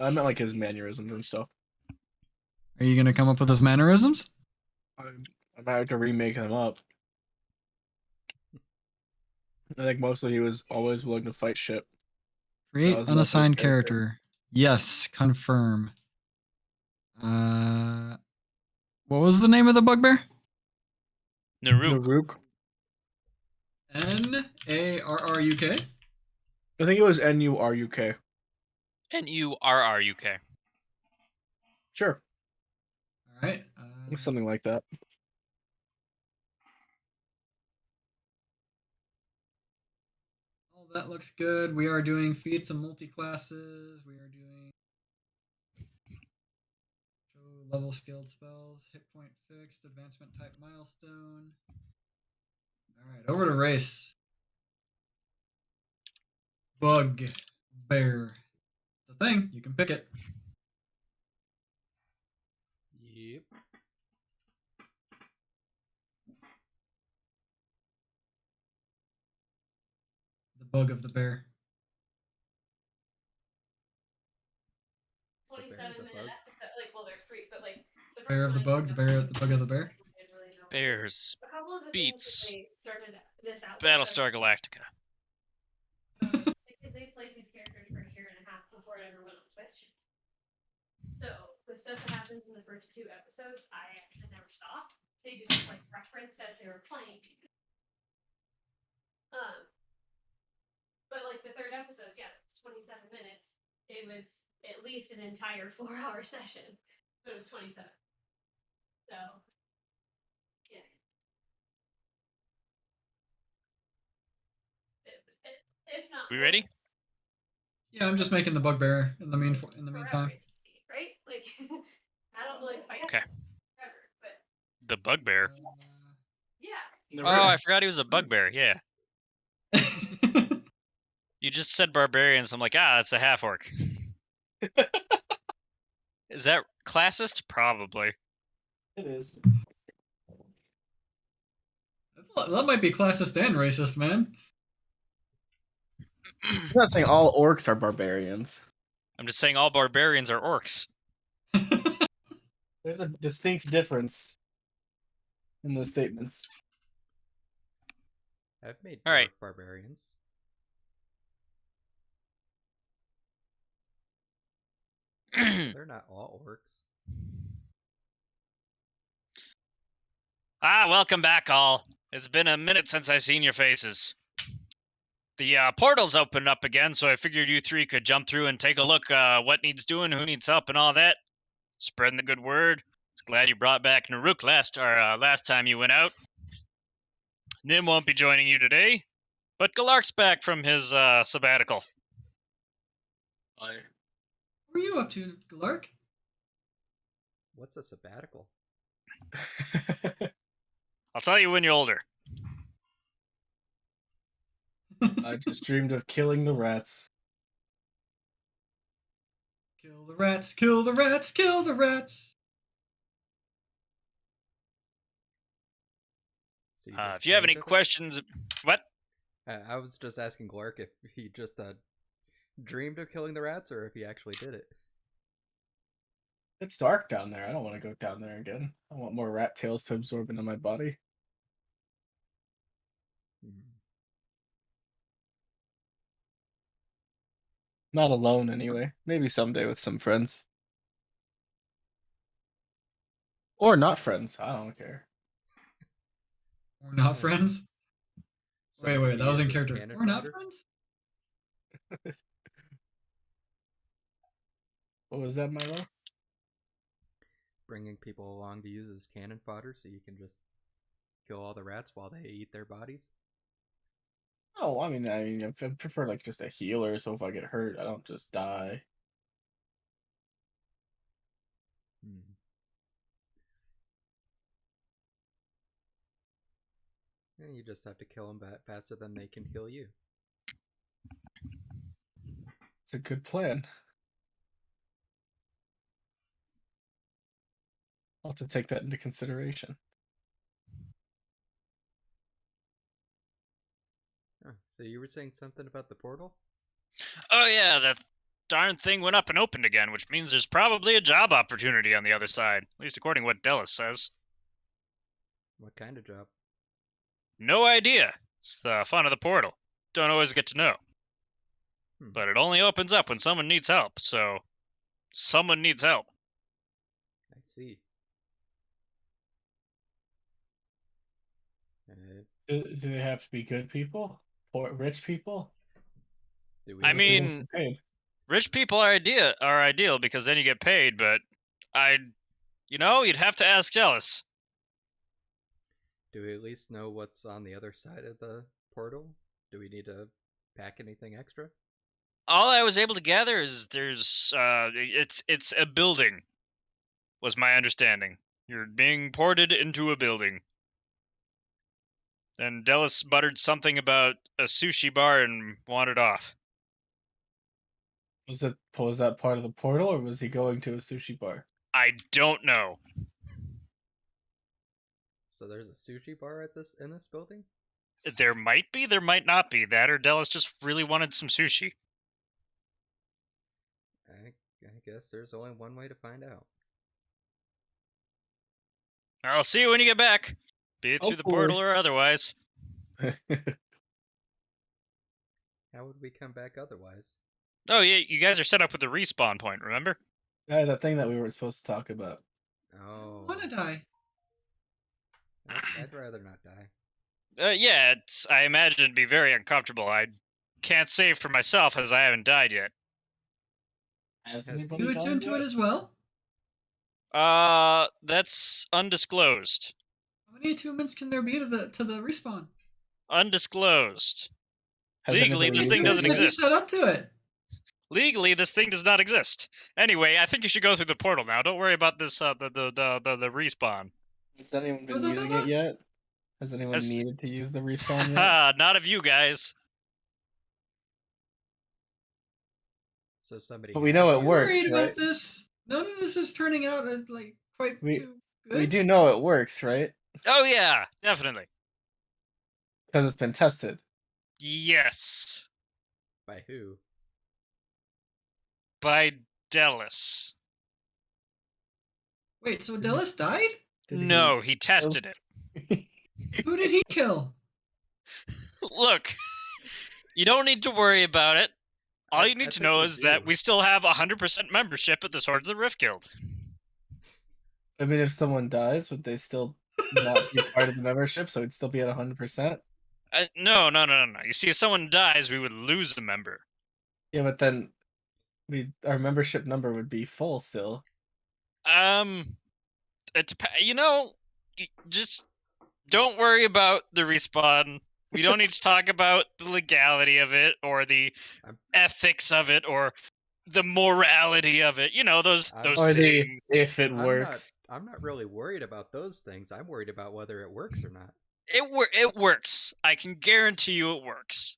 I meant like his mannerisms and stuff. Are you gonna come up with his mannerisms? I might have to remake them up. I think mostly he was always willing to fight shit. That Create was most of his unassigned character. Yes, confirm. What was the name of the bugbear? Naruk. Naruk. Narruk. I think it was Nuruk. Nurruk. Sure. All right. Something like that. All that looks good. We are doing feats and multi-classes. We are doing show level skilled spells, hit point fixed, advancement type milestone. All right, over to race. Bug bear. It's a thing. You can pick it. Yep. The bug of the bear. 27-minute episode. Like, well, there's 3, but like the Bear of the bug. The bear. The bug of the bear. Bears A couple of the beats things that they started this out Battlestar Galactica. because they played these characters for a year and a half before it ever went on Twitch. So the stuff that happens in the first 2 episodes, I actually never saw. They just like referenced as they were playing. But like the 3rd episode, yeah, it's 27 minutes. It was at least an entire 4-hour session. But it was 27. So, yeah. If not, We ready? Yeah, I'm just making the bugbear in the meantime. Right? Like, I don't like fight. Okay. Forever, but The bugbear. yeah. Oh, I forgot he was a bugbear. Yeah. You just said barbarians. I'm like, that's a half orc. Is that classist? Probably. It is. That might be classist and racist, man. I'm not saying all orcs are barbarians. I'm just saying all barbarians are orcs. There's a distinct difference in those statements. I've made All right. barbarians. They're not all orcs. Welcome back, all. It's been a minute since I seen your faces. The portal's opened up again, so I figured you 3 could jump through and take a look what needs doing, who needs help, and all that. Spreading the good word. Glad you brought back Naruk last time you went out. Nim won't be joining you today, but Galark's back from his sabbatical. What are you up to, Galark? What's a sabbatical? I'll tell you when you're older. I just dreamed of killing the rats. Kill the rats, kill the rats, kill the rats. So If you have any questions... What? I was just asking Glark if he just dreamed of killing the rats or if he actually did it. It's dark down there. I don't want to go down there again. I want more rat tails to absorb into my body. Not alone, anyway. Maybe someday with some friends. Or not friends. I don't care. We're not friends? Wait, that was in character. We're not friends? What was that, Milo? Bringing people along to use as cannon fodder so you can just kill all the rats while they eat their bodies? Oh, I mean, I prefer like just a healer, so if I get hurt, I don't just die. And you just have to kill them faster than they can heal you. It's a good plan. I'll have to take that into consideration. Oh, so you were saying something about the portal? Oh, yeah, darn thing went up and opened again, which means there's probably a job opportunity on the other side, at least according to what Dellis says. What kind of job? No idea. It's the fun of the portal. Don't always get to know. But it only opens up when someone needs help, so someone needs help. I see. Do they have to be good people? Or rich people? Do we? I at least- mean, Paid. rich people are ideal because then you get paid, but you'd have to ask Dellis. do we at least know what's on the other side of the portal? Do we need to pack anything extra? All I was able to gather is there's it's a building, was my understanding. You're being ported into a building. And Dellis muttered something about a sushi bar and wandered off. Was that part of the portal, or was he going to a sushi bar? I don't know. So there's a sushi bar in this building? There might be, there might not be. That or Dellis just really wanted some sushi. I guess there's only one way to find out. I'll see you when you get back. Be it through the portal or otherwise. How would we come back otherwise? Oh, yeah, you guys are set up with a respawn point, remember? Yeah, that thing that we were supposed to talk about. Oh. I want to die. I'd rather not die. Yeah, I imagine it'd be very uncomfortable. I can't say for myself as I haven't died yet. Has Has- anybody You attuned died to it yet? as well? That's undisclosed. How many attunements can there be to the respawn? Undisclosed. Has Legally, anybody this used thing it doesn't yet? You exist. set up to it. Legally, this thing does not exist. Anyway, I think you should go through the portal now. Don't worry about this. The respawn. Has anyone been Da, da, da, using da. it yet? Has anyone Has- needed to use the respawn yet? Ha! Not of you guys. So somebody. But we know has it I'm used works, worried right? about this. None of this is turning out as quite We- too good. We do know it works, right? Oh yeah, definitely. Because it's been tested. Yes, By who? by Dellis. Wait, so Dellis died? No, he tested it. Who did he kill? Look, you don't need to worry about it. All you need to think know we is that do. we still have 100% membership at the Swords of the Rift Guild. I mean, if someone dies, would they still not be part of the membership? So it'd still be at 100%? No. You see, if someone dies, we would lose a member. Yeah, but then our membership number would be full still. It just don't worry about the respawn. We don't need to talk about the legality of it or the I'm- ethics of it or the morality of it. You know, those Or the things. if it works. I'm not really worried about those things. I'm worried about whether it works or not. It works. I can guarantee you it works.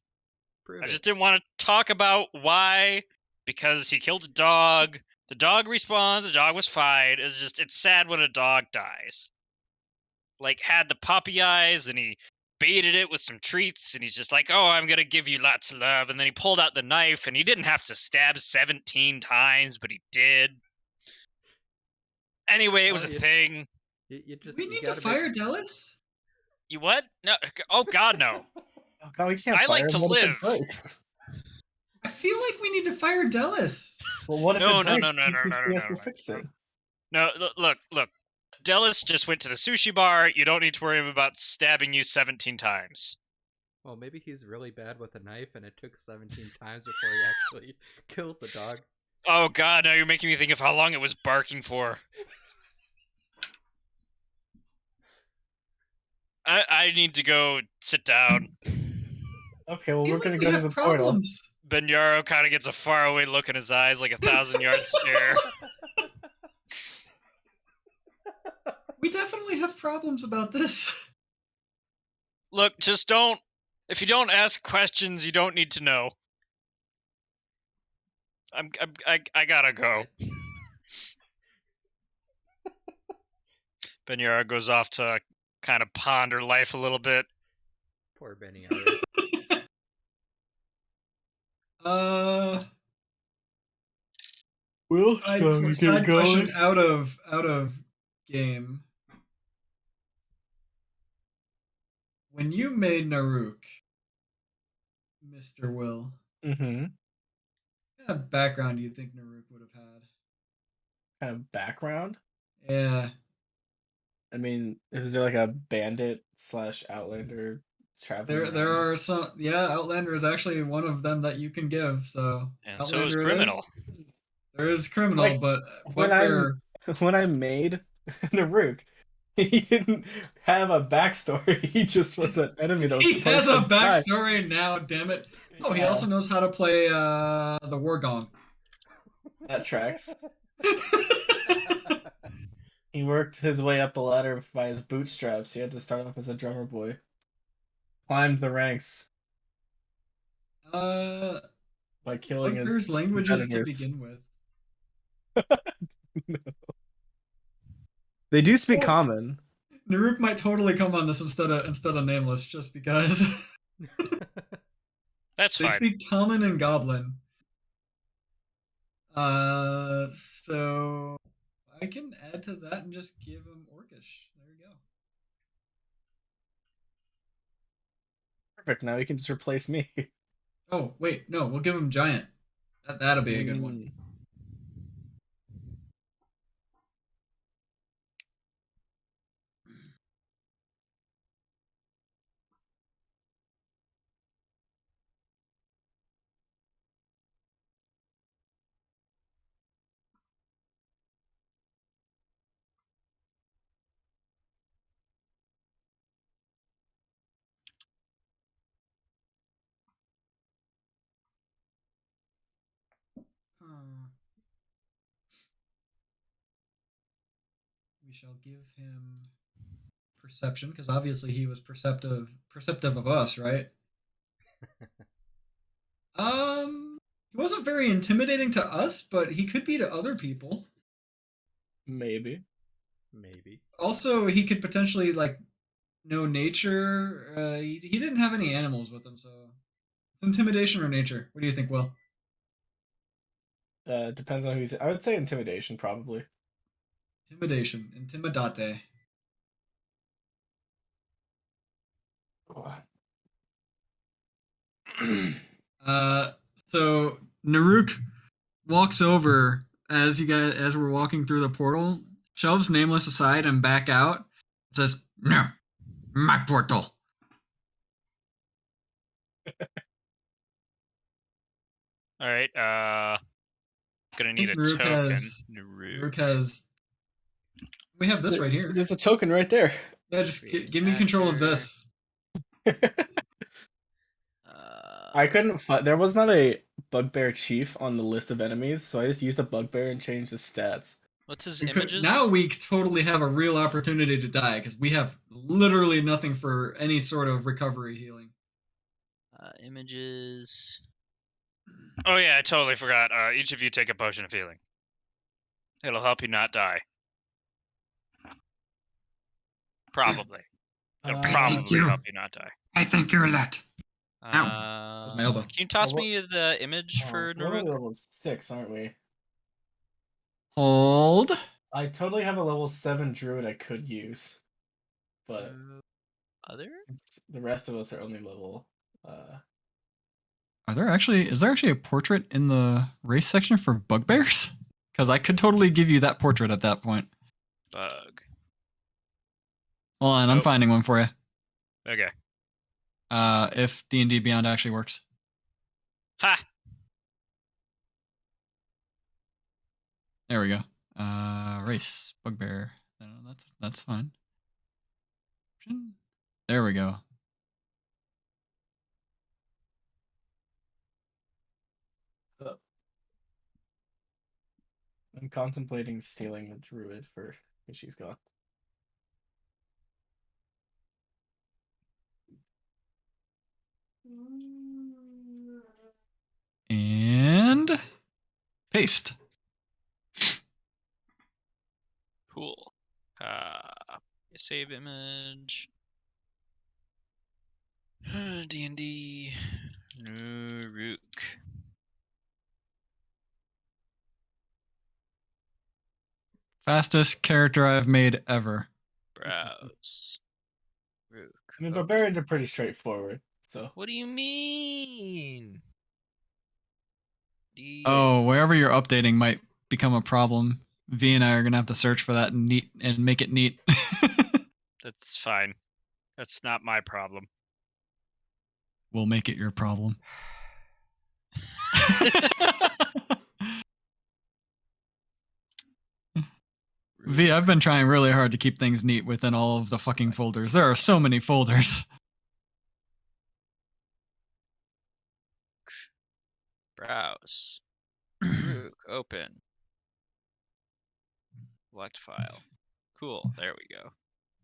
Prove I just it. didn't want to talk about why, because he killed a dog. The dog respawned. The dog was fine. It's sad when a dog dies. Like, had the puppy eyes, and he baited it with some treats, and he's just like, oh, I'm gonna give you lots of love. And then he pulled out the knife, and he didn't have to stab 17 times, but he did. Anyway, it was a Well, thing. You just, We you need to gotta fire make... Dellis? You what? No. Oh, God, no. Oh, God, we can't I like fire to him. What if it live. breaks? I feel like we need to fire Dellis. Well, what if No, it no, breaks? no, no, no, no, He has no, to fix no. it. No, look. Dellis just went to the sushi bar. You don't need to worry about stabbing you 17 times. Well, maybe he's really bad with a knife, and it took 17 times before he actually killed the dog. Oh, God, now you're making me think of how long it was barking for. I need to go sit down. Okay, well, I feel we're like gonna we go to have the portal. problems. Benyaro kind of gets a faraway look in his eyes, like a 1,000-yard stare. We definitely have problems about this. Look, just don't. If you don't ask questions, you don't need to know. I gotta go. Benyaro goes off to kind of ponder life a little bit. Poor Benny. Well, Side question out of game. When you made Naruk, Mr. Will, Mm-hmm. what kind of background do you think Naruk would have had? Kind of background. Yeah. I mean, is there like a bandit / outlander traveling There around? are some. Yeah, Outlander is actually one of them that you can give. So And so is Outlander it is. criminal. There is criminal, Like, but when Bugbear. when I made the Rook, he didn't have a backstory. He just was an enemy that was He has supposed a to die. backstory now. Damn it! Oh, he Yeah, also knows how to play the War Gong. that tracks. He worked his way up the ladder by his bootstraps. He had to start off as a drummer boy. Climbed the ranks uh, by killing his Bugbear's languages to competitors. begin with. They do speak Oh. common. Naruk might totally come on this instead of Nameless, just because That's they fine. speak Common and Goblin. So I can add to that and just give him Orcish. There you go. Perfect. Now he can just replace me. Oh wait, no, we'll give him Giant. That'll be a good one. Hmm. We shall give him Perception because obviously he was perceptive of us, right? He wasn't very intimidating to us, but he could be to other people. Maybe. Maybe. Also, he could potentially like know nature. He didn't have any animals with him, so it's intimidation or nature. What do you think, Will? Depends on who's. I would say intimidation, probably. Intimidation, intimidate. So Naruk walks over as we're walking through the portal, shoves Nameless aside and back out. Says, "No, my portal." All right. Gonna I need think a token. Naruk has. We have this right here. There's a token right there. Yeah, just Create give me control of actor. this. I couldn't find. There was not a bugbear chief on the list of enemies, so I just used a bugbear and changed the stats. What's his images? Now we totally have a real opportunity to die because we have literally nothing for any sort of recovery healing. Images. Oh yeah, I totally forgot. Each of you take a potion of healing. It'll help you not die. Probably. It'll probably help you not die. I think you're a lot. Ow. My elbow. Can you toss Oh, me the image for we're only Naruk? level 6, aren't we? Hold. I totally have a level 7 druid I could use, but Other? the rest of us are only level. Is there actually a portrait in the race section for bugbears? Because I could totally give you that portrait at that point. Bug. Hold on, I'm Nope. finding one for you. Okay. If D&D Beyond actually works. Ha! There we go. Race bugbear. That's fine. There we go. I'm contemplating stealing the druid for if she's gone. And paste. Cool. Save image. D&D. Naruk. Fastest character I've made ever. Browse. Rook. I mean, Open. barbarians are pretty straightforward. So What do you mean? Oh, wherever you're updating might become a problem. V and I are gonna have to search for that and make it neat. That's fine. That's not my problem. We'll make it your problem. V, I've been trying really hard to keep things neat within all of the fucking folders. There are so many folders. Browse. Rook. Open. Select file. Cool. There we go.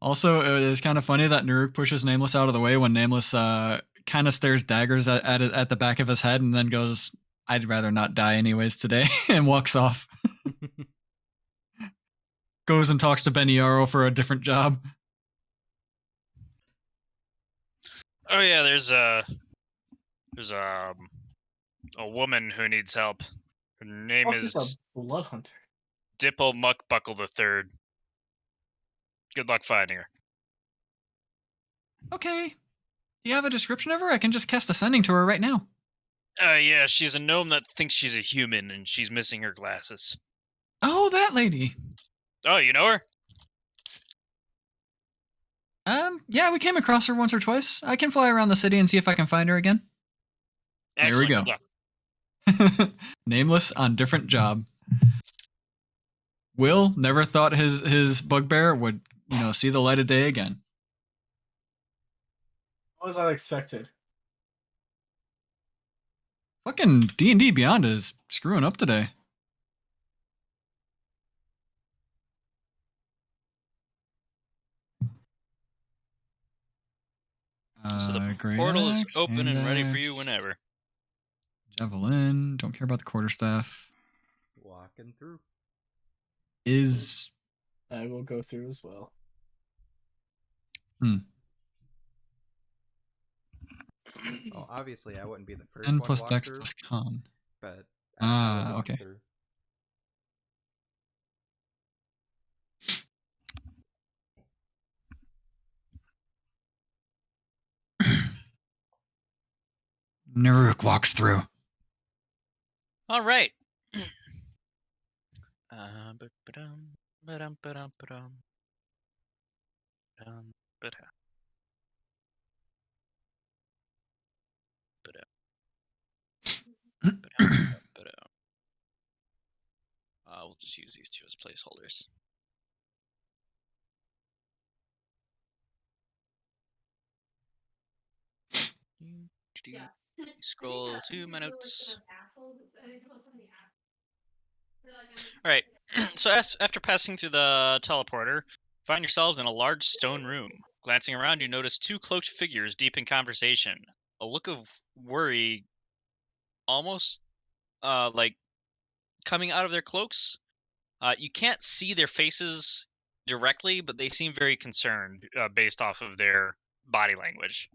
Also, it is kind of funny that Naruk pushes Nameless out of the way when Nameless kind of stares daggers at the back of his head and then goes, "I'd rather not die anyways today," and walks off. Goes and talks to Beniaro for a different job. Oh yeah, there's a woman who needs help. Her name is a is blood hunter. Dippo Muckbuckle the Third. Good luck finding her. Okay. Do you have a description of her? I can just cast Ascending to her right now. Yeah, she's a gnome that thinks she's a human and she's missing her glasses. Oh, that lady. Oh, you know her? Yeah, we came across her once or twice. I can fly around the city and see if I can find her again. Excellent. There we go. Nameless on different job. Will never thought his bugbear would, see the light of day again. What was unexpected? Fucking D&D Beyond is screwing up today. So the Great portal is axe, open and ready for hand you axe, whenever. Javelin. Don't care about the quarterstaff. Walking through. Is I will go through as well. Well, obviously, I wouldn't be the first 10 one plus to walk dex through, plus con. but I would walk Okay. through. Naruk walks through. All right. Ba-dum, ba-dum, ba-dum, ba-dum. Ba-dum. We'll just use these two as placeholders. Yeah. Scroll to my notes. All All right. So after passing through the teleporter, find yourselves in a large stone room. Glancing around, you notice two cloaked figures deep in conversation. A look of worry, almost like coming out of their cloaks. You can't see their faces directly, but they seem very concerned based off of their body language.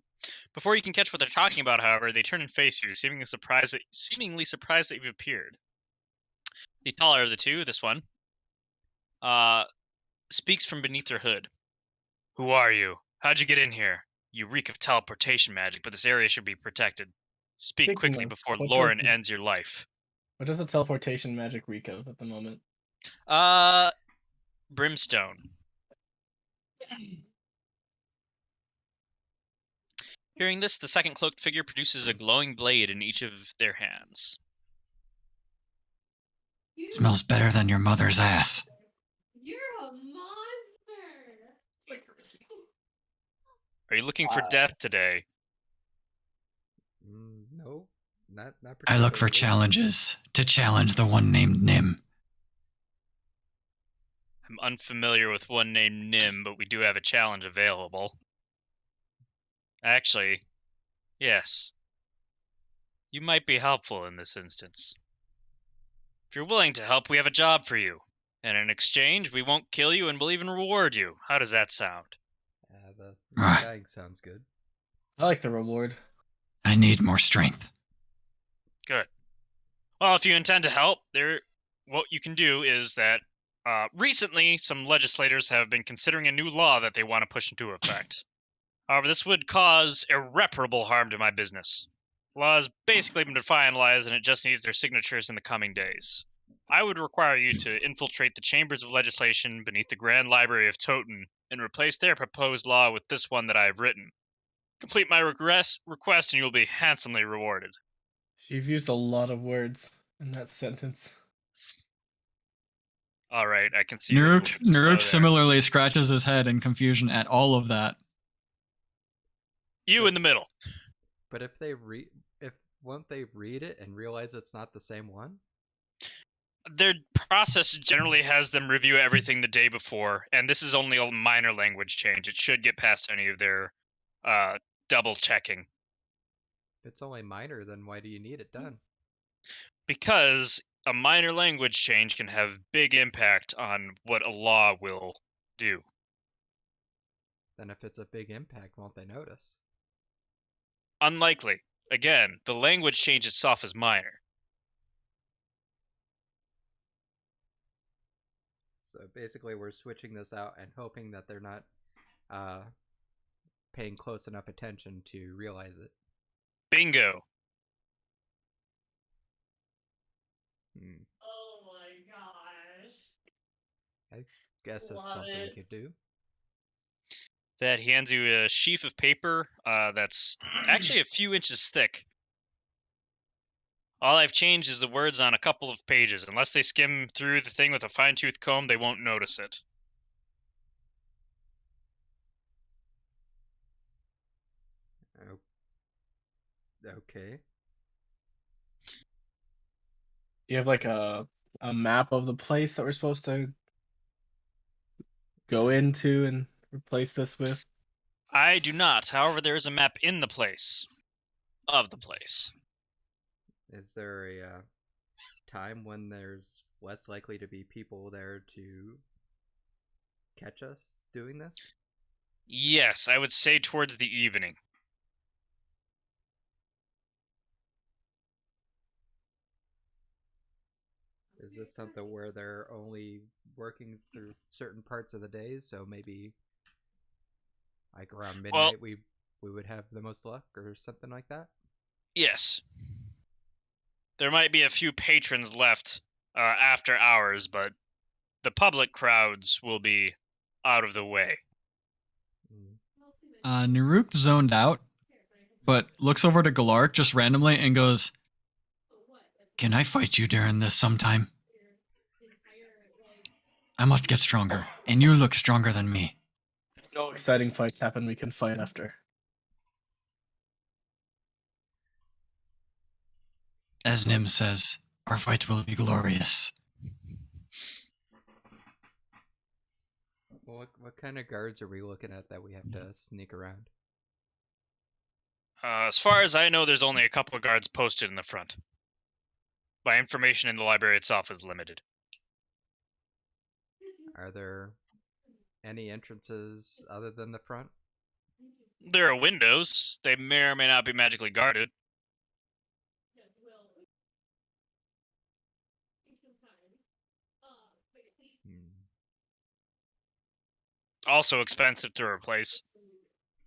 Before you can catch what they're talking about, however, they turn and face you, seemingly surprised that you've appeared. The taller of the two, this one, speaks from beneath their hood. Who are you? How'd you get in here? You reek of teleportation magic, but this area should be protected. Speak Speaking quickly of, before what Lauren does- ends your life. What does the teleportation magic reek of at the moment? Brimstone. Hearing this, the second cloaked figure produces a glowing blade in each of their hands. Smells better than your mother's ass. You're a monster. Are you looking for death today? No, not I look for particularly. challenges to challenge the one named Nim. I'm unfamiliar with one named Nim, but we do have a challenge available. Actually, yes. You might be helpful in this instance. If you're willing to help, we have a job for you. And in exchange, we won't kill you and we'll even reward you. How does that sound? The dying sounds good. I like the reward. I need more strength. Good. Well, if you intend to help, what you can do is that Recently, some legislators have been considering a new law that they want to push into effect. However, this would cause irreparable harm to my business. The law has basically been finalized, and it just needs their signatures in the coming days. I would require you to infiltrate the chambers of legislation beneath the Grand Library of Toten and replace their proposed law with this one that I have written. Complete my request, and you will be handsomely rewarded. You've used a lot of words in that sentence. All right, I can see you're a little bit slow Nuruk there. similarly scratches his head in confusion at all of that. You in the middle. But if won't they read it and realize it's not the same one? Their process generally has them review everything the day before, and this is only a minor language change. It should get past any of their double checking. If it's only minor, then why do you need it done? Because a minor language change can have big impact on what a law will do. Then if it's a big impact, won't they notice? Unlikely. Again, the language change itself is minor. So basically, we're switching this out and hoping that they're not paying close enough attention to realize it. Bingo. Oh my gosh. I guess that's Love something we it. could do. That he hands you a sheaf of paper that's actually a few inches thick. All I've changed is the words on a couple of pages. Unless they skim through the thing with a fine-tooth comb, they won't notice it. Okay. Do you have like a map of the place that we're supposed to go into and replace this with? I do not. However, there is a map in the place. Of the place. Is there a time when there's less likely to be people there to catch us doing this? Yes, I would say towards the evening. Is this something where they're only working through certain parts of the day? So maybe like around midnight we would have the most luck or something like that? Yes. There might be a few patrons left after hours, but the public crowds will be out of the way. Nuruk zoned out, but looks over to Galark just randomly and goes, "Can I fight you during this sometime? I must get stronger, and you look stronger than me." If no exciting fights happen, we can fight after. As Nim says, our fight will be glorious. Well, what kind of guards are we looking at that we have to sneak around? As far as I know, there's only a couple of guards posted in the front. My information in the library itself is limited. Are there any entrances other than the front? There are windows. They may or may not be magically guarded. Also expensive to replace.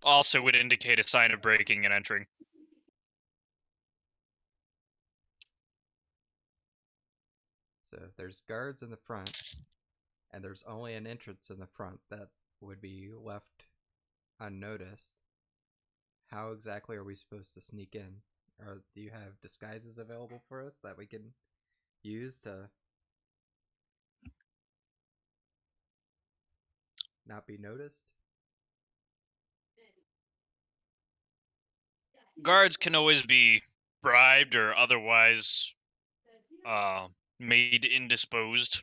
Also would indicate a sign of breaking and entering. So if there's guards in the front, and there's only an entrance in the front that would be left unnoticed, how exactly are we supposed to sneak in? Or do you have disguises available for us that we can use to not be noticed? Guards can always be bribed or otherwise made indisposed.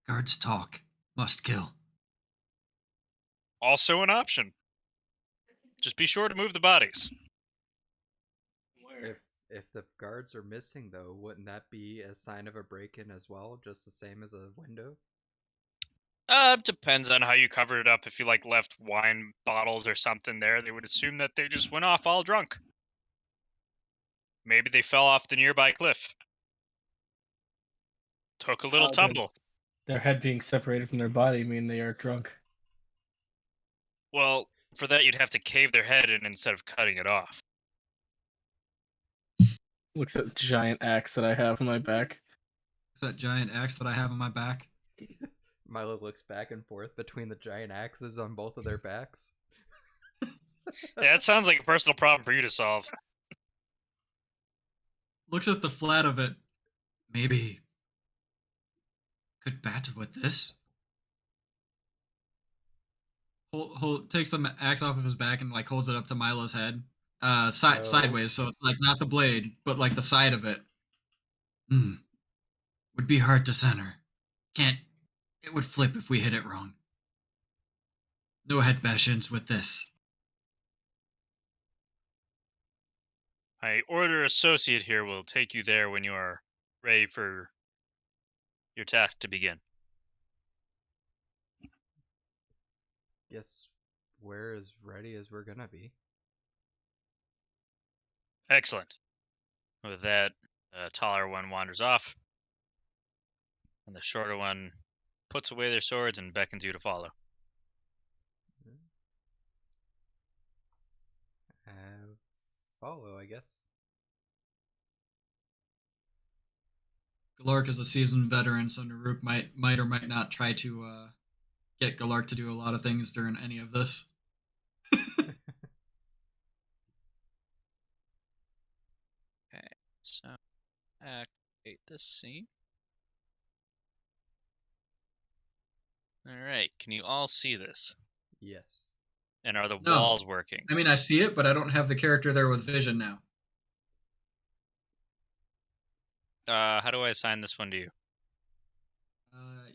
Guards talk, must kill. Also an option. Just be sure to move the bodies. If the guards are missing, though, wouldn't that be a sign of a break-in as well, just the same as a window? Depends on how you covered it up. If you left wine bottles or something there, they would assume that they just went off all drunk. Maybe they fell off the nearby cliff. Took a little Oh, tumble. Their head being separated from their body mean they are drunk. Well, for that you'd have to cave their head in instead of cutting it off. Looks at the giant axe that I have on my back. It's that giant axe that I have on my back. Milo looks back and forth between the giant axes on both of their backs. Yeah, it sounds like a personal problem for you to solve. Looks at the flat of it. Maybe could bat with this. Takes the axe off of his back and like holds it up to Milo's head, sideways, so it's like not the blade, but like the side of it. Would be hard to center. Can't. It would flip if we hit it wrong. No head bashings with this. My order associate here will take you there when you are ready for your task to begin. Guess we're as ready as we're gonna be. Excellent. With that, the taller one wanders off, and the shorter one puts away their swords and beckons you to follow. Follow, I guess. Galark is a seasoned veteran, so Naruk might or might not try to get Galark to do a lot of things during any of this. Okay, so activate this scene. Alright, can you all see this? Yes. And are the No. walls working? I mean, I see it, but I don't have the character there with vision now. How do I assign this one to you?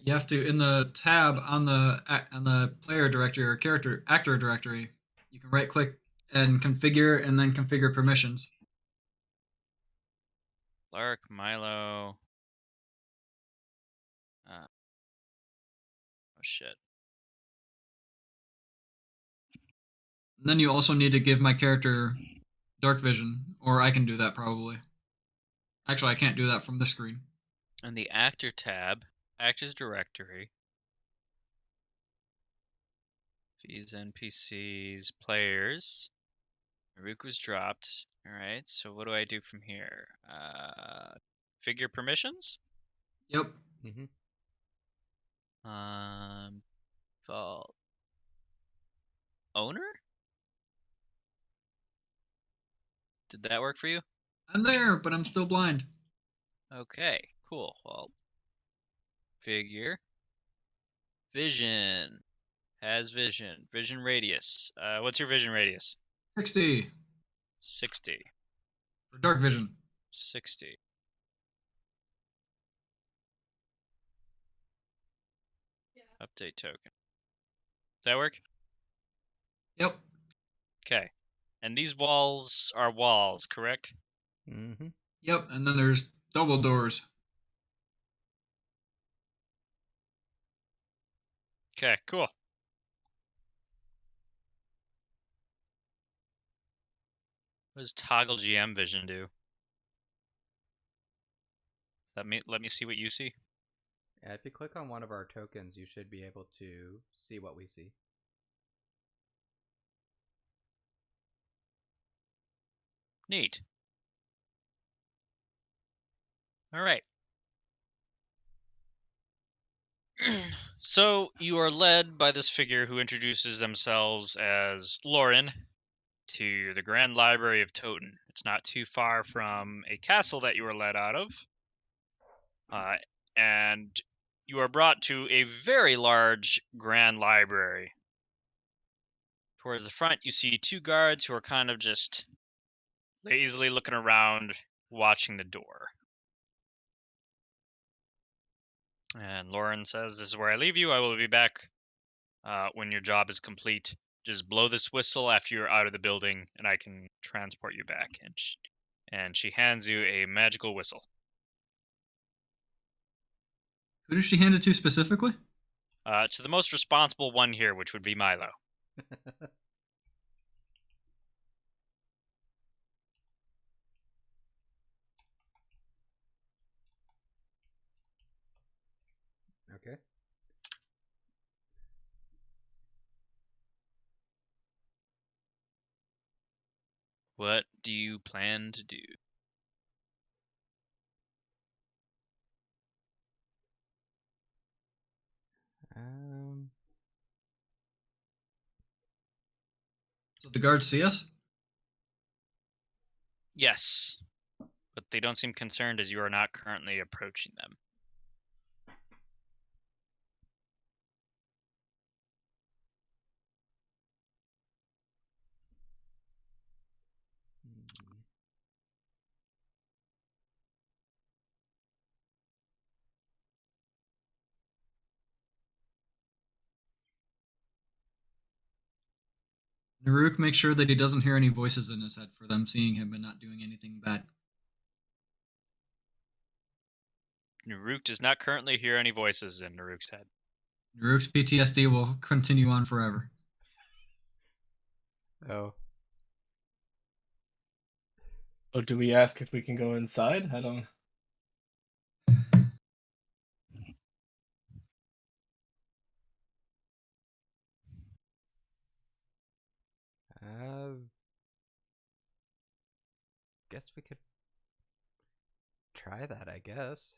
You have to in the tab on the player directory or actor directory. You can right click and configure, and then configure permissions. Lark, Milo. Oh shit. And then you also need to give my character dark vision, or I can do that probably. Actually, I can't do that from the screen. In the actor tab, actors directory. These NPCs, players. Haruku's dropped. Alright, so what do I do from here? Figure permissions? Yep. Mm-hmm. Default owner? Did that work for you? I'm there, but I'm still blind. Okay, cool. Well, figure. Vision. Has vision. Vision radius. What's your vision radius? 60 60. for dark vision. 60. Yeah. Update token. Does that work? Yep. Okay. And these walls are walls, correct? Mm-hmm. Yep. And then there's double doors. Okay, cool. What does toggle GM vision do? Let me see what you see. Yeah, if you click on one of our tokens, you should be able to see what we see. Neat. All right. So you are led by this figure who introduces themselves as Lauren to the Grand Library of Toten. It's not too far from a castle that you were led out of. And you are brought to a very large Grand Library. Towards the front, you see two guards who are kind of just lazily looking around, watching the door. And Lauren says, "This is where I leave you. I will be back when your job is complete. Just blow this whistle after you're out of the building, and I can transport you back." And she hands you a magical whistle. Who does she hand it to specifically? To the most responsible one here, which would be Milo. Okay. What do you plan to do? So the guards see us? Yes, but they don't seem concerned as you are not currently approaching them. Hmm. Naruk makes sure that he doesn't hear any voices in his head for them seeing him and not doing anything bad. Naruk does not currently hear any voices in Naruk's head. Naruk's PTSD will continue on forever. Oh. Oh, do we ask if we can go inside? I don't. Guess we could try that, I guess.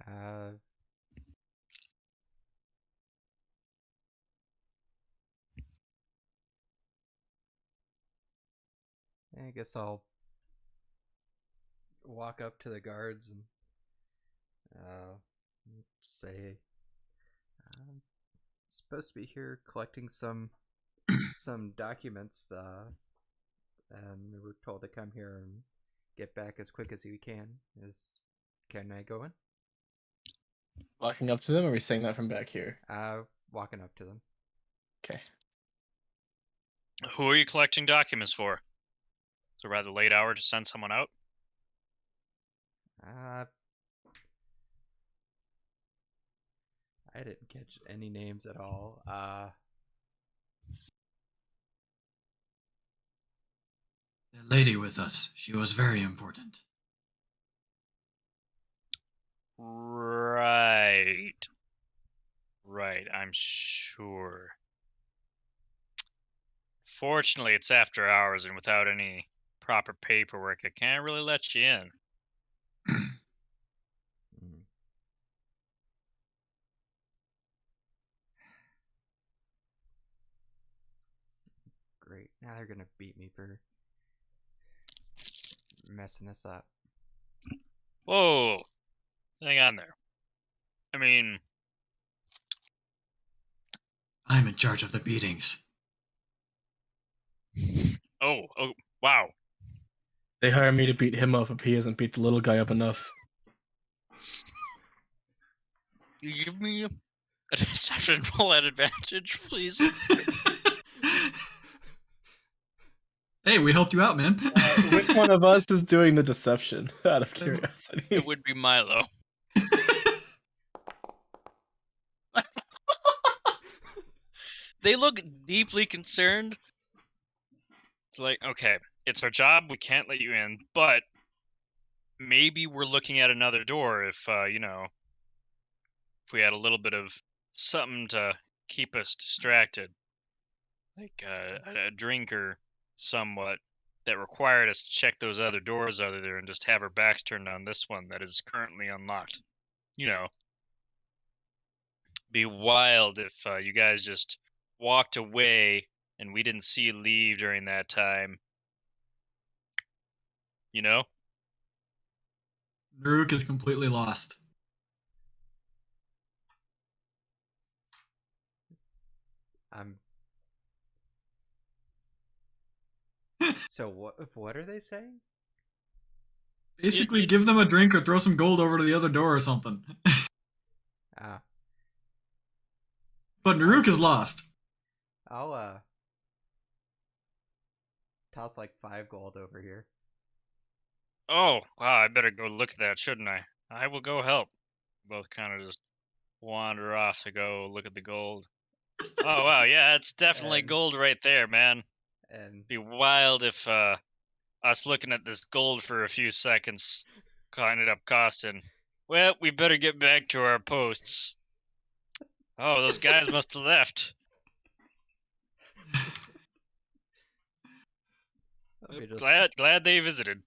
I guess I'll walk up to the guards and say, I'm supposed to be here collecting some documents, and we were told to come here and get back as quick as we can. Can I go in? Walking up to them, or are we saying that from back here? Walking up to them. Okay. Who are you collecting documents for? It's a rather late hour to send someone out. I didn't catch any names at all. The lady with us, she was very important. Right. Right, I'm sure. Fortunately, it's after hours, and without any proper paperwork, I can't really let you in. Great. Now they're gonna beat me for messing this up. Whoa! Hang on there. I mean, I'm in charge of the beatings. oh, wow. They hire me to beat him up if he hasn't beat the little guy up enough. You give me a deception roll at advantage, please. Hey, we helped you out, man. Which one of us is doing the deception? Out of curiosity. It would be Milo. They look deeply concerned. It's like, okay, it's our job. We can't let you in, but maybe we're looking at another door if, if we had a little bit of something to keep us distracted. Like a drink or somewhat that required us to check those other doors other there and just have our backs turned on this one that is currently unlocked. Be wild if you guys just walked away and we didn't see you leave during that time. Naruk is completely lost. So what are they saying? Basically, give them a drink or throw some gold over to the other door or something. But Naruk is lost. I'll toss like 5 gold over here. Oh, wow, I better go look at that, shouldn't I? I will go help. Both kind of just wander off to go look at the gold. Oh, wow, yeah, it's definitely gold right there, man. And Be wild if us looking at this gold for a few seconds ended up costing. Well, we better get back to our posts. Oh, those guys must have left. Let me just- Glad they visited.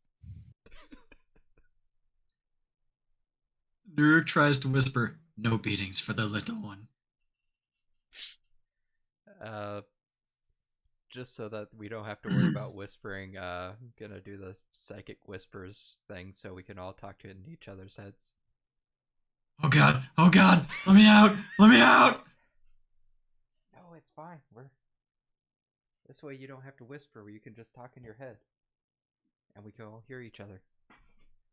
Nuruk tries to whisper, "No beatings for the little one." Just so that we don't have to worry about whispering, I'm gonna do the psychic whispers thing so we can all talk to each other's heads. Oh god! Oh god! Let me out! Let me out! No, it's fine. This way you don't have to whisper, you can just talk in your head. And we can all hear each other.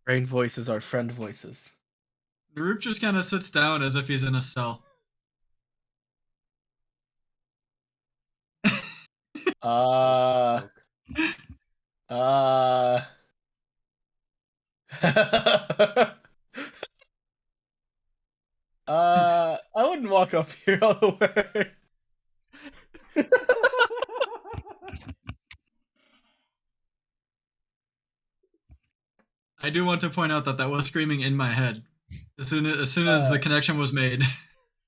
Brain voices are friend voices. Nuruk just kind of sits down as if he's in a cell. Uh, I wouldn't walk up here all the way. I do want to point out that was screaming in my head as soon as the connection was made.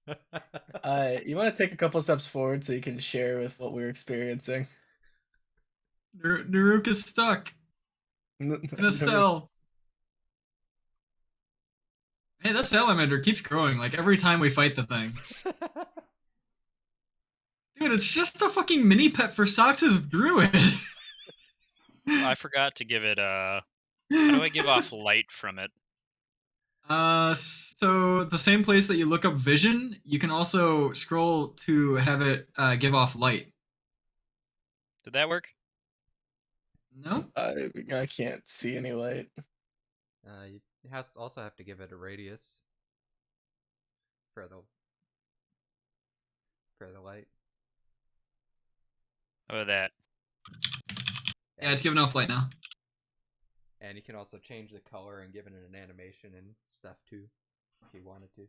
You want to take a couple steps forward so you can share with what we're experiencing. Nuruk is stuck in a cell. Hey, that salamander keeps growing like every time we fight the thing. Dude, it's just a fucking mini pet for Sox's druid. I forgot to give it how do I give off light from it? So the same place that you look up vision, you can also scroll to have it give off light. Did that work? No? I can't see any light. You also have to give it a radius for the light. How about that? Yeah, it's giving off light now. And you can also change the color and give it an animation and stuff too, if you wanted to.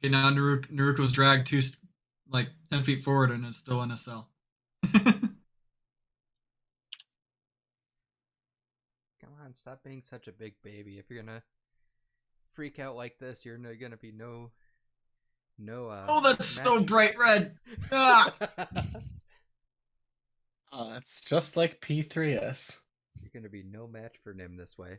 Okay, now Nuruk was dragged 10 feet forward and is still in a cell. Come on, stop being such a big baby. If you're gonna freak out like this, you're gonna be no. Oh, that's match. so bright red. Ah! It's just like P3S. You're gonna be no match for Nim this way.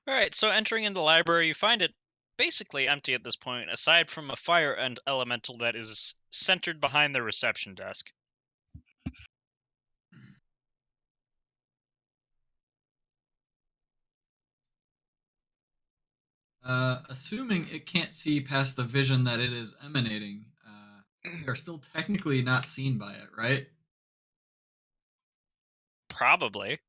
Alright, so entering in the library, you find it basically empty at this point, aside from a fire and elemental that is centered behind the reception desk. Assuming it can't see past the vision that it is emanating, we are still technically not seen by it, right? Probably.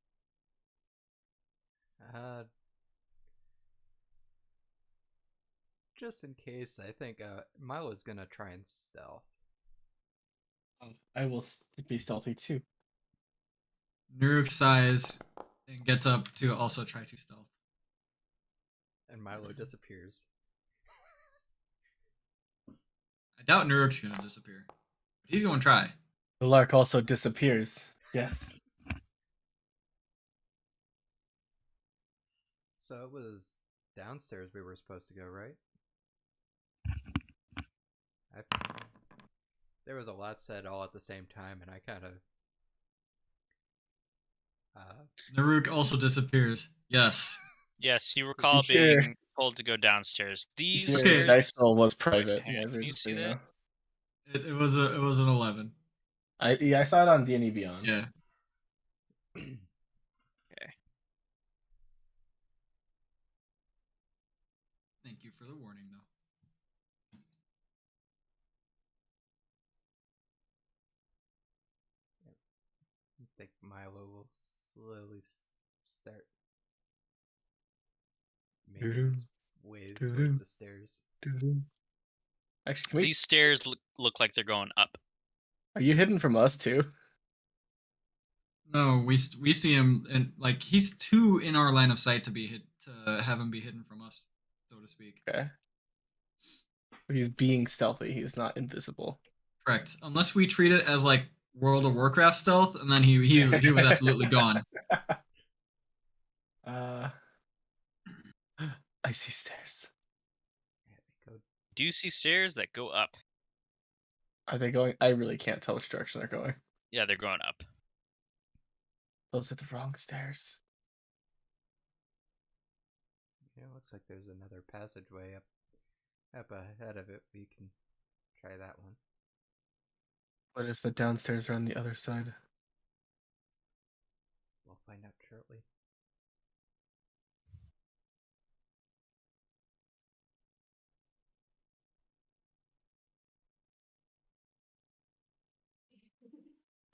Just in case, I think Milo's gonna try and stealth. I will be stealthy too. Nuruk sighs and gets up to also try to stealth. And Milo disappears. I doubt Nuruk's gonna disappear, but he's gonna try. The lark also disappears. Yes. So it was downstairs we were supposed to go, right? There was a lot said all at the same time, and I kind of... Nuruk also disappears. Yes. Yes, you recall Sure. being told to go downstairs. These Your stairs... dice roll was private. Hang on, You guys are can you just see so you that? know. It was an 11. I saw it on D&D Beyond. Yeah. Okay. Thank you for the warning, though. I think Milo will slowly start making his way towards the stairs. Actually, can we... These stairs look like they're going up. Are you hidden from us too? No, we see him, and like he's too in our line of sight to have him be hidden from us. so to speak. Okay. He's being stealthy. He's not invisible. Correct. Unless we treat it as like World of Warcraft stealth, and then he was absolutely gone. I see stairs. Do you see stairs that go up? Are they going? I really can't tell which direction they're going. Yeah, they're going up. Those are the wrong stairs. Yeah, it looks like there's another passageway up ahead of it. We can try that one. What if the downstairs are on the other side? We'll find out shortly.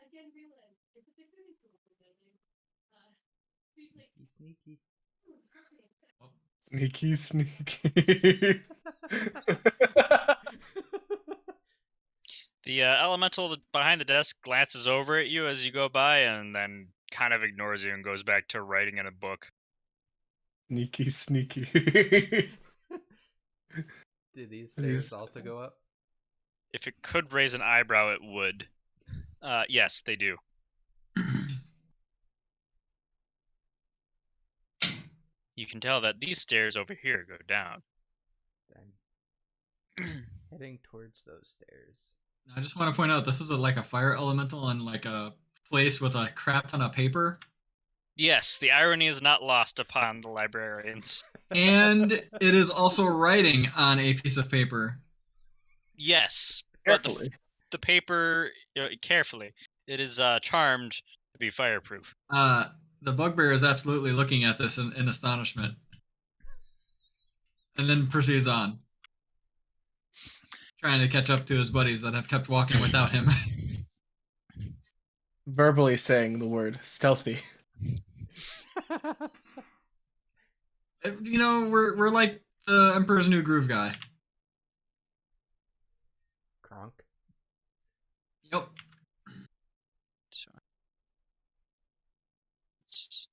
I didn't realize it's a security tool for building. Seems like Sneaky. Sneaky, sneaky. The elemental behind the desk glances over at you as you go by and then kind of ignores you and goes back to writing in a book. Sneaky, sneaky. Do these stairs also go up? If it could raise an eyebrow, it would. Yes, they do. You can tell that these stairs over here go down. Then heading towards those stairs. I just want to point out this is like a fire elemental and like a place with a crap ton of paper. Yes, the irony is not lost upon the librarians. And it is also writing on a piece of paper. Yes, but Carefully. the paper, carefully, it is charmed to be fireproof. The bugbear is absolutely looking at this in astonishment. And then proceeds on. Trying to catch up to his buddies that have kept walking without him. Verbally saying the word stealthy. You know, we're like the Emperor's New Groove guy. Kronk. Yep. So, it's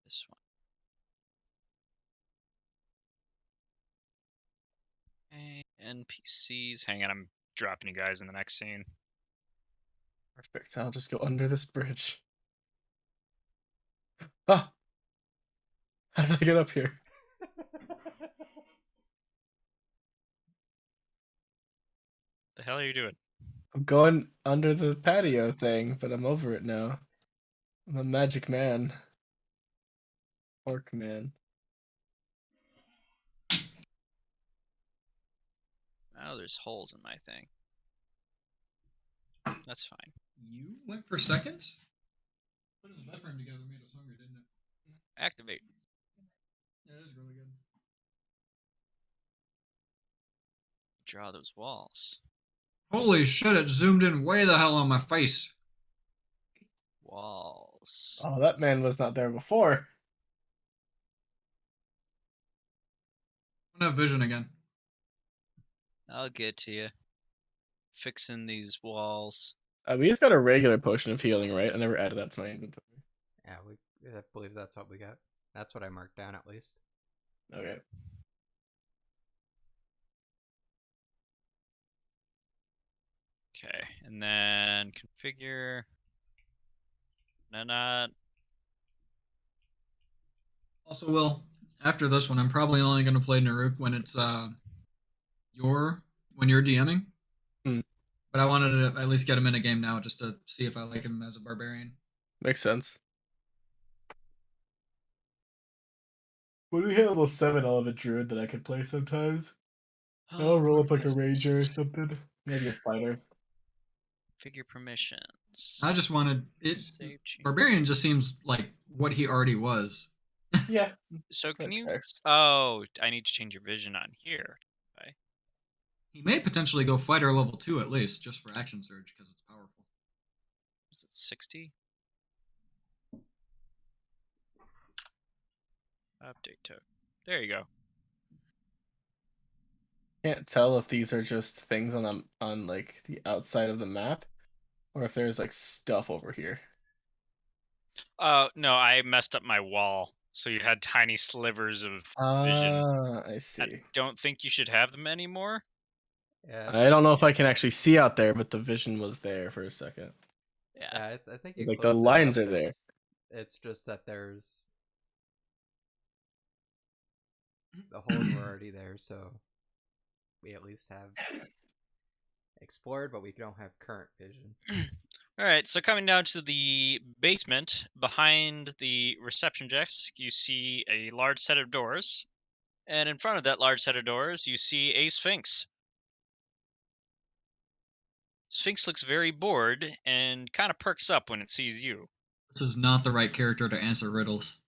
this one. Okay, NPCs. Hang on, I'm dropping you guys in the next scene. Perfect. I'll just go under this bridge. Ah! How did I get up here? The hell are you doing? I'm going under the patio thing, but I'm over it now. I'm a magic man. Orc man. Oh, there's holes in my thing. That's fine. You went for seconds? Putting the bed frame together made us hungry, didn't it? Activate. Yeah, it is really good. Draw those walls. Holy shit, it zoomed in way the hell on my face. Walls. Oh, that man was not there before. I don't have vision again. I'll get to you. Fixing these walls. We just got a regular potion of healing, right? I never added that to my inventory. Yeah, I believe that's what we got. That's what I marked down at least. Okay. Okay, and then configure. No, not. Also, Will, after this one, I'm probably only going to play Naruk when it's when you're DMing. Hmm. But I wanted to at least get him in a game now just to see if I like him as a barbarian. Makes sense. Would we have a level 7 element druid that I could play sometimes? I'll roll up like a ranger or something. Maybe a fighter. Figure permissions. I just wanted it. Save change. Barbarian just seems like what he already was. Yeah. So can that you? tracks. Oh, I need to change your vision on here. Okay. He may potentially go fighter level 2 at least, just for action surge because it's powerful. Is it 60? Update token. There you go. Can't tell if these are just things on like the outside of the map, or if there's like stuff over here. Oh no, I messed up my wall. So you had tiny slivers of vision. I I see. don't think you should have them anymore. Yeah, I don't know if I can actually see out there, but the vision was there for a second. Yeah. I think you Like, the closed it lines up. are there. It's just that there's the holes were already there, so we at least have explored, but we don't have current vision. All right, so coming down to the basement, behind the reception desk, you see a large set of doors. And in front of that large set of doors, you see a Sphinx. Sphinx looks very bored and kind of perks up when it sees you. This is not the right character to answer riddles.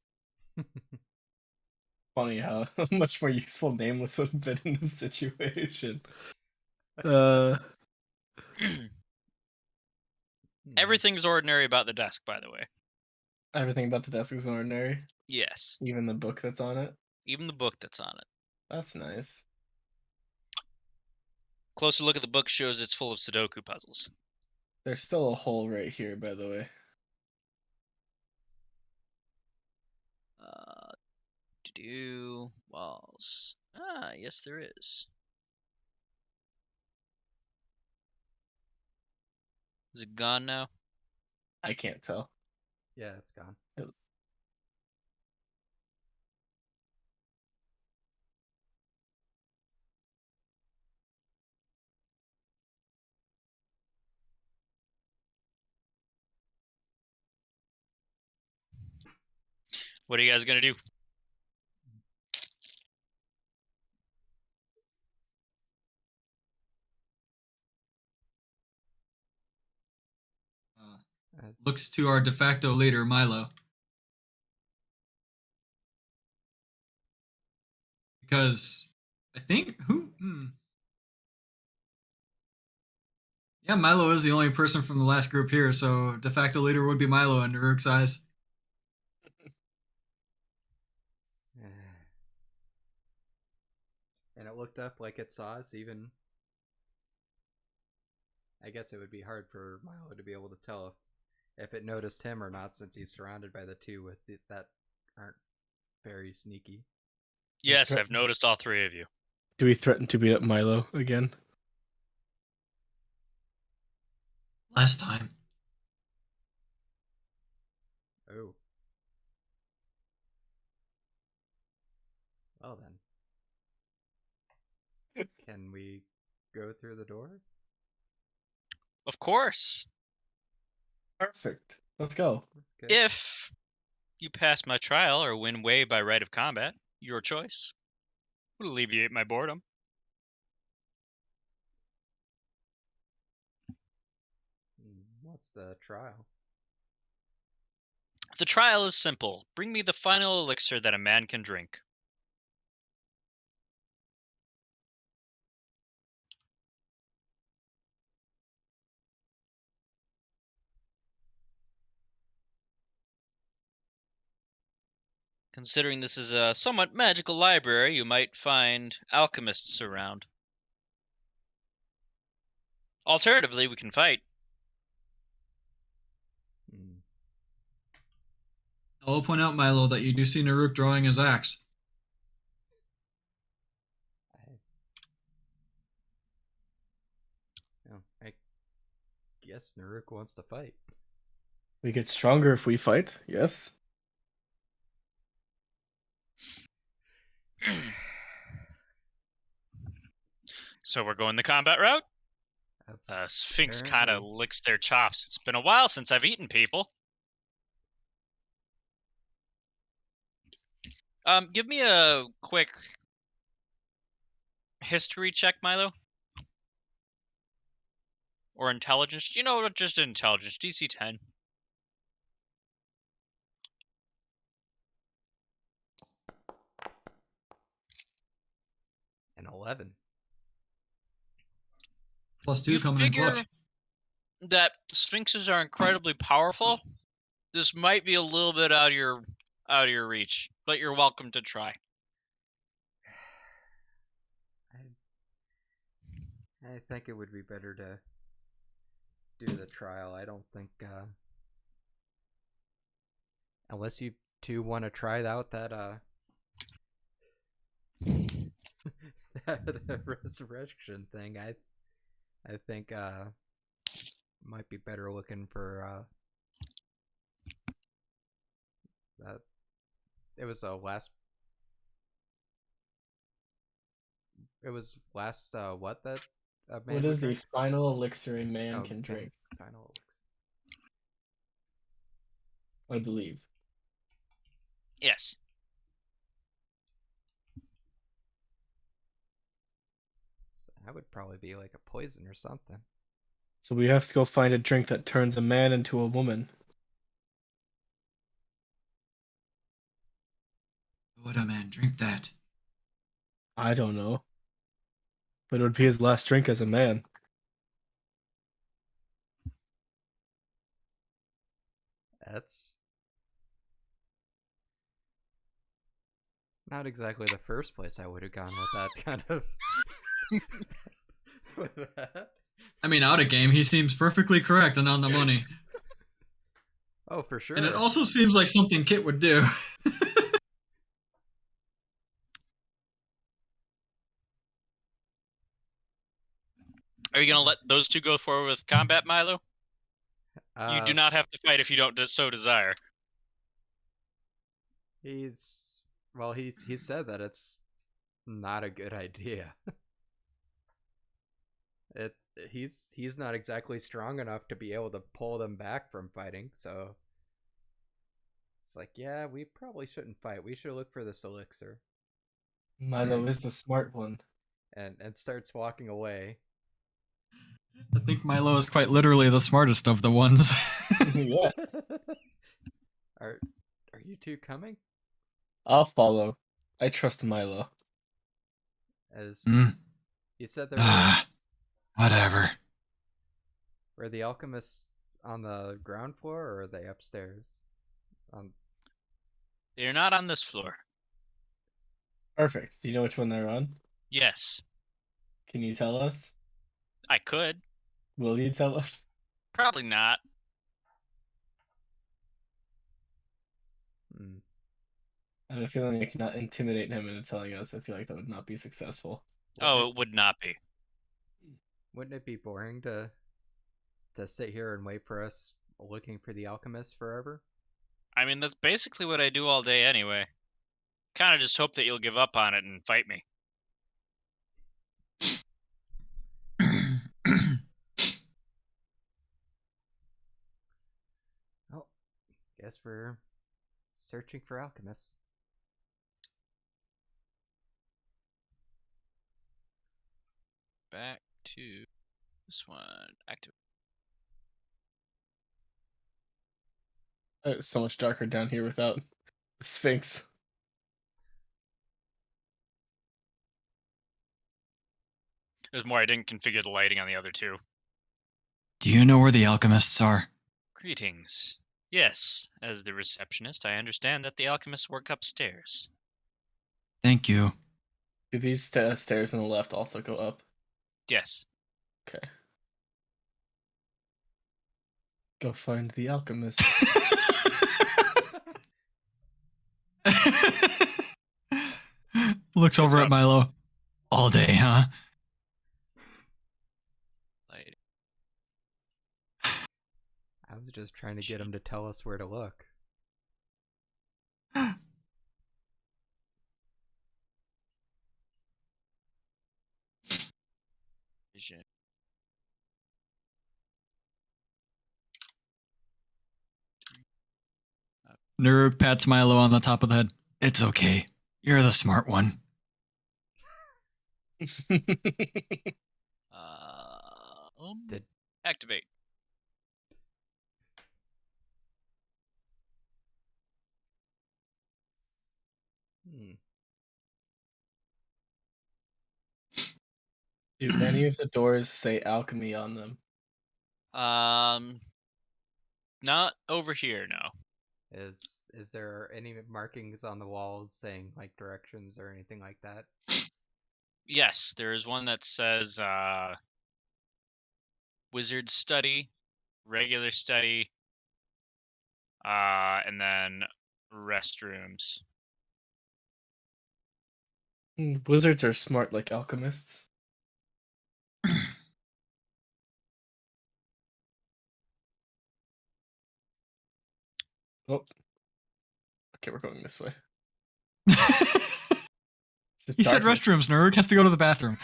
Funny how much more useful Nameless would have been in this situation. Uh, Everything's ordinary about the desk, by the way. everything about the desk is ordinary, Yes, even the book that's on it. even the book that's on it. That's nice. Closer look at the book shows it's full of Sudoku puzzles. There's still a hole right here, by the way. To-do walls. Ah, yes, there is. Is it gone now? I can't tell. Yeah, it's gone. What are you guys gonna do? Looks to our de facto leader, Milo. Because I think yeah, Milo is the only person from the last group here, so de facto leader would be Milo in Naruk's eyes. And it looked up like it saw us, even. I guess it would be hard for Milo to be able to tell if it noticed him or not, since he's surrounded by the two with it that aren't very sneaky. Yes, I've noticed all three of you. Do we threaten to beat up Milo again? Last time. Oh. Well then. Can we go through the door? Of course. Perfect. Let's go. Okay. If you pass my trial or win way by right of combat, your choice. Would alleviate my boredom. What's the trial? The trial is simple. Bring me the final elixir that a man can drink. Considering this is a somewhat magical library, you might find alchemists around. Alternatively, we can fight. I will point out, Milo, that you do see Naruk drawing his axe. I guess Naruk wants to fight. We get stronger if we fight, yes? So we're going the combat route? Sphinx kind of Apparently. licks their chops. It's been a while since I've eaten people. Give me a quick history check, Milo. Or intelligence. You know what? Just intelligence. DC 10. An 11. +2 You coming in figure clutch. that sphinxes are incredibly powerful. This might be a little bit out of your reach, but you're welcome to try. I think it would be better to do the trial. I don't think unless you two want to try out that the resurrection thing, I think might be better looking for that. It was last. It was last what that a man What would is the drink? final elixir a man Oh, can drink? final. I believe. Yes. That would probably be like a poison or something. So we have to go find a drink that turns a man into a woman. Would a man drink that? I don't know. But it would be his last drink as a man. That's not exactly the first place I would have gone with that kind of. with that. I mean, out of game, he seems perfectly correct and on the money. Oh, for sure. And it also seems like something Kit would do. Are you gonna let those two go forward with combat, Milo? You do not have to fight if you don't so desire. He's he said that it's not a good idea. He's not exactly strong enough to be able to pull them back from fighting, so it's like, yeah, we probably shouldn't fight. We should look for this elixir. Milo is the smart one. And starts walking away. I think Milo is quite literally the smartest of the ones. Yes. Are you two coming? I'll follow. I trust Milo. As Mm. you said, there Whatever. were the alchemists on the ground floor, or are they upstairs? They're not on this floor. Perfect. Do you know which one they're on? Yes, Can you tell us? I could. Will you tell us? Probably not. Hmm. I have a feeling I cannot intimidate him into telling us. I feel like that would not be successful. Oh, it would not be. Wouldn't it be boring to sit here and wait for us looking for the alchemist forever? I mean, that's basically what I do all day anyway. Kind of just hope that you'll give up on it and fight me. Oh, guess we're searching for alchemists. Back to this one. Active. It's so much darker down here without the Sphinx. There's more. I didn't configure the lighting on the other two. Do you know where the alchemists are? Greetings. Yes, as the receptionist, I understand that the alchemists work upstairs. Thank you. Do these stairs on the left also go up? Yes. Okay. Go find the alchemist. Looks over up? at Milo. All day, huh? Lighting. I was just trying to get him to tell us where to look. Vision. Nuruk pats Milo on the top of the head. It's okay. You're the smart one. Did- Activate. Do any of the doors say alchemy on them? Not over here, no. Is there any markings on the walls saying like directions or anything like that? Yes, there is one that says wizard study, regular study, and then restrooms. Wizards are smart like alchemists. Oh. Okay, we're going this way. It's He said darker. restrooms. Nurg has to go to the bathroom.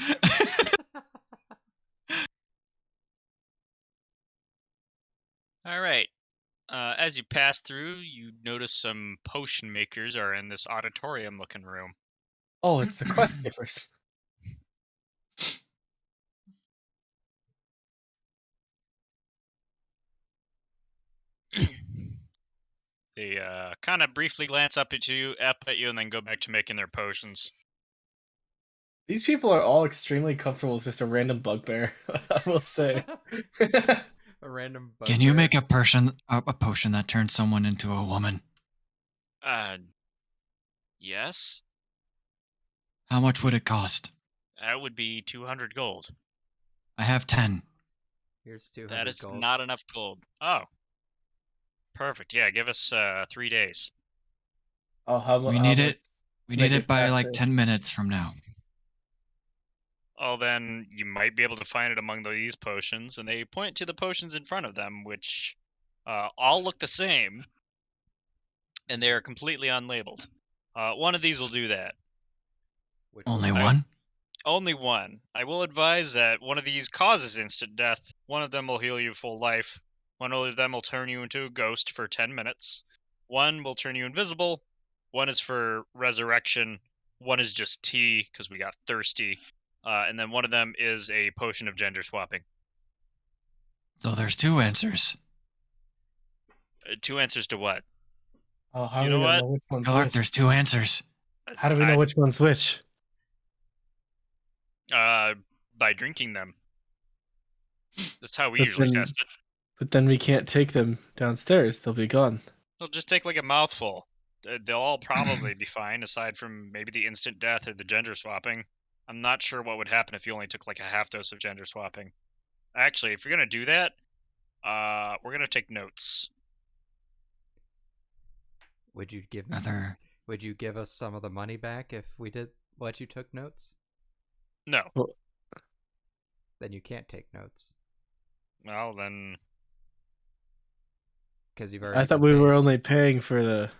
All right. As you pass through, you notice some potion makers are in this auditorium-looking room. Oh, it's the quest givers. They kind of briefly glance up at you, and then go back to making their potions. These people are all extremely comfortable with just a random bugbear, I will say. A random bugbear. Can you make a potion that turns someone into a woman? Yes. How much would it cost? That would be 200 gold. I have 10. Here's 200 That is gold. not enough gold. Oh. Perfect. Yeah, give us 3 days. Oh, how We need it. We make need it it by like faster. 10 minutes from now. Oh, then you might be able to find it among these potions, and they point to the potions in front of them, which all look the same, and they are completely unlabeled. One of these will do that. Which Only one? one? Only one. I will advise that one of these causes instant death. One of them will heal you full life. One of them will turn you into a ghost for 10 minutes. One will turn you invisible. One is for resurrection. One is just tea, because we got thirsty. And then one of them is a potion of gender swapping. So there's 2 answers. 2 answers to what? Oh, how You do know we what? know which one's Clark, which? there's 2 answers. How do we know which one's which? By drinking them. That's how we But usually then- test it. But then we can't take them downstairs. They'll be gone. They'll just take like a mouthful. They'll all probably be fine, aside from maybe the instant death or the gender swapping. I'm not sure what would happen if you only took like a half dose of gender swapping. Actually, if you're gonna do that, we're gonna take notes. Would you give Another. Would you give us some of the money back if we did let you took notes? No. Then you can't take notes Well, then because you've already. I thought been we were paid. only paying for the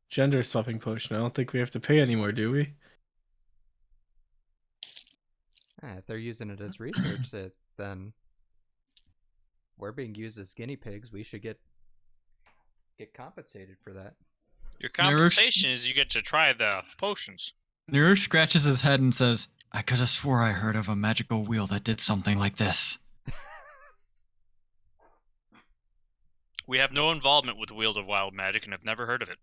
gender swapping potion. I don't think we have to pay anymore, do we? If they're using it as research, then we're being used as guinea pigs. We should get compensated for that. your compensation is you get to try the potions. Nurg scratches his head and says, I could have swore I heard of a magical wheel that did something like this. We have no involvement with the Wheel of Wild Magic and have never heard of it.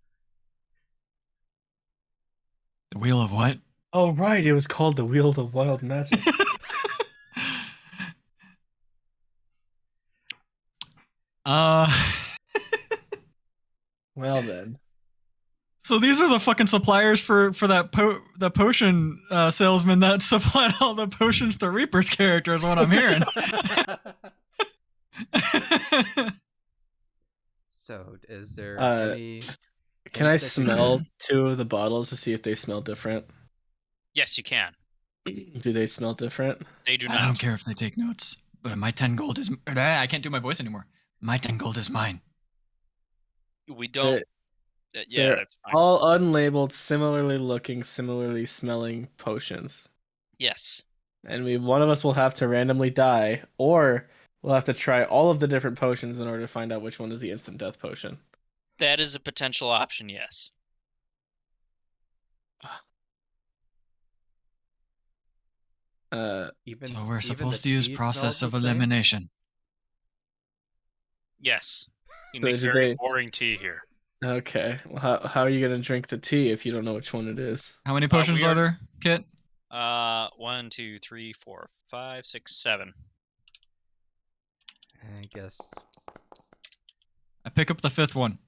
The wheel of what? Oh, right. It was called the Wheel of Wild Magic. Well, then. So these are the fucking suppliers for that the potion salesman that supplied all the potions to Reaper's character is what I'm hearing. So, is there Uh, any? Can I hints that you- smell 2 of the bottles to see if they smell different? Yes, you can. Do they smell different? They do I not. don't care if they take notes, but my 10 gold is... I can't do my voice anymore. My 10 gold is mine. We don't. Yeah, They're that's fine. all unlabeled, similarly looking, similarly smelling potions. Yes. And one of us will have to randomly die, or we'll have to try all of the different potions in order to find out which one is the instant death potion. That is a potential option, yes. Even So we're even supposed the to use cheese process smells of the same? elimination. Yes. You So make do very they- boring tea here. Okay. Well, how are you going to drink the tea if you don't know which one it is? How many potions we are are- there, Kit? 1, 2, 3, 4, 5, 6, 7. I guess. I pick up the 5th one.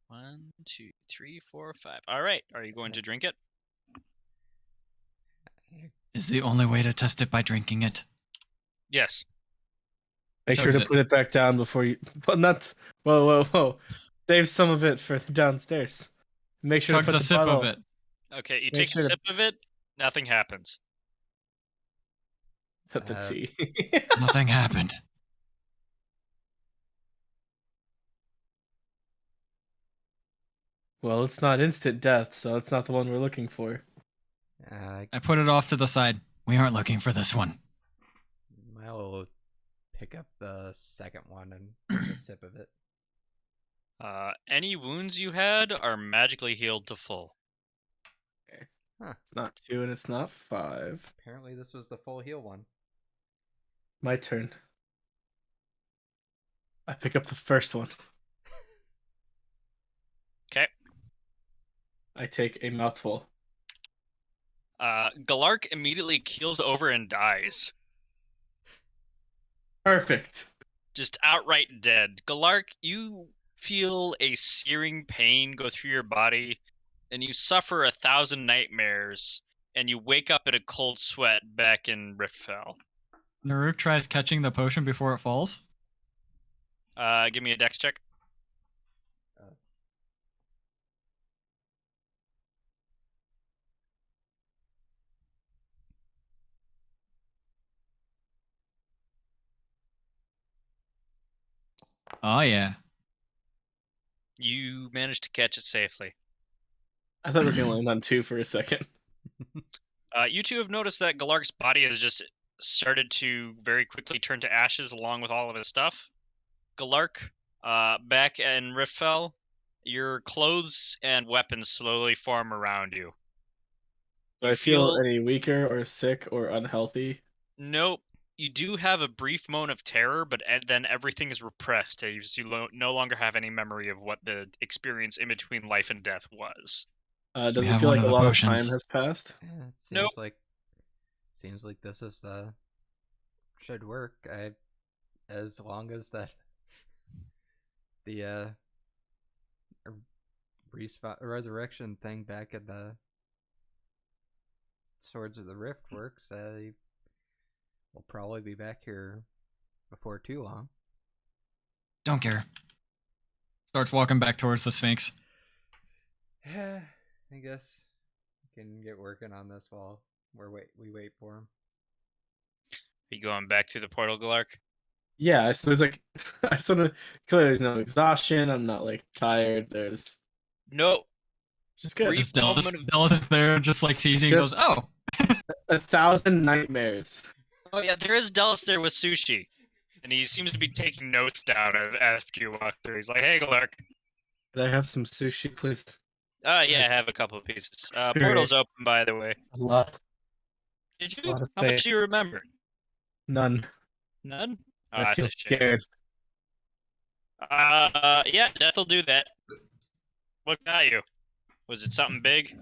1, 2, 3, 4, 5. All right. Are you going to drink it? Is the only way to test it by drinking it? Yes. Make sure Chugs to it. put it back down before you. Well, not. Whoa. Save some of it for downstairs. Make sure to Chugs put a the sip bottle. of it. Okay, you Make take sure a to- sip of it. Nothing happens. Put the Uh, tea. Nothing happened. Well, it's not instant death, so it's not the one we're looking for. I put it off to the side. We aren't looking for this one. Milo will pick up the second one and take a sip of it. Any wounds you had are magically healed to full. It's not 2 and it's not 5. Apparently, this was the full heal one. My turn. I pick up the first one. Okay. I take a mouthful. Galark immediately keels over and dies. Perfect. Just outright dead. Galark, you feel a searing pain go through your body, and you suffer 1,000 nightmares, and you wake up in a cold sweat back in Riftfell. Naruk tries catching the potion before it falls. Give me a dex check. Oh, yeah. You managed to catch it safely. I thought it was going to land on 2 for a second. You two have noticed that Galark's body has just started to very quickly turn to ashes along with all of his stuff. Galark, back in Riftfell, your clothes and weapons slowly form around you. Do You I feel any weaker or sick or unhealthy? Nope. You do have a brief moment of terror, but then everything is repressed as you no longer have any memory of what the experience in between life and death was. Does We it have feel one like of a the lot potions. of time has passed? Yeah, it Nope. seems like this is the should work. As long as the resurrection thing back at the Swords of the Rift works, we'll probably be back here before too long. Don't care. Starts walking back towards the Sphinx. Yeah, I guess we can get working on this while we wait for him. Are you going back through the portal, Galark? Yeah, so there's like, I sort of, clearly there's no exhaustion, I'm not like tired, there's Nope. just good. Brief moment of Dallas is there, just like sees you and goes, Just- oh. 1,000 nightmares. Oh yeah, there is Dallas there with sushi, and he seems to be taking notes down after you walk through. He's like, "Hey, Galark." Could I have some sushi, please? Yeah, I have a couple of pieces. Experience. Portal's open, by the way. A lot. Did A you? lot of How much faith. do you remember? None. None. Oh, I that's feel a shame. scared. Yeah, death will do that. What got you? Was it something big?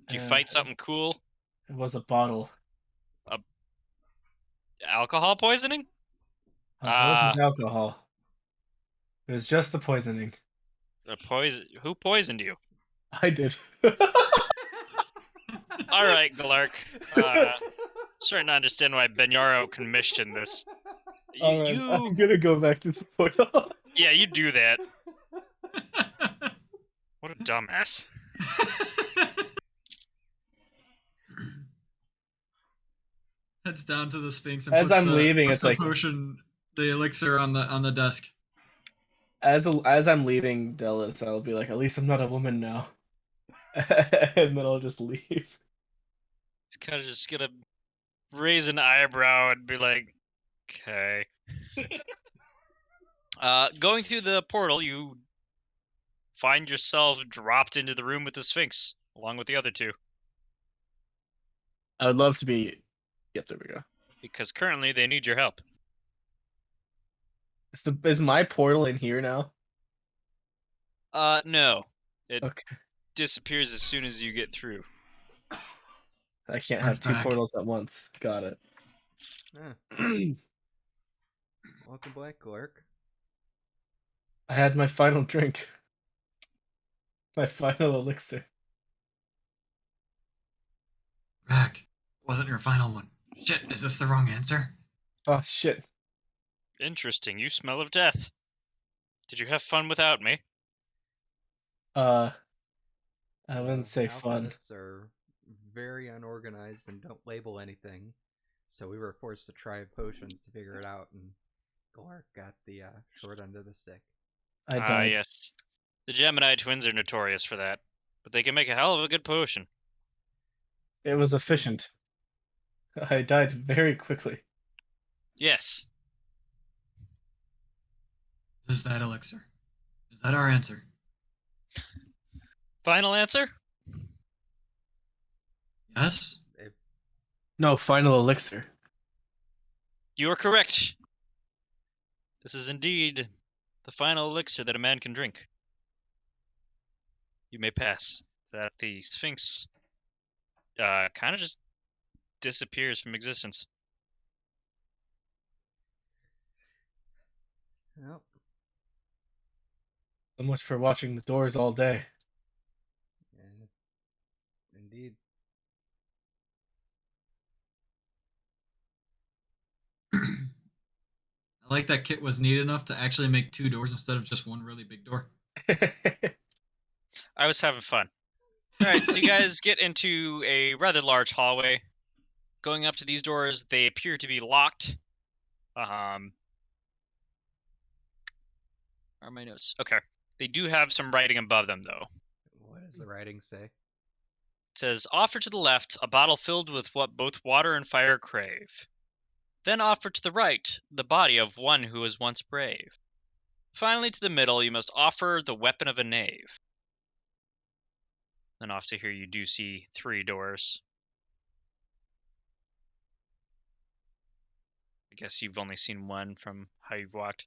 Did you fight something cool? It was a bottle. Alcohol poisoning? It wasn't alcohol. It was just the poisoning. The poison? Who poisoned you? I did. All right, Galark. Starting to understand why Benyaro commissioned this. Alright, I'm gonna go back to the portal. Yeah, you do that. What a dumbass. Heads down to the Sphinx and As puts I'm leaving, puts it's the like- potion, the elixir on the desk. As I'm leaving Dallas, I'll be like, at least I'm not a woman now. And then I'll just leave. He's kind of just gonna raise an eyebrow and be like, okay. Going through the portal, you find yourself dropped into the room with the Sphinx, along with the other two. I would love to be. Yep, there we go. Because currently they need your help. Is my portal in here now? No. It Okay. disappears as soon as you get through. I can't have two Back. portals at once. Got it. Yeah. Welcome back, Clark. I had my final drink. My final elixir. Back. Wasn't your final one. Shit, is this the wrong answer? Oh shit. Interesting. You smell of death. Did you have fun without me? I wouldn't say fun. Alchemists are very unorganized and don't label anything, so we were forced to try potions to figure it out, and Glark got the short end of the stick. I died. Yes. The Gemini twins are notorious for that, but they can make a hell of a good potion. It was efficient. I died very quickly. Yes. Is that elixir? Is that our answer? Final answer? Yes? No, final elixir. You are correct. This is indeed the final elixir that a man can drink. You may pass. That the Sphinx kind of just disappears from existence. Well, So much for watching the doors all day. indeed. I like that Kit was neat enough to actually make 2 doors instead of just one really big door. I was having fun. All right, so you guys get into a rather large hallway. Going up to these doors, they appear to be locked. Are my notes? Okay. They do have some writing above them, though. What does the writing say? It says, offer to the left a bottle filled with what both water and fire crave. Then offer to the right the body of one who was once brave. Finally, to the middle, you must offer the weapon of a knave. Then off to here, you do see 3 doors. I guess you've only seen one from how you've walked.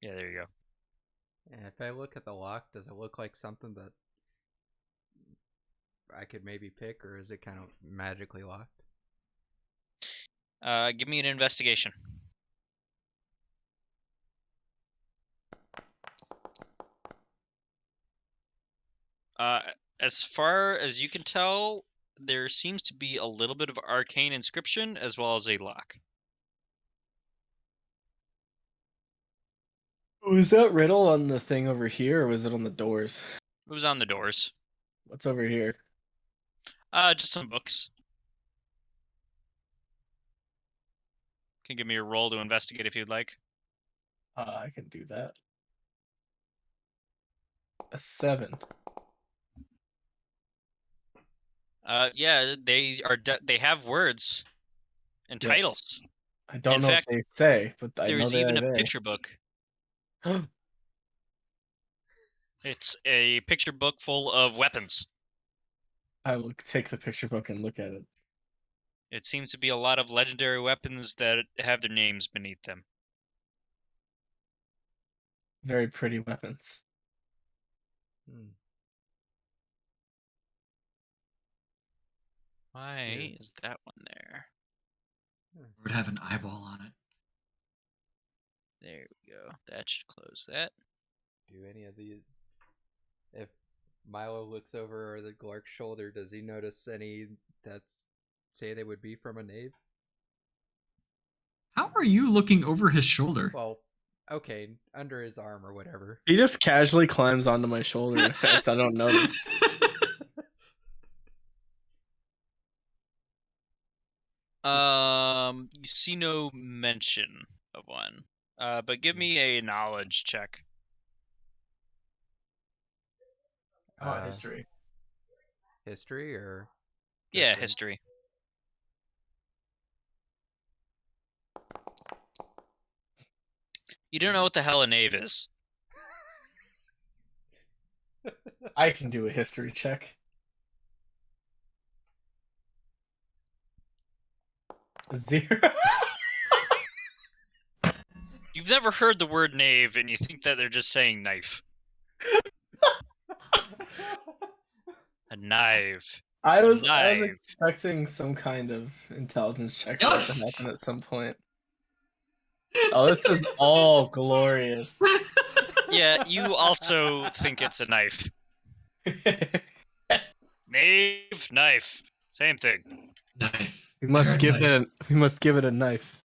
Yeah, there you go. And if I look at the lock, does it look like something that I could maybe pick, or is it kind of magically locked? Give me an investigation. As far as you can tell, there seems to be a little bit of arcane inscription as well as a lock. Was that riddle on the thing over here, or was it on the doors? It was on the doors. What's over here? Just some books. Can give me a roll to investigate if you'd like. I can do that. A 7. Yeah, they are. They have words and Yes. titles. I don't In know fact, what they say, but I know There's they even are a there. picture book. It's a picture book full of weapons. I will take the picture book and look at it. It seems to be a lot of legendary weapons that have their names beneath them. Very pretty weapons. Why is that one there? It would have an eyeball on it. There we go. That should close that. Do any of these... If Milo looks over the Glark's shoulder, does he notice any that say they would be from a knave? How are you looking over his shoulder? Well, okay, under his arm or whatever. He just casually climbs onto my shoulder in effects I don't notice. You see no mention of one. But give me a knowledge check. History. History or... Yeah, Just history. You don't know what the hell a knave is. I can do a history check. 0. You've never heard the word knave, and you think that they're just saying knife. A knife. I was Knife. expecting some kind of intelligence check Yes! to happen at some point. Oh, this is all glorious. Yeah, you also think it's a knife. Knave, knife. Same thing. Knife. We must give it a knife.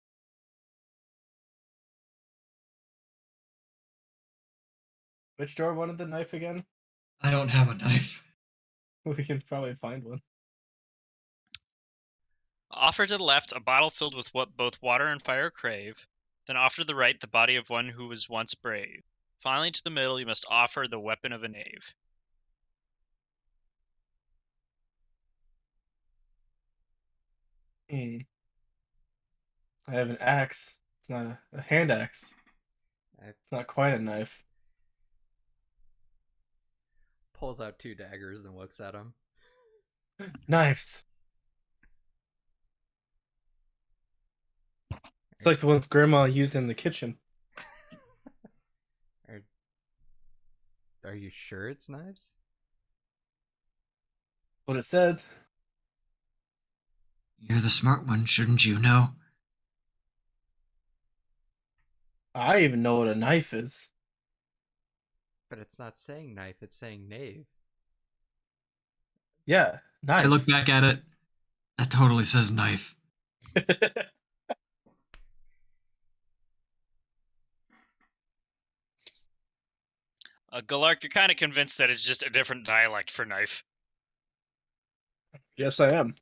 Which door wanted the knife again? I don't have a knife. We can probably find one. Offer to the left a bottle filled with what both water and fire crave. Then offer to the right the body of one who was once brave. Finally, to the middle, you must offer the weapon of a knave. I have an axe. It's not a hand axe. It's not quite a knife. Pulls out 2 daggers and looks at him. Knives. It's like the ones Grandma used in the kitchen. Are you sure it's knives? What it says. You're the smart one, shouldn't you know? I even know what a knife is. But it's not saying knife, it's saying knave. Yeah, knife. I look back at it. That totally says knife. Galark, you're kind of convinced that it's just a different dialect for knife. Yes, I am.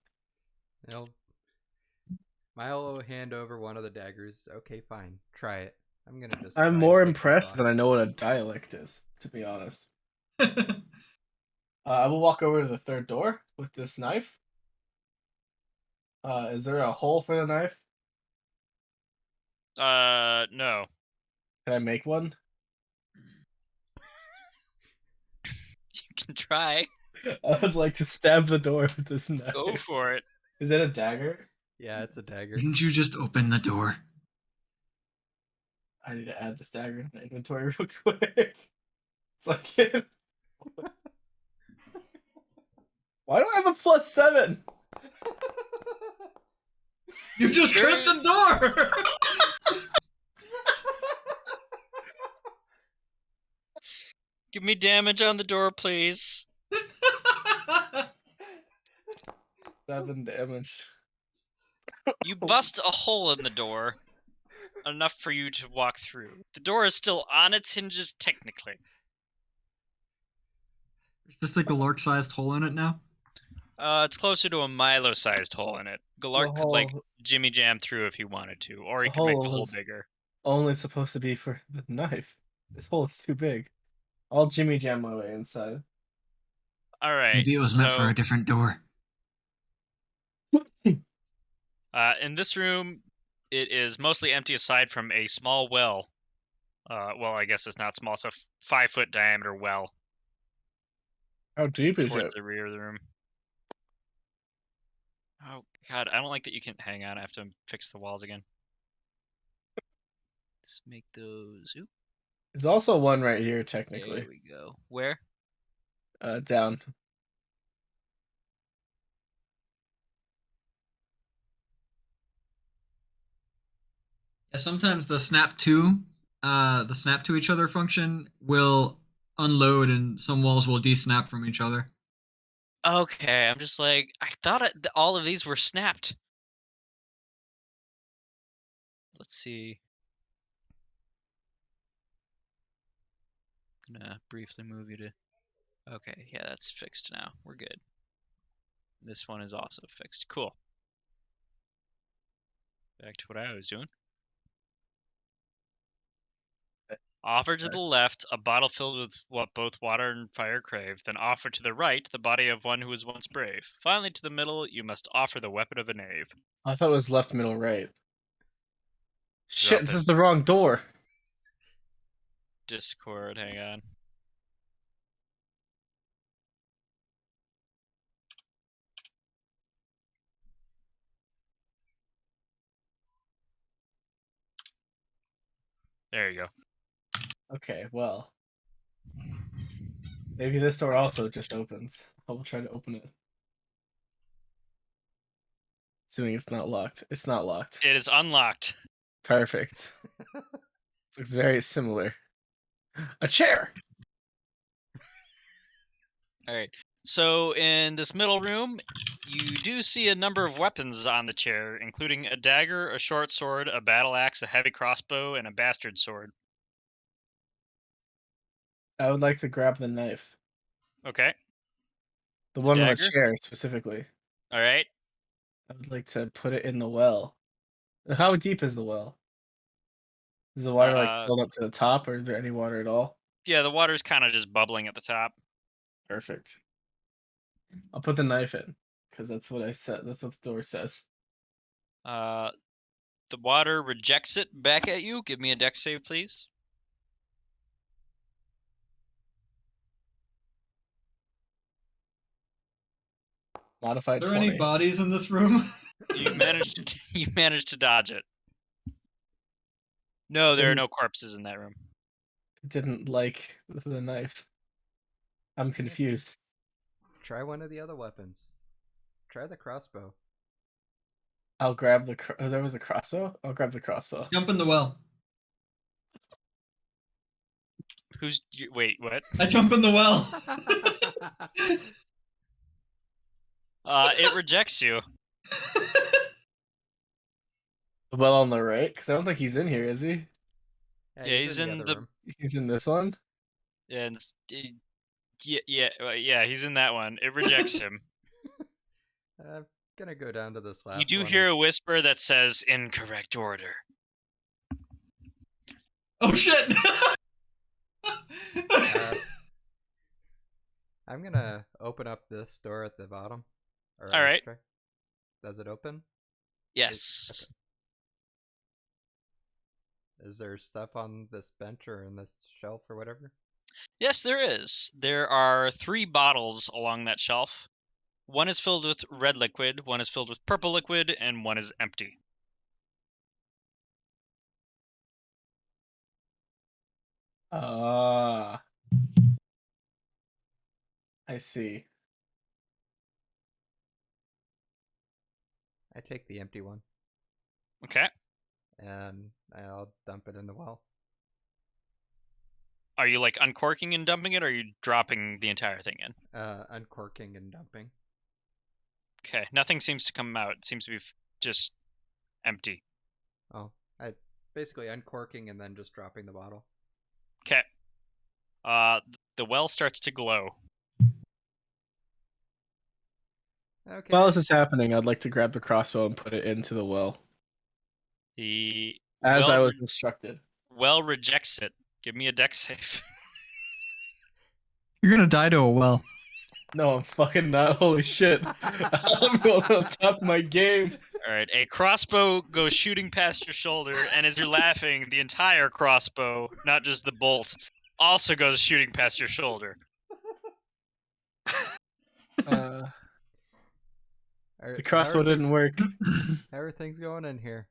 Milo will hand over one of the daggers. Okay, fine. Try it. I'm gonna just. I'm try more and pick the impressed that I socks. know what a dialect is, to be honest. I will walk over to the third door with this knife. Is there a hole for the knife? No. Can I make one? You can try. I would like to stab the door with this knife. Go for it. Is that a dagger? Yeah, it's a dagger. Didn't you just open the door? I need to add this dagger in my inventory real quick. It's like, why do I have a +7? You just crit the door! Give me damage on the door, please. 7 damage. You bust a hole in the door, enough for you to walk through. The door is still on its hinges, technically. Is this like a Galark-sized hole in it now? It's closer to a Milo-sized hole in it. Galark could, like, jimmy jam through if he wanted to, or he The could make the hole hole is- bigger. Only supposed to be for the knife. This hole is too big. I'll jimmy jam my way inside. Alright, Maybe it was meant for a different door. in this room, it is mostly empty aside from a small well. Well, I guess it's not small, it's a 5-foot diameter well How deep is towards it? the rear of the room. Oh, God, I don't like that you can... Hang on, I have to fix the walls again. Let's make those... Oop, There's also one right here, technically. there we go. Where? Down. Yeah, sometimes the snap to each other function will unload and some walls will desnap from each other. Okay, I'm just like, I thought all of these were snapped. Let's see. I'm gonna briefly move you to... Okay, yeah, that's fixed now. We're good. This one is also fixed. Cool. Back to what I was doing. Offer to the left a bottle filled with what both water and fire crave, then offer to the right the body of one who was once brave. Finally, to the middle, you must offer the weapon of a knave. I thought it was left, middle, right. Shit, this this. is the wrong door. Discord, hang on. There you go. Okay, well. Maybe this door also just opens. I will try to open it. Assuming it's not locked. It's not locked. It is unlocked. Perfect. Looks very similar. A chair! Alright. So, in this middle room, you do see a number of weapons on the chair, including a dagger, a short sword, a battle axe, a heavy crossbow, and a bastard sword. I would like to grab the knife. Okay. The The one on the dagger? chair, specifically. All right. I would like to put it in the well. How deep is the well? Is the water, like, filled up to the top, or is there any water at all? Yeah, the water's kind of just bubbling at the top. Perfect. I'll put the knife in, because that's what I said. That's what the door says. The water rejects it back at you. Give me a dex save, please. Modified Are there 20. any bodies in this room? You managed to dodge it. No, there are no corpses in that room. Didn't like the knife. I'm confused. Try one of the other weapons. Try the crossbow. I'll grab the. Oh, there was a crossbow. I'll grab the crossbow. Jump in the well. Wait, what? I jump in the well. It rejects you. The well on the right, because I don't think he's in here, is he? Yeah, he's in other the- room. He's in this one. Yeah, yeah, he's in that one. It rejects him. I'm gonna go down to this last You do one. hear a whisper that says incorrect order. Oh shit! I'm gonna open up this door at the bottom. All right. Try. Does it open? Yes. Is there stuff on this bench or in this shelf or whatever? Yes, there is. There are 3 bottles along that shelf. One is filled with red liquid, one is filled with purple liquid, and one is empty. Ah. I see. I take the empty one Okay. and I'll dump it in the well. Are you like uncorking and dumping it, or are you dropping the entire thing in? Uncorking and dumping. Okay. Nothing seems to come out. It seems to be just empty. Oh, I basically uncorking and then just dropping the bottle. Okay. The well starts to glow. Okay. While this is happening, I'd like to grab the crossbow and put it into the well, as I was instructed. Well rejects it. Give me a dex save. You're gonna die to a well. No, I'm fucking not. Holy shit. I'm going on top of my game. All right, a crossbow goes shooting past your shoulder, and as you're laughing, the entire crossbow, not just the bolt, also goes shooting past your shoulder. The crossbow didn't work. How are things going in here?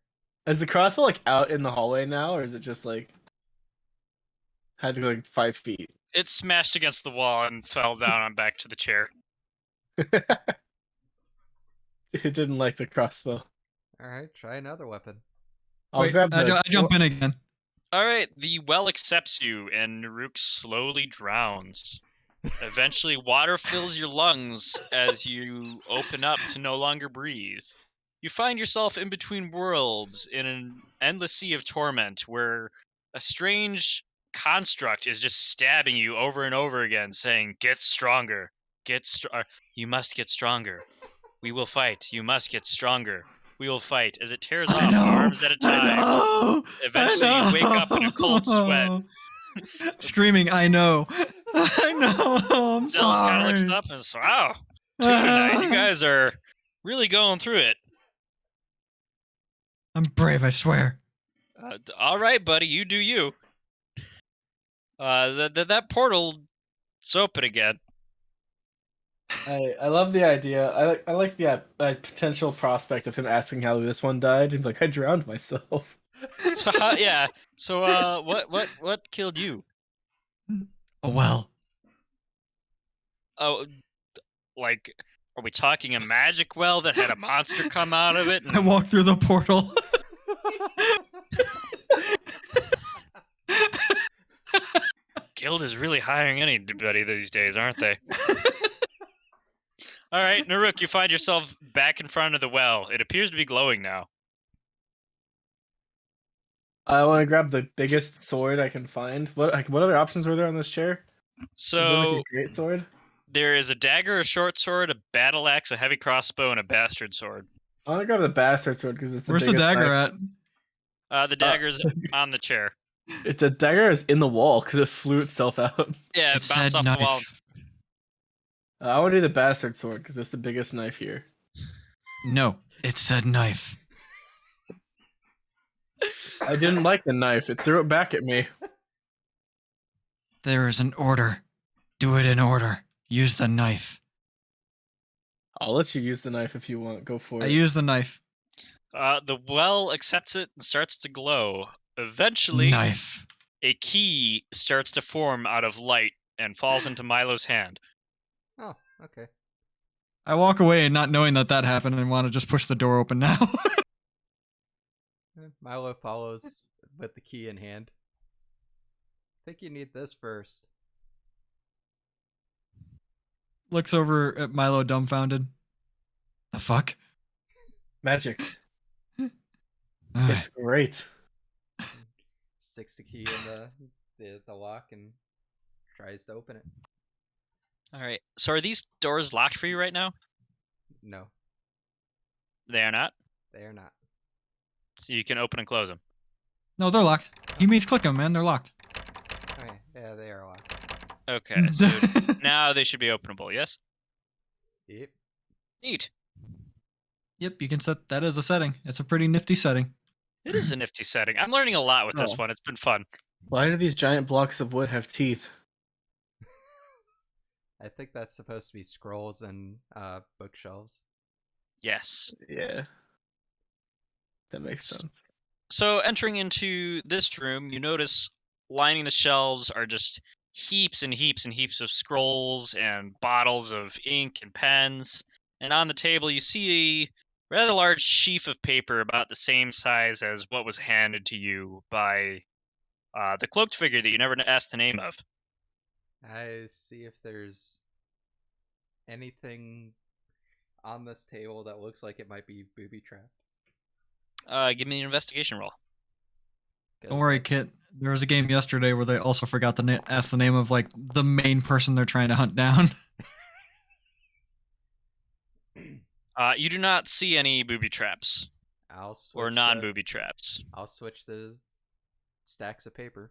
Is the crossbow like out in the hallway now, or is it just like had to go like 5 feet? It smashed against the wall and fell down and back to the chair. It didn't like the crossbow. All right, try another weapon. I'll grab the. I jump in again. All right, the well accepts you, and Naruk slowly drowns. Eventually, water fills your lungs as you open up to no longer breathe. You find yourself in between worlds in an endless sea of torment where a strange construct is just stabbing you over and over again, saying, "Get stronger. You must get stronger. We will fight. You must get stronger. We will fight," as it tears off arms at a time. Eventually, you wake up in a cold sweat. Screaming, I know. I know. I'm Nels kind of sorry. looks up and says, "Wow, tonight, you guys are really going through it." I'm brave, I swear. All right, buddy, you do you. That portal's open again. I love the idea. I like the potential prospect of him asking how this one died. He's like, I drowned myself. So yeah. So what killed you? Oh well. Oh, like, are we talking a magic well that had a monster come out of it? I walk through the portal. Guild is really hiring anybody these days, aren't they? All right, Naruk, you find yourself back in front of the well. It appears to be glowing now. I want to grab the biggest sword I can find. What other options were there on this chair? Is there like So a great sword? there is a dagger, a short sword, a battle axe, a heavy crossbow, and a bastard sword. I want to grab the bastard sword because it's the Where's the biggest dagger knife. at? The dagger's on the chair. It's a dagger is in the wall because it flew itself out. Yeah, It it bounced said off the wall. knife. I want to do the bastard sword because it's the biggest knife here. No, it said knife. I didn't like the knife. It threw it back at me. There is an order. Do it in order. Use the knife. I'll let you use the knife if you want. Go for I it. use the knife. The well accepts it and starts to glow. Eventually, Knife. a key starts to form out of light and falls into Milo's hand. Oh, okay. I walk away not knowing that happened and want to just push the door open now. Milo follows with the key in hand. Think you need this first. Looks over at Milo dumbfounded. The fuck? Magic. Alright. It's great. Sticks the key in the lock and tries to open it. All right. So are these doors locked for you right now? No, They are not. they are not. So you can open and close them. No, they're locked. He means click them, man. They're locked. Okay, yeah, they are locked. Okay. So now they should be openable. Yes. Yep. Neat. Yep, you can set that as a setting. It's a pretty nifty setting. It is a nifty setting. I'm learning a lot with this Oh. one. It's been fun. Why do these giant blocks of wood have teeth? I think that's supposed to be scrolls and bookshelves. Yes. Yeah. That makes sense. So entering into this room, you notice lining the shelves are just heaps and heaps and heaps of scrolls and bottles of ink and pens. And on the table, you see a rather large sheaf of paper about the same size as what was handed to you by the cloaked figure that you never asked the name of. I see if there's anything on this table that looks like it might be booby trapped. Give me an investigation roll. Don't worry, Kit. There was a game yesterday where they also forgot to ask the name of like the main person they're trying to hunt down. You do not see any booby traps I'll switch or non-booby traps. I'll switch the stacks of paper.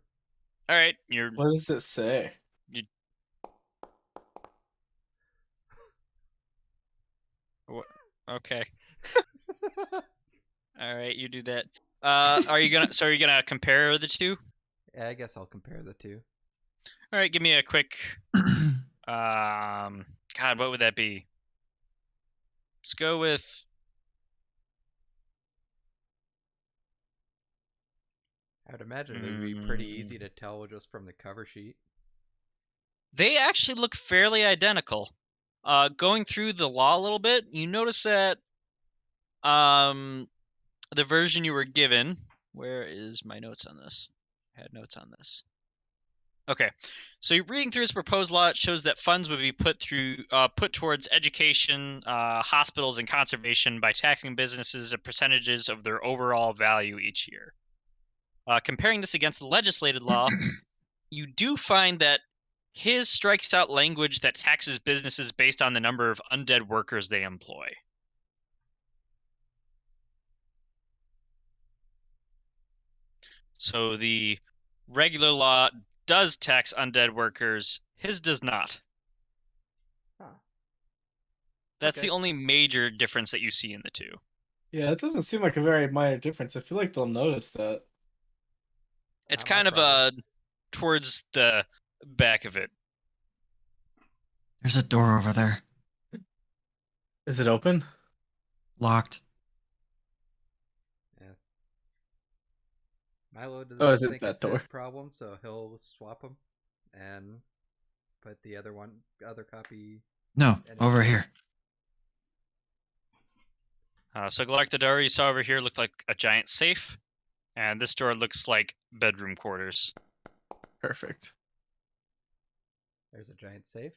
All right, you're What does it say? okay. All right, you do that. Are you gonna compare the two? Yeah, I guess I'll compare the two. All right, give me a quick. God, what would that be? Let's go with. I would imagine it would be pretty easy to tell just from the cover sheet. They actually look fairly identical. Going through the law a little bit, you notice that the version you were given. Where is my notes on this? I had notes on this. Okay, so you're reading through this proposed law. It shows that funds would be put towards education, hospitals, and conservation by taxing businesses at percentages of their overall value each year. Comparing this against the legislated law, you do find that his strikes out language that taxes businesses based on the number of undead workers they employ. So the regular law does tax undead workers. His does not. Huh. That's Okay. the only major difference that you see in the two. Yeah, it doesn't seem like a very minor difference. I feel like they'll notice that. It's Not my kind of problem. towards the back of it. There's a door over there. Is it open? Locked. Yeah. Milo doesn't Oh, is it think that it's his door? problem, so he'll swap them and put the other copy. No, And over it's- here. So Glark, the door you saw over here looked like a giant safe, and this door looks like bedroom quarters. Perfect. There's a giant safe.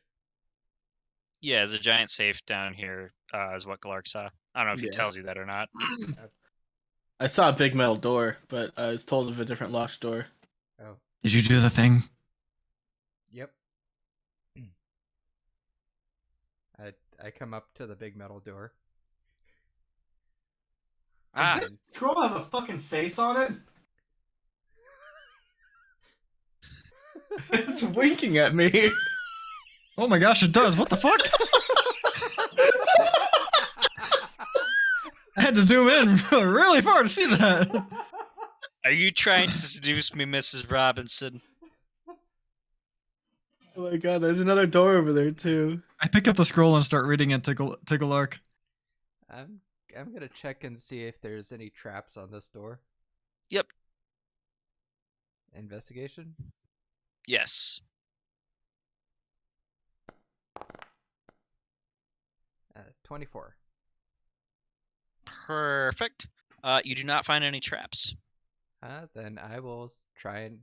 Yeah, there's a giant safe down here, is what Glark saw. I don't know if he Yeah. tells you that or not. I saw a big metal door, but I was told of a different locked door. Oh, Did you do the thing? yep. I come up to the big metal door. Ah, Does this scroll have a fucking face on it? It's winking at me. Oh my gosh, it does. What the fuck? I had to zoom in really far to see that. are you trying to seduce me, Mrs. Robinson? Oh my god, there's another door over there too. I pick up the scroll and start reading it. Take a look. I'm gonna check and see if there's any traps on this door. Yep. Investigation? Yes. 24. Perfect. You do not find any traps. Then I will try and.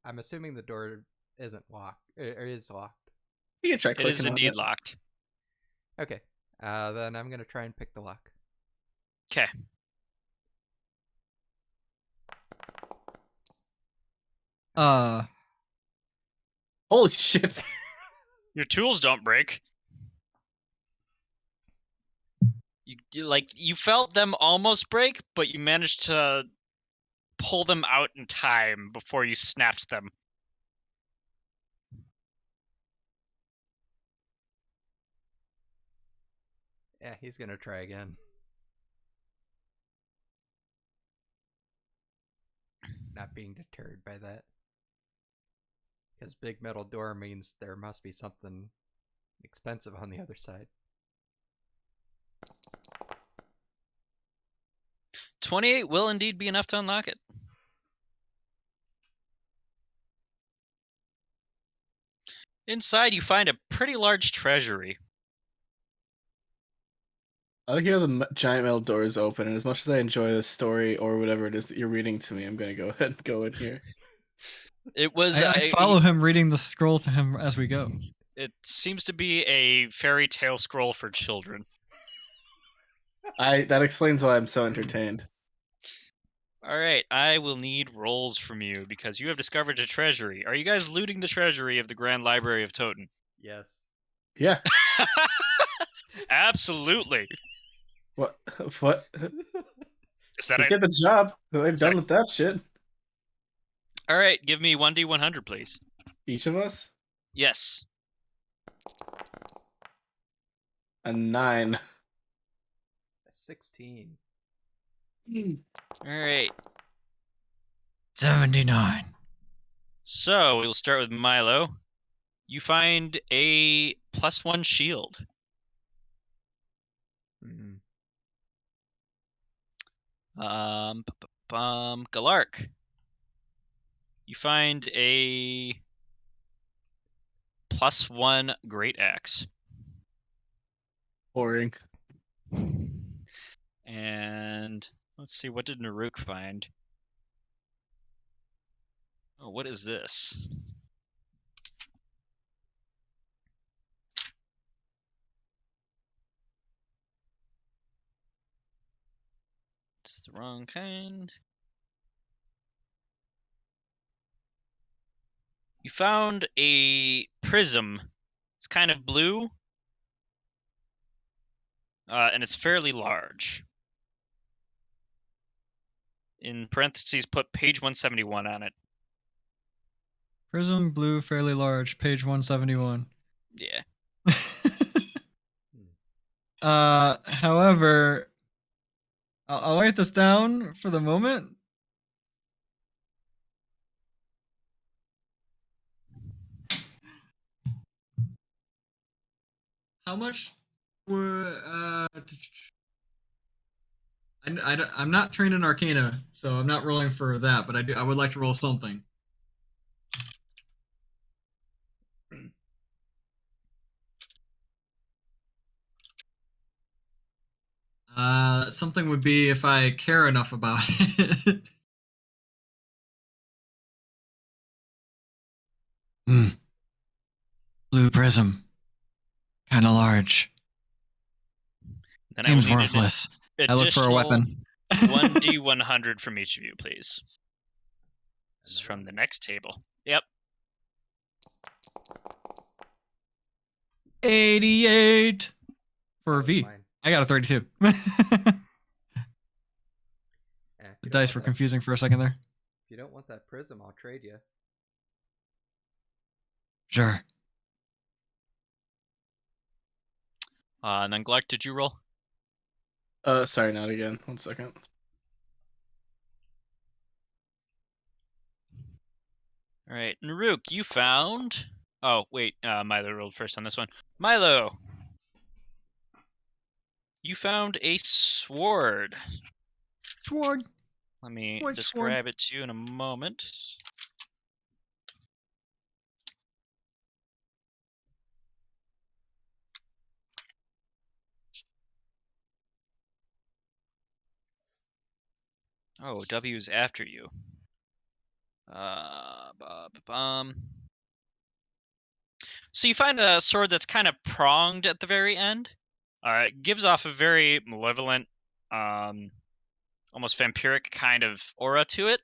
I'm assuming the door isn't locked. Or is locked. You can try It clicking is on indeed it. locked. Okay. Then I'm gonna try and pick the lock. Okay. Holy shit. Your tools don't break. You felt them almost break, but you managed to pull them out in time before you snapped them. Yeah, he's gonna try again. Not being deterred by that. Because big metal door means there must be something expensive on the other side. 28 will indeed be enough to unlock it. Inside, you find a pretty large treasury. I like how the giant metal door is open, and as much as I enjoy the story or whatever it is that you're reading to me, I'm gonna go ahead and go in here. It was. I follow him reading the scroll to him as we go. It seems to be a fairy tale scroll for children. That explains why I'm so entertained. All right, I will need rolls from you because you have discovered a treasury. Are you guys looting the treasury of the Grand Library of Toten? Yes. Yeah. Absolutely. What? What? Is that We it? get the job. They've Is done that- with that shit. All right, give me 1d100, please. Each of us? Yes. A 9. 16. All right. 79. So we'll start with Milo. You find a +1 shield. Mm. Galark. You find a +1 great axe. Boring. And let's see, what did Naruk find? Oh, what is this? It's the wrong kind. You found a prism. It's kind of blue. And it's fairly large. In parentheses, put page 171 on it. Prism blue, fairly large, page 171. Yeah. However, I'll write this down for the moment. How much were I'm not trained in Arcana, so I'm not rolling for that, but I would like to roll something. Something would be if I care enough about it. Blue prism. Kind of large. Then Seems I will need worthless. an I look for a weapon. 1d100 from each of you, please. This is from the next table. Yep. 88 for That a was V. mine. I got a 32. If The you don't dice want were that- confusing for a second there. If you don't want that prism, I'll trade you. Sure. And then Glark, did you roll? Sorry, not again. 1 second. All right, Naruk, you found. Oh wait, Milo rolled first on this one. Milo, you found a sword. Sword. Let me Sword, describe it to you in a moment. Oh, W's after you. So you find a sword that's kind of pronged at the very end. It gives off a very malevolent, almost vampiric kind of aura to it.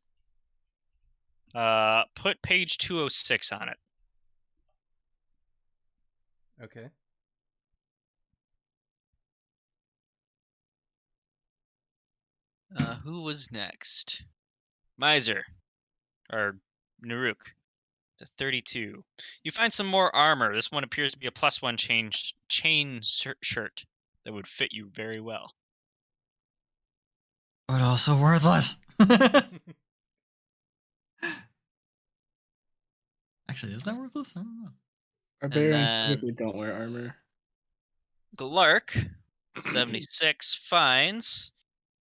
Put page 206 on it. Okay. Who was next? Miser. Or Naruk. The 32. You find some more armor. This one appears to be a +1 chain shirt that would fit you very well. But also worthless. Actually, is that worthless? I don't know. Barbarians then- typically don't wear armor. Glark, 76, finds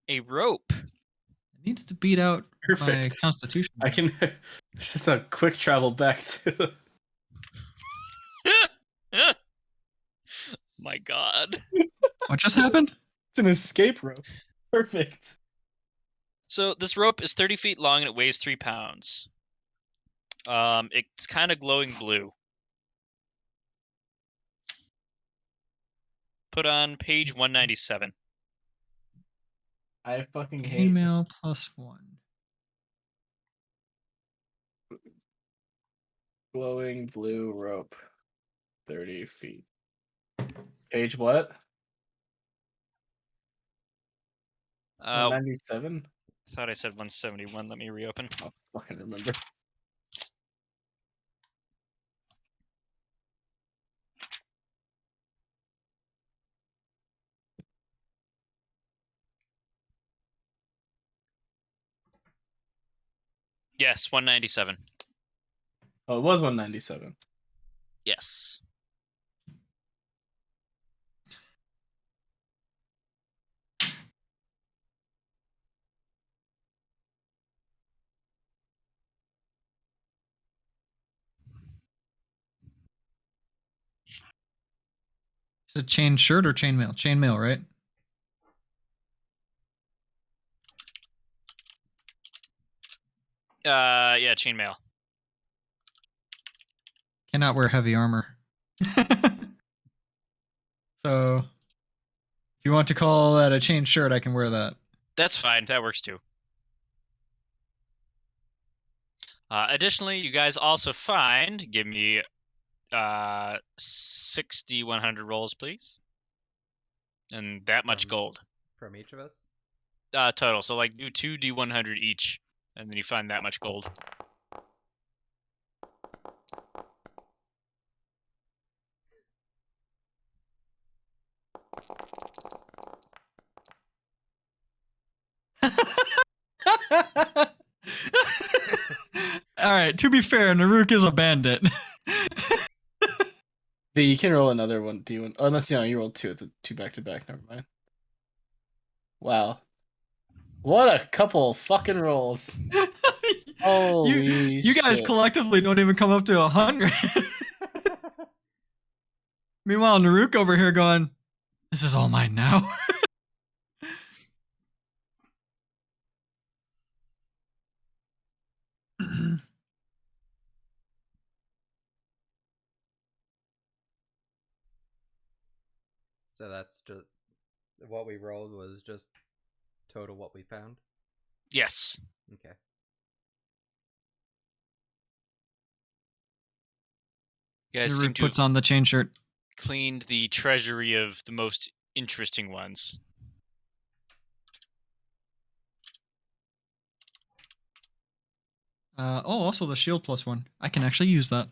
a rope. It needs to beat out my Perfect. constitution. I can. This is a quick travel back to. My God. What just happened? It's an escape rope. Perfect. So this rope is 30 feet long and it weighs 3 pounds. It's kind of glowing blue. Put on page 197. I fucking hate Female +1. glowing blue rope. 30 feet. Page what? 197? Thought I said 171. Let me reopen. I don't fucking remember. Yes, 197. Oh, it was 197. Yes. Is it chain shirt or chainmail? Chainmail, right? Yeah, chainmail. Cannot wear heavy armor. So, if you want to call that a chain shirt, I can wear that. That's fine. That works too. Additionally, you guys also find. Give me 60 100 rolls, please. And that much gold. From each of us? Total. So like do 2 D100 each, and then you find that much gold. All right, to be fair, Naruk is a bandit. You can roll another one, D1. Oh, unless you rolled two at the two back to back. Never mind. Wow. What a couple fucking rolls. Holy you guys shit. collectively don't even come up to 100. Meanwhile, Naruk over here going, "This is all mine now." So that's just what we rolled was just total what we found. Yes. Okay. You guys seem Naruk to puts on the chain shirt. cleaned the treasury of the most interesting ones. Also the shield +1. I can actually use that.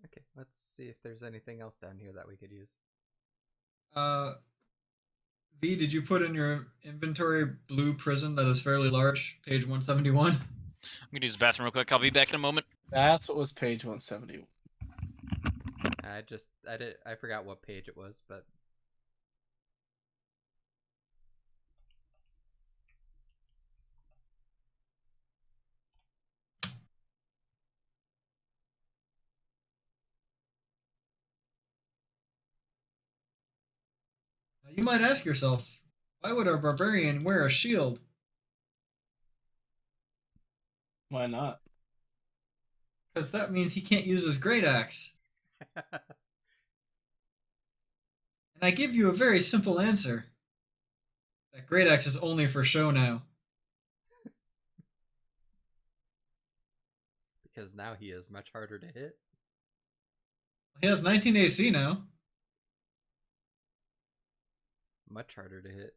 Okay, let's see if there's anything else down here that we could use. V, did you put in your inventory blue prism that is fairly large, page 171? I'm gonna use the bathroom real quick. I'll be back in a moment. That's what was page 170. I forgot what page it was, but You might ask yourself, why would a barbarian wear a shield? Why not? Because that means he can't use his great axe. And I give you a very simple answer. That great axe is only for show now. because now he is much harder to hit. He has 19 AC now. Much harder to hit.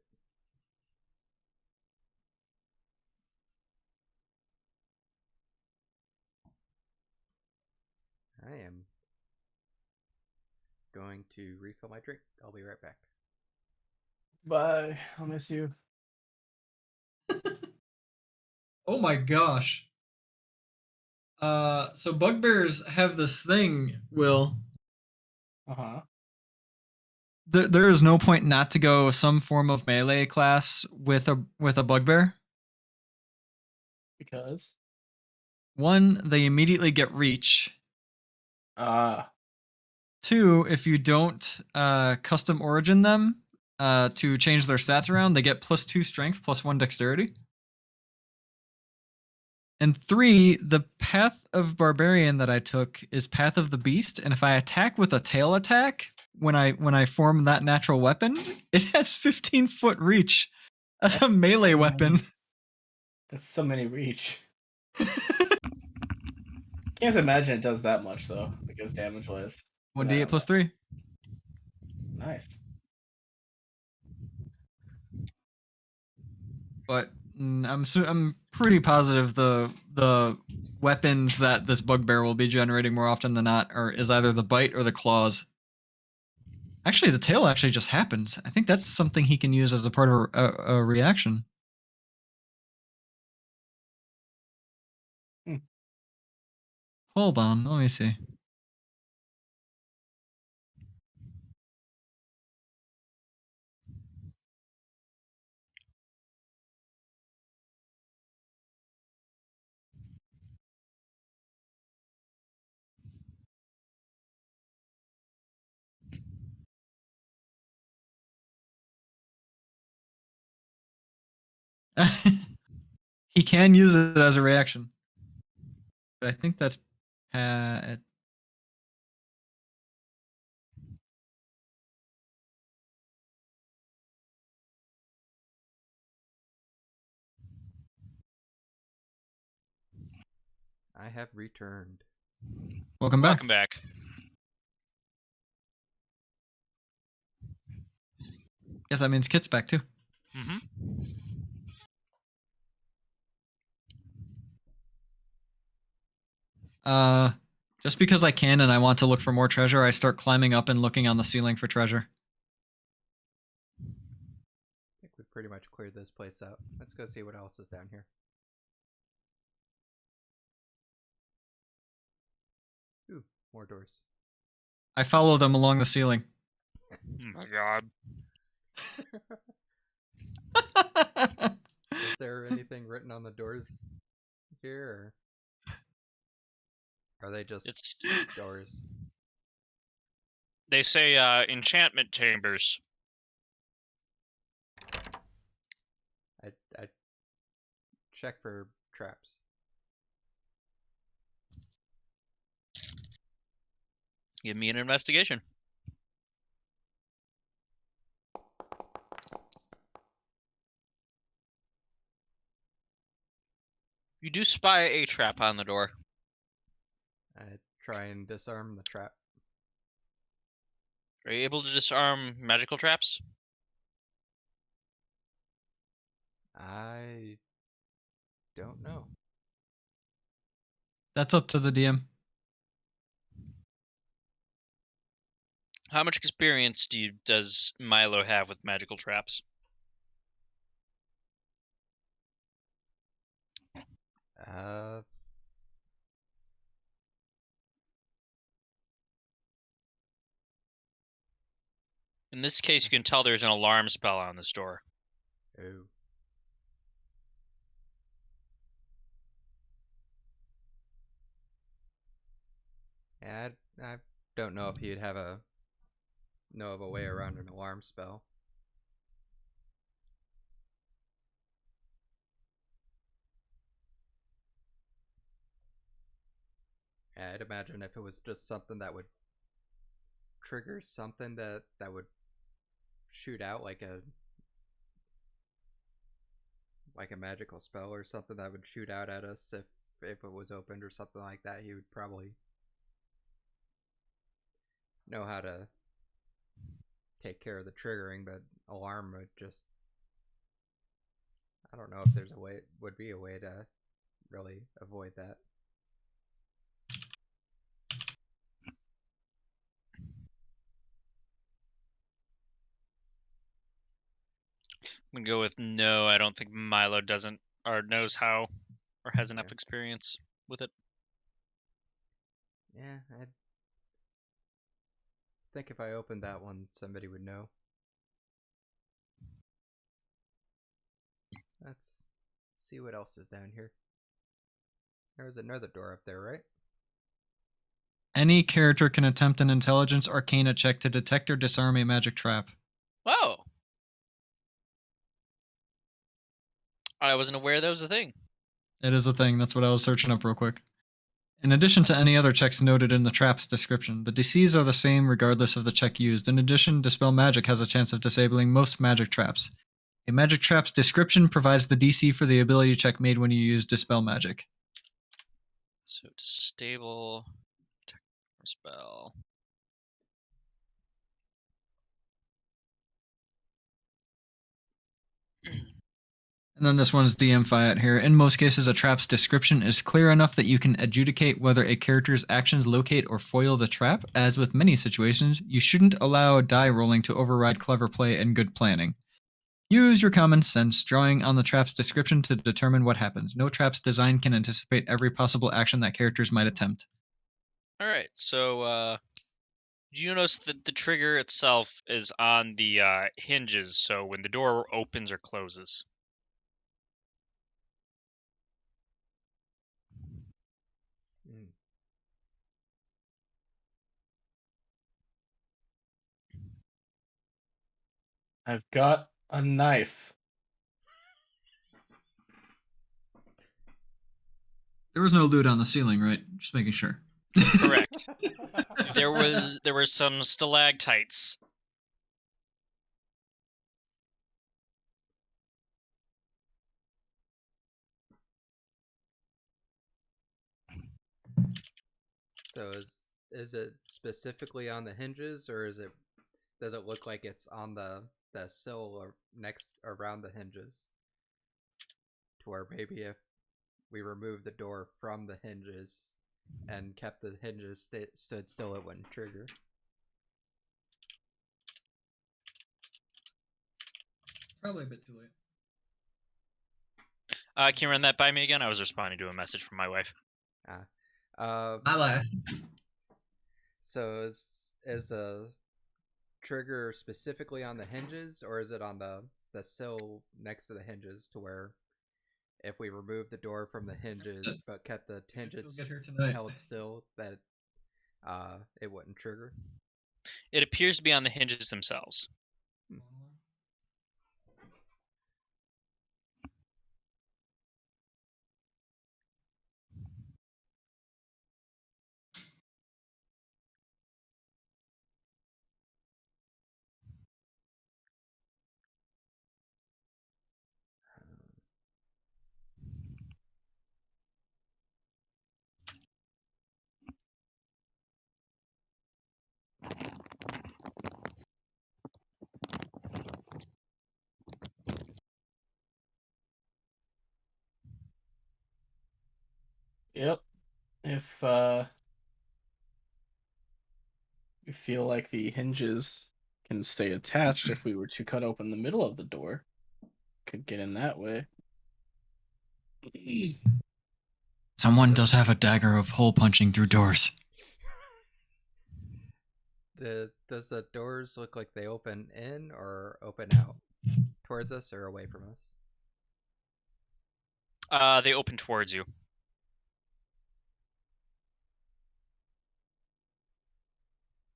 I am going to refill my drink. I'll be right back. Bye. I'll miss you. Oh my gosh. So bugbears have this thing, Will. Uh-huh. There is no point not to go some form of melee class with a bugbear. Because? One, they immediately get reach. Ah. Two, if you don't custom origin them to change their stats around, they get +2 strength, +1 dexterity. And three, the path of barbarian that I took is path of the beast, and if I attack with a tail attack, when I form that natural weapon, it has 15-foot reach as a melee weapon. That's so many reach. Can't imagine it does that much though, because damage wise. 1d8 +3. Nice. But I'm pretty positive the weapons that this bugbear will be generating more often than not is either the bite or the claws. Actually, the tail actually just happens. I think that's something he can use as a part of a reaction. Hold on, let me see. He can use it as a reaction. But I think that's I have returned. welcome back. Welcome back. Guess that means Kit's back too. Mm-hmm. Just because I can and I want to look for more treasure, I start climbing up and looking on the ceiling for treasure. I think we pretty much cleared this place out. Let's go see what else is down here. Ooh, more doors. I follow them along the ceiling. Oh my god. Is there anything written on the doors here, or are they just It's doors? they say enchantment chambers. I check for traps. Give me an investigation. You do spy a trap on the door. I try and disarm the trap. Are you able to disarm magical traps? I don't know. That's up to the DM. How much experience does Milo have with magical traps? Uh, In this case, you can tell there's an alarm spell on this door. oh. Yeah, I don't know if he'd have a know of a way around an alarm spell. Yeah, I'd imagine if it was just something that would trigger something that would shoot out like a magical spell or something that would shoot out at us if it was opened or something like that, he would probably know how to take care of the triggering, but alarm would just, I don't know if there's a way, would be a way to really avoid that. I'm gonna go with no. I don't think Milo doesn't or knows how or has enough Yeah. experience with it. Yeah, I think if I opened that one, somebody would know. Let's see what else is down here. There's another door up there, right? Any character can attempt an intelligence arcana check to detect or disarm a magic trap. Whoa! I wasn't aware that was a thing. It is a thing. That's what I was searching up real quick. In addition to any other checks noted in the trap's description, the DCs are the same regardless of the check used. In addition, Dispel Magic has a chance of disabling most magic traps. A magic trap's description provides the DC for the ability check made when you use Dispel Magic. So stable spell. And then this one's DM Fiat here. In most cases, a trap's description is clear enough that you can adjudicate whether a character's actions locate or foil the trap. As with many situations, you shouldn't allow die rolling to override clever play and good planning. Use your common sense, drawing on the trap's description to determine what happens. No trap's design can anticipate every possible action that characters might attempt. All right. So, did you notice that the trigger itself is on the hinges? So when the door opens or closes. Mm. I've got a knife. There was no loot on the ceiling, right? Just making sure. Correct. There were some stalactites. So is it specifically on the hinges, or does it look like it's on the sill or next around the hinges? To where maybe if we remove the door from the hinges and kept the hinges stood still, it wouldn't trigger. Probably a bit too late. Can you run that by me again? I was responding to a message from my wife. My life. So is the trigger specifically on the hinges, or is it on the sill next to the hinges, to where if we remove the door from the hinges but kept the hinges held still, that it wouldn't trigger? It appears to be on the hinges themselves. Yep. If we feel like the hinges can stay attached, if we were to cut open the middle of the door, could get in that way. Someone does have a dagger of hole punching through doors. Does the doors look like they open in or open out? Towards us or away from us? They open towards you.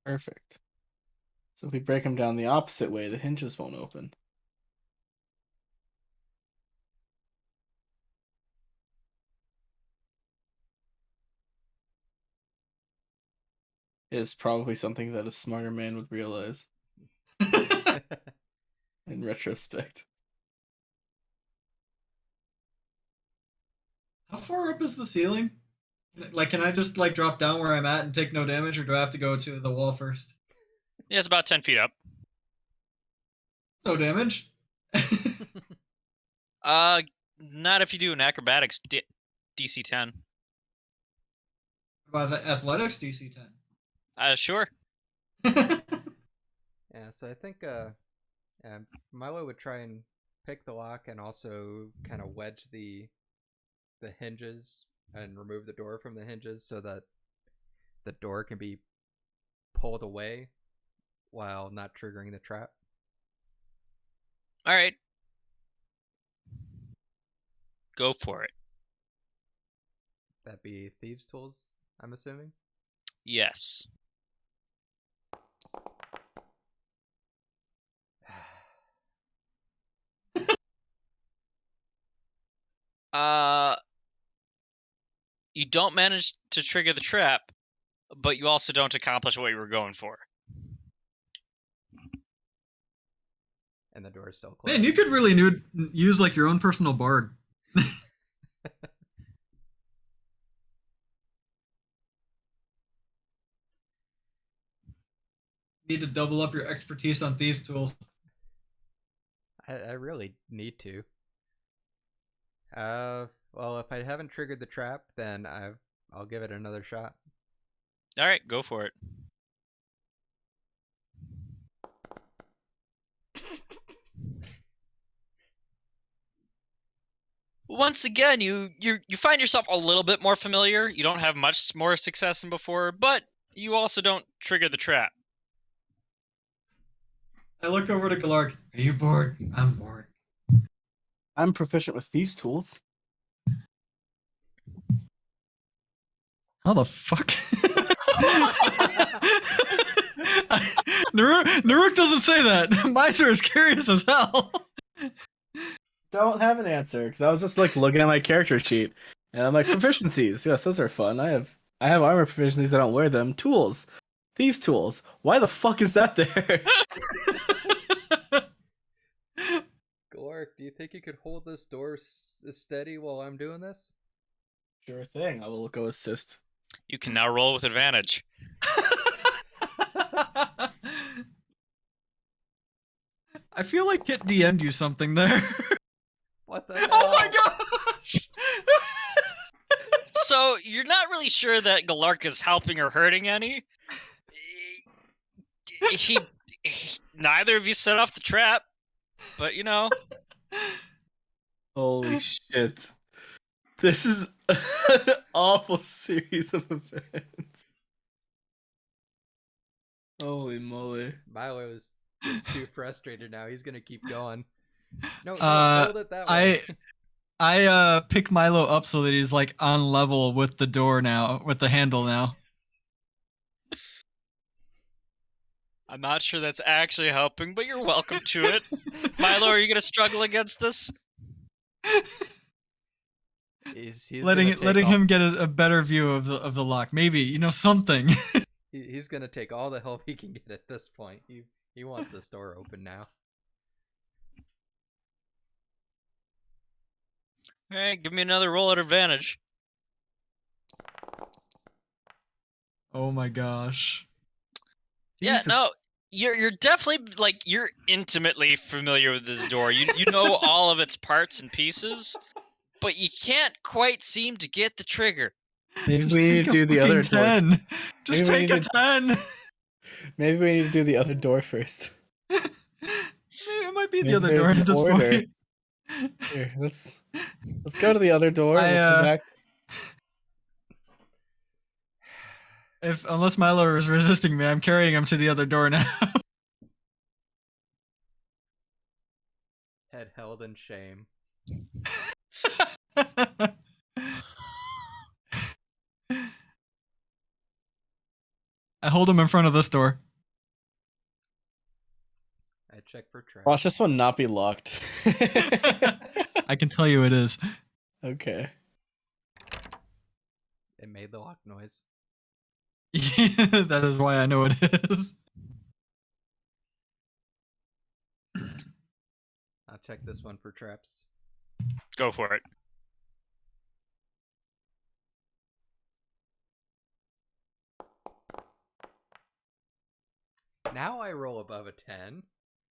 Perfect. So if we break them down the opposite way, the hinges won't open. Is probably something that a smarter man would realize in retrospect. How far up is the ceiling? Like, can I just like drop down where I'm at and take no damage, or do I have to go to the wall first? Yeah, it's about 10 feet up. No damage. Not if you do an acrobatics DC 10. About the athletics DC 10. Sure. Yeah, so I think Milo would try and pick the lock and also kind of wedge the hinges and remove the door from the hinges so that the door can be pulled away while not triggering the trap. All right. Go for it. That'd be thieves' tools, I'm assuming. Yes. You don't manage to trigger the trap, but you also don't accomplish what you were going for. And the door is still closed. Man, you could really use like your own personal bard. Need to double up your expertise on thieves' tools. I really need to. Well, if I haven't triggered the trap, then I'll give it another shot. All right, go for it. Once again, you find yourself a little bit more familiar. You don't have much more success than before, but you also don't trigger the trap. I look over to Galark. Are you bored? I'm bored. I'm proficient with thieves' tools. How the fuck? Naruk doesn't say that. Miser is curious as hell. Don't have an answer because I was just like looking at my character sheet and I'm like proficiencies. Yes, those are fun. I have armor proficiencies. I don't wear them. Tools, thieves' tools. Why the fuck is that there? Galark, do you think you could hold this door steady while I'm doing this? Sure thing. I will go assist. You can now roll with advantage. I feel like Kit DM'd you something there. What the hell? Oh my gosh! So you're not really sure that Galark is helping or hurting any. Neither of you set off the trap, but you know. Holy shit! This is an awful series of events. Holy moly! Milo is too frustrated now. He's gonna keep going. No, hold it that way. I pick Milo up so that he's like on level with the door now, with the handle now. I'm not sure that's actually helping, but you're welcome to it. Milo, are you going to struggle against this? He's letting all, him get a better view of the lock. Maybe, something. He's gonna take all the help he can get at this point. He wants this door open now. All right, give me another roll at advantage. Oh my gosh. Yeah, Jesus. no, you're definitely like you're intimately familiar with this door. You know all of its parts and pieces, but you can't quite seem to get the trigger. Maybe Just we need take to a do the fucking other door. 10. Just Maybe we take a need to- 10. Maybe we need to do the other door first. Maybe it might be the Maybe other there's door an at this order. point. Here, let's go to the other door. I, We'll come back. Unless Milo is resisting me, I'm carrying him to the other door now. Head held in shame. I hold him in front of this door. I check for traps. Watch this one not be locked. I can tell you it is. Okay. It made the lock noise. That is why I know it is. I'll check this one for traps. Go for it. Now I roll above a 10.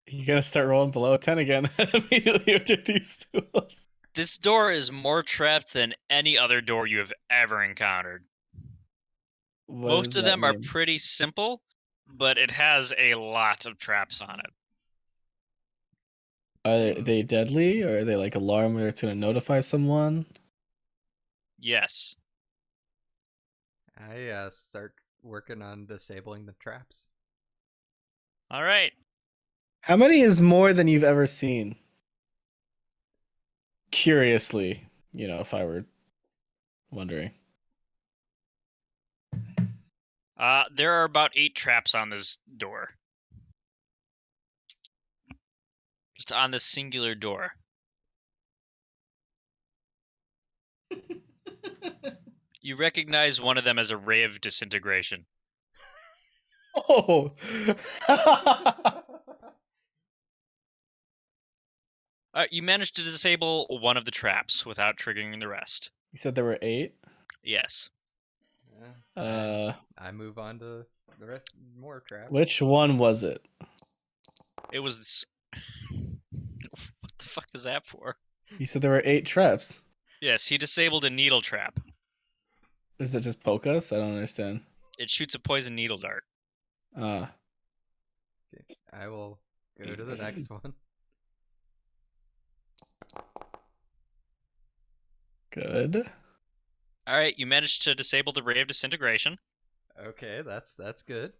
You gotta start rolling below a 10 again immediately with these tools. This door is more trapped than any other door you have ever encountered. What Most does of that them are mean? pretty simple, but it has a lot of traps on it. Are they deadly, or are they like alarm where it's gonna notify someone? Yes. I start working on disabling the traps. All right. How many is more than you've ever seen? Curiously, if I were wondering. There are about 8 traps on this door. Just on this singular door. You recognize one of them as a ray of disintegration. Oh! You managed to disable one of the traps without triggering the rest. You said there were 8? Yes. Yeah, I move on to the rest, more traps. Which one was it? It was this... What the fuck is that for? You said there were 8 traps. Yes, he disabled a needle trap. Does it just poke us? I don't understand. It shoots a poison needle dart. Ah. Okay, I will go to the next one. Good. All right, you managed to disable the ray of disintegration. Okay, that's good.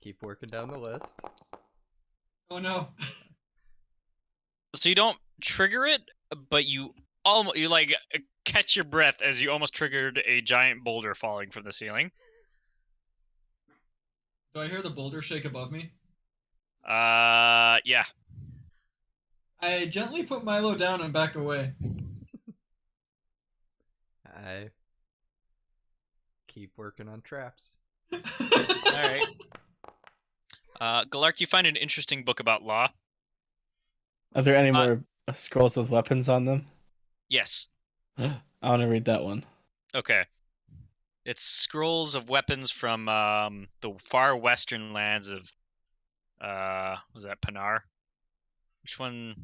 Keep working down the list. Oh no. So you don't trigger it, but you like catch your breath as you almost triggered a giant boulder falling from the ceiling. Do I hear the boulder shake above me? Yeah. I gently put Milo down and back away. I keep working on traps. All right. Galark, you find an interesting book about law. Are there any more scrolls with weapons on them? Yes. I want to read that one. Okay. It's scrolls of weapons from the far western lands of was that Pinar? Which one?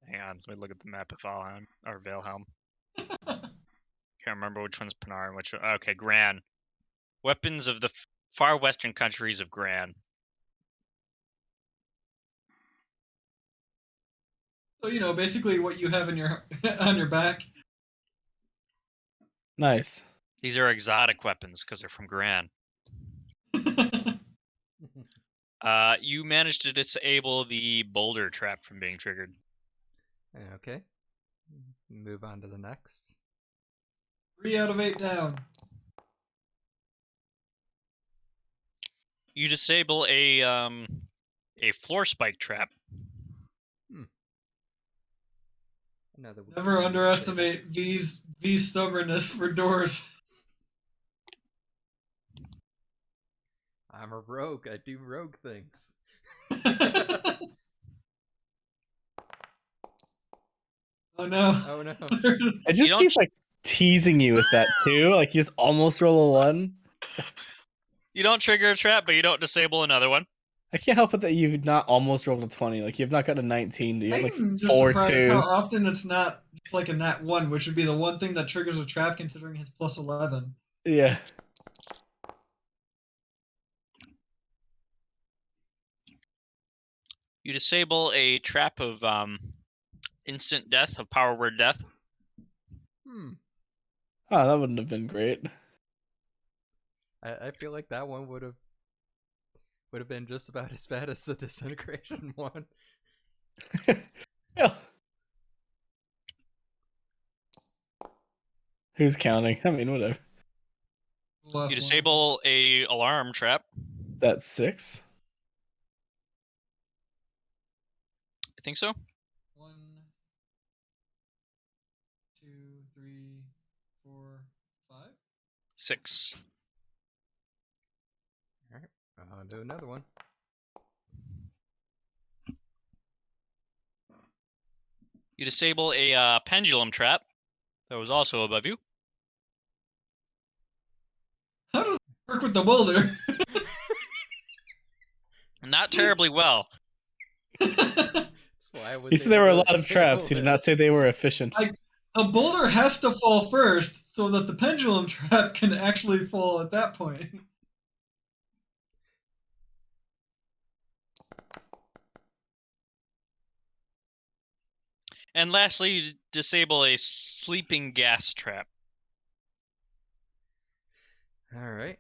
Hang on, let me look at the map of Valheim or Valehelm. Can't remember which one's Pinar and which one. Okay, Gran. Weapons of the far western countries of Gran. So basically what you have in your on your back. Nice. These are exotic weapons because they're from Gran. You managed to disable the boulder trap from being triggered. Okay. Move on to the next. 3 out of 8 down. You disable a floor spike trap. Another Never one underestimate V's stubbornness for doors. I'm a rogue. I do rogue things. Oh no. Oh no. It just don't keeps like teasing you with that too. Like you just almost roll a 1. You don't trigger a trap, but you don't disable another one. I can't help it that you've not almost rolled a 20. Like you've not got a 19. You have like I'm just 4 surprised twos. how often it's not just like a nat 1, which would be the one thing that triggers a trap considering his plus 11. Yeah. You disable a trap of instant death, of power word death. Hmm. Oh, that wouldn't have been great. I feel like that one would have been just about as bad as the disintegration one. Yeah. Who's counting? I mean, whatever. The last You one. disable a alarm trap. That's 6. I think so. 1, 2, 3, 4, 5. 6. All right, I'll do another one. You disable a pendulum trap that was also above you. How does it work with the boulder? Not terribly well. That's why I was. You said there were a able lot to of traps. You did disable not say they were efficient. A boulder has to fall first so that the pendulum trap can actually fall at that point. And lastly, you disable a sleeping gas trap. it. All right.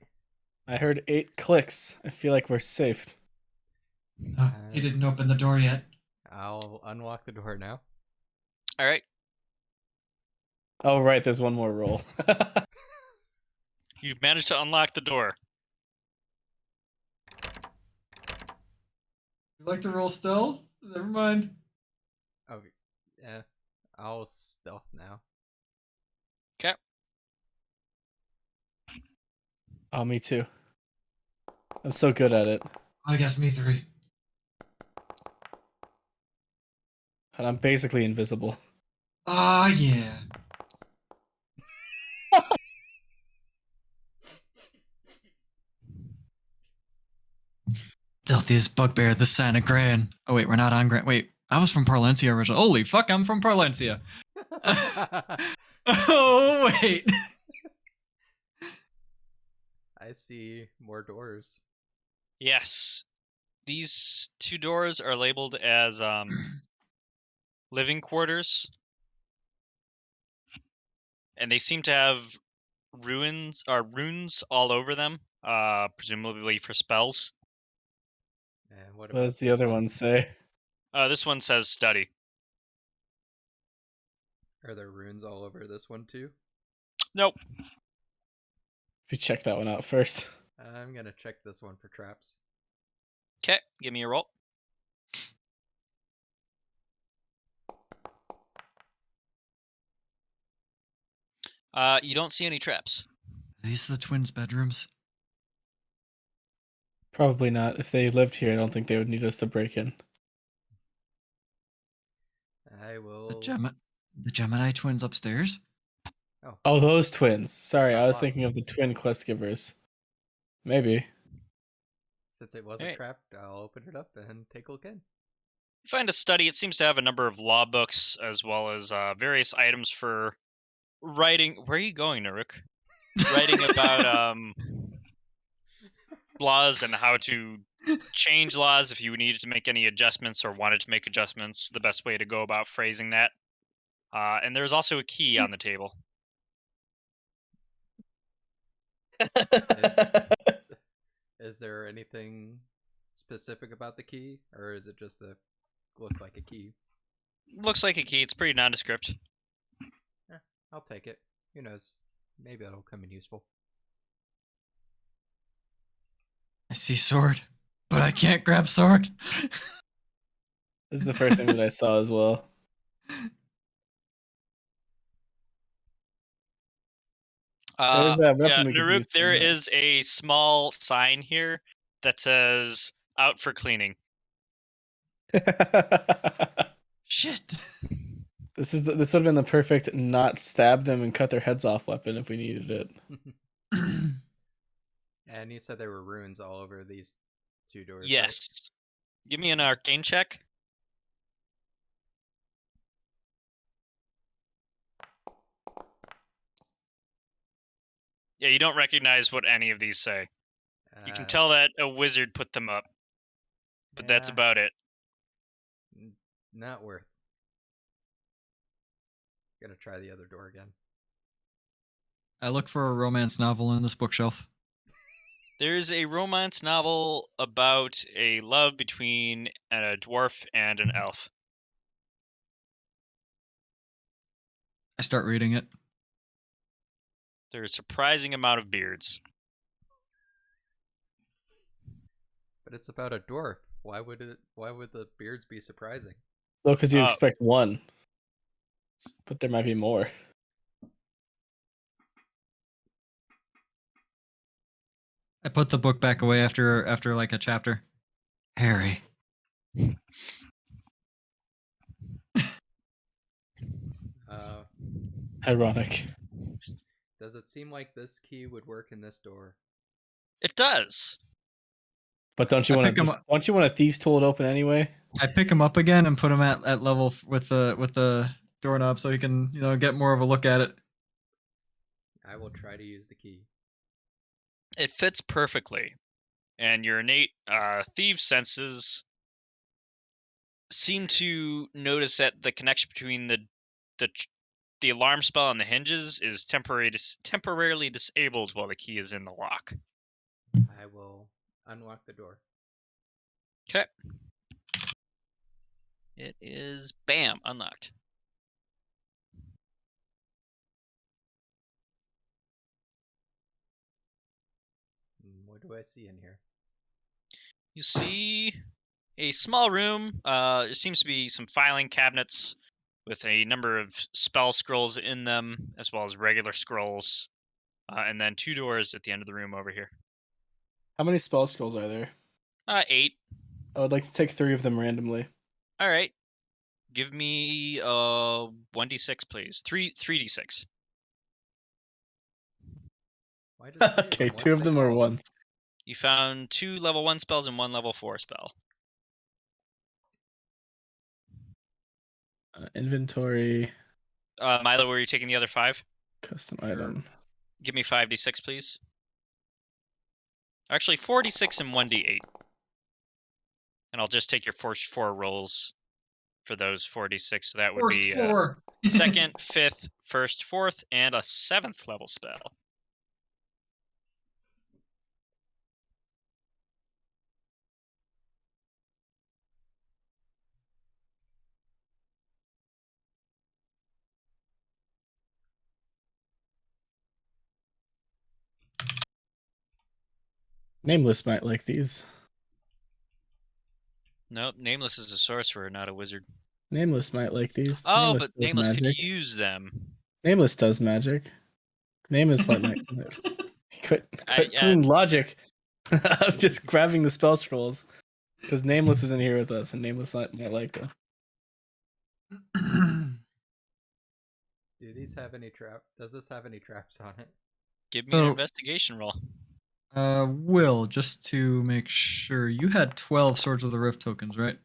I heard 8 clicks. I feel like we're safe. He didn't open the door yet. I'll unlock the door now. All right. Oh, right. There's one more roll. You've managed to unlock the door. You like to roll stealth? Never mind. Okay. Yeah. I'll stealth now. Okay. Oh, me too. I'm so good at it. I guess me 3. And I'm basically invisible. Ah, yeah. Stealthiest bugbear, the Santa Gran. Oh, wait, we're not on Gran. Wait, I was from Parlencia originally. Holy fuck, I'm from Parlencia. Oh, wait. I see more doors. Yes. These 2 doors are labeled as living quarters. And they seem to have runes all over them, presumably for spells. And what What about does the this other one say? This one says study. Are there runes all over this one too? Nope. We check that one out first. I'm gonna check this one for traps. Okay, give me a roll. You don't see any traps. Are these the twins' bedrooms? Probably not. If they lived here, I don't think they would need us to break in. I will. The Gemini twins upstairs? Oh, those twins. Sorry, not I was locked. thinking of the twin quest givers. Maybe. Since it wasn't Alright. trapped, I'll open it up and take a look in. You find a study. It seems to have a number of law books as well as various items for writing. Where are you going, Naruk? Writing about laws and how to change laws if you needed to make any adjustments or wanted to make adjustments. The best way to go about phrasing that. And there's also a key on the table. Is there anything specific about the key, or is it just a look like a key? Looks like a key. It's pretty nondescript. I'll take it. Who knows? Maybe it'll come in useful. I see sword, but I can't grab sword. This is the first thing that I saw as well. There's that weapon we could Naruk, use. there is a small sign here that says "out for cleaning." Shit. This would have been the perfect not stab them and cut their heads off weapon if we needed it. And you said there were runes all over these 2 doors. right? Yes. Give me an arcane check. Yeah, you don't recognize what any of these say. You can tell that a wizard put them up, but that's yeah, about it. Not worth. Gonna try the other door again. I look for a romance novel in this bookshelf. There's a romance novel about a love between a dwarf and an elf. I start reading it. There's a surprising amount of beards. But it's about a dwarf. Why would the beards be surprising? Well, because you Uh, expect one, but there might be more. I put the book back away after like a chapter. Harry. Ironic. Does it seem like this key would work in this door? It does. But don't you I want pick to 'em just up. don't you want a thieves tool to open anyway? I pick him up again and put him at level with the doorknob so he can get more of a look at it. I will try to use the key. It fits perfectly, and your innate thieves' senses seem to notice that the connection between the alarm spell and the hinges is temporarily disabled while the key is in the lock. I will unlock the door. Okay. It is bam unlocked. What do I see in here? You see a small room. There seems to be some filing cabinets with a number of spell scrolls in them, as well as regular scrolls, and then 2 doors at the end of the room over here. How many spell scrolls are there? 8. I would like to take 3 of them randomly. All right. Give me 1d6, please. 3d6. Why does 3 of Okay, them? 2 of What's them they are called? ones. You found 2 level 1 spells and 1 level 4 spell. Inventory, Milo, were you taking the other 5? custom Sure. item. Give me 5d6, please. Actually, 4d6 and 1d8. And I'll just take your first 4 rolls for those 4d6. So that would be second, 5th, 1st, 4th, and a 7th level spell. Nameless might like these. Nope, Nameless is a sorcerer, not a wizard. Nameless might like these. Oh, Nameless but does Nameless could magic. use them. Nameless does magic. Nameless like my quit Yeah, proving logic. I'm just grabbing the spell scrolls because Nameless isn't here with us, and Nameless might like them. Do these have any trap? Does this have any traps on it? give me an So- investigation roll. Will, just to make sure, you had 12 Swords of the Rift tokens, right?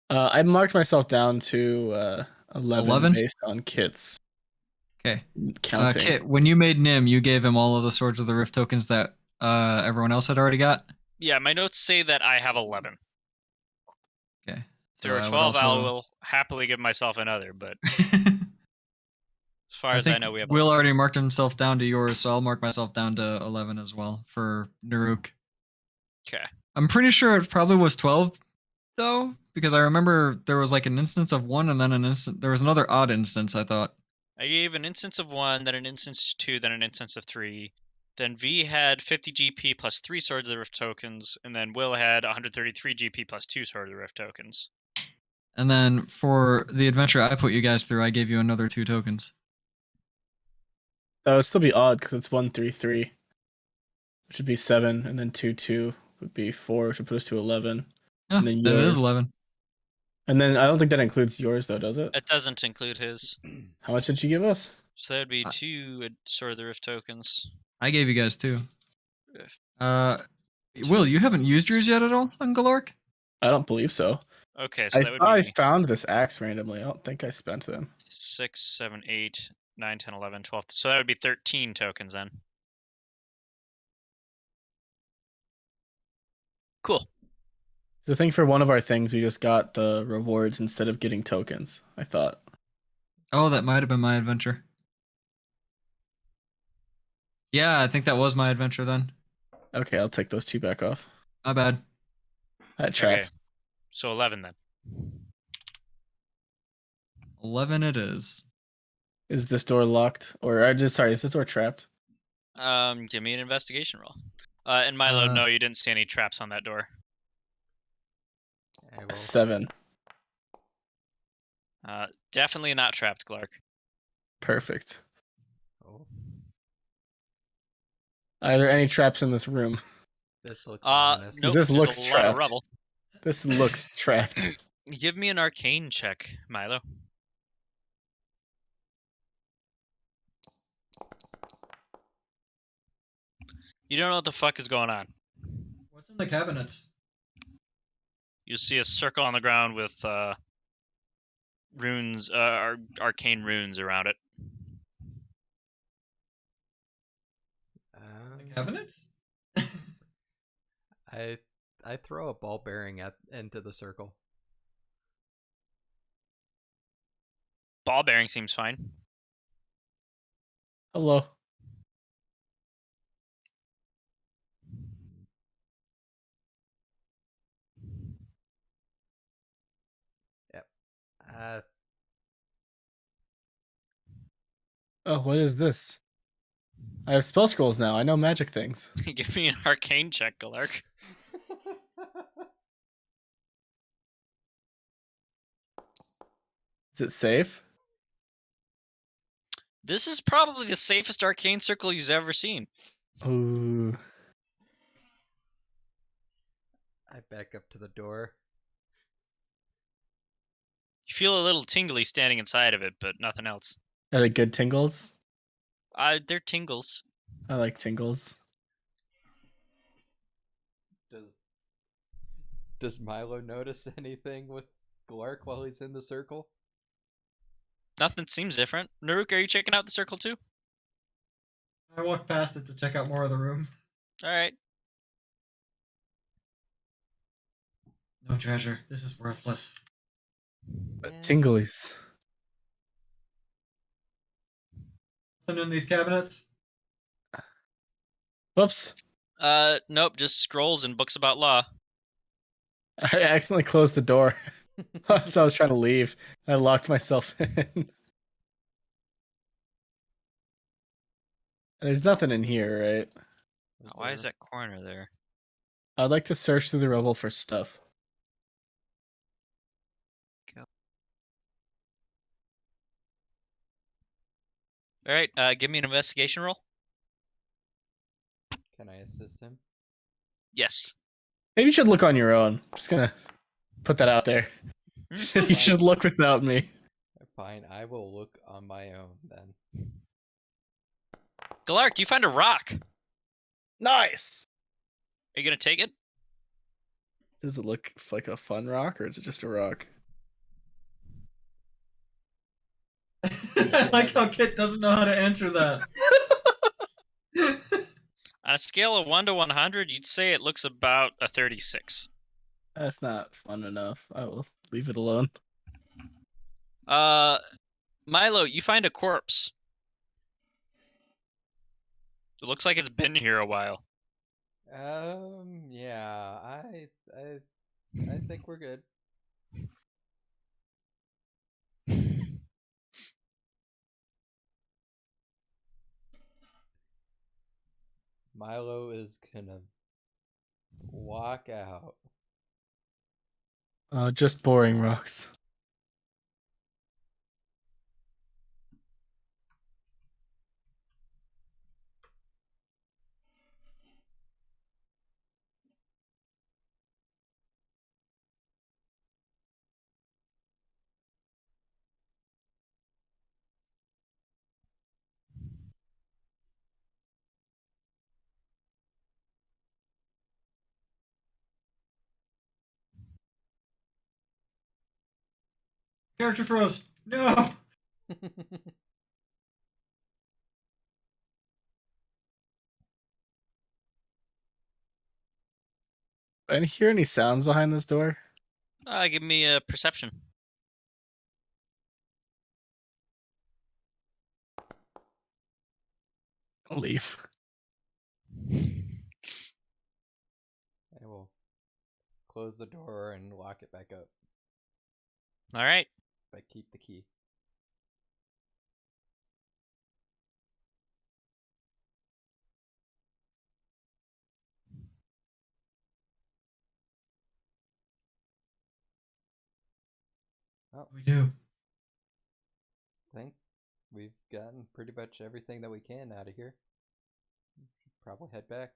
I marked myself down to 11, 11? based on kits Okay. counting. Kit, when you made Nim, you gave him all of the Swords of the Rift tokens that everyone else had already got? Yeah, my notes say that I have 11. Okay. If So there were I would 12, I also- will happily give myself another, but as far I as I think know, we have Will 11. already marked himself down to yours, so I'll mark myself down to 11 as well for Naruk. Okay. I'm pretty sure it probably was 12, though, because I remember there was like an instance of 1 and then there was another odd instance, I thought. I gave an instance of 1, then an instance of 2, then an instance of 3. Then V had 50 GP plus 3 Swords of the Rift tokens, and then Will had 133 GP plus 2 Swords of the Rift tokens. And then for the adventure I put you guys through, I gave you another 2 tokens. That would still be odd because it's 1, 3, 3, which would be 7, and then 2, 2 would be 4, which would put us to 11. Yeah, And then then it is yours. 11. And then I don't think that includes yours, though, does it? It doesn't include his. How much did you give us? So that would be 2 Sword of the Rift tokens. I gave you guys 2. If- Will, you haven't used yours yet at all on Galork? I don't believe so. Okay, so I that would thought I be found this axe randomly. I don't think I spent them. 6, 7, 8, 9, 10, 11, 12. So that would be 13 tokens then. Cool. I think for one of our things, we just got the rewards instead of getting tokens. I thought. Oh, that might have been my adventure. Yeah, I think that was my adventure then. Okay, I'll take those 2 back off. My bad. That tracks. So 11 then. 11 it is. Is this door locked? Or is this door trapped? Give me an investigation roll. And Milo, Uh, no, you didn't see any traps on that door. I will. 7. Definitely not trapped, Clark. Perfect. Oh, Are there any traps in this room? this looks ominous. Nope. This There's looks a lot of trapped. rubble. This looks trapped. Give me an arcane check, Milo. You don't know what the fuck is going on. what's in the cabinets? You see a circle on the ground with runes, arcane runes around it. The cabinets? I throw a ball bearing into the circle. Ball bearing seems fine. Hello. Uh, Oh, what is this? I have spell scrolls now. I know magic things. Give me an arcane check, Galark. Is it safe? This is probably the safest arcane circle you've ever seen. Ooh. I back up to the door. You feel a little tingly standing inside of it, but nothing else. Are they good tingles? They're tingles. I like tingles. Does Milo notice anything with Glark while he's in the circle? Nothing seems different. Naruk, are you checking out the circle too? I walked past it to check out more of the room. All right. No treasure. This is worthless. But tinglies. Nothing in these cabinets? Whoops. Nope, just scrolls and books about law. I accidentally closed the door. So I was trying to leave. I locked myself in. There's nothing in here, right? Why is that corner there? I'd like to search through the rubble for stuff. All right, give me an investigation roll. Can I assist him? Yes. Maybe you should look on your own. I'm just gonna put that out there. You should look without me. Fine, I will look on my own then. Galark, you find a rock. Nice. Are you gonna take it? Does it look like a fun rock, or is it just a rock? I like how Kit doesn't know how to answer that. On a scale of 1 to 100, you'd say it looks about a 36. That's not fun enough. I will leave it alone. Milo, you find a corpse. It looks like it's been here a while. Yeah, I think we're good. Milo is gonna walk out. Just boring rocks. Character froze. No. I didn't hear any sounds behind this door. Give me a perception. I'll leave. I will close the door and lock it back up. All right. But keep the key. Oh, We do. I think we've gotten pretty much everything that we can out of here. Should probably head back.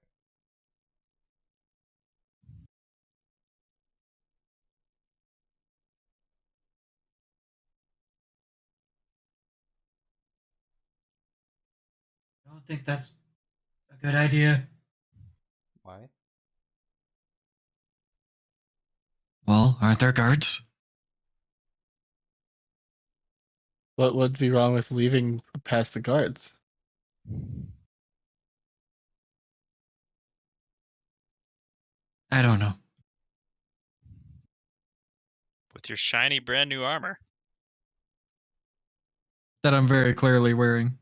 I don't think that's a good idea. Why? Well, aren't there guards? What would be wrong with leaving past the guards? I don't know. With your shiny brand new armor. That I'm very clearly wearing.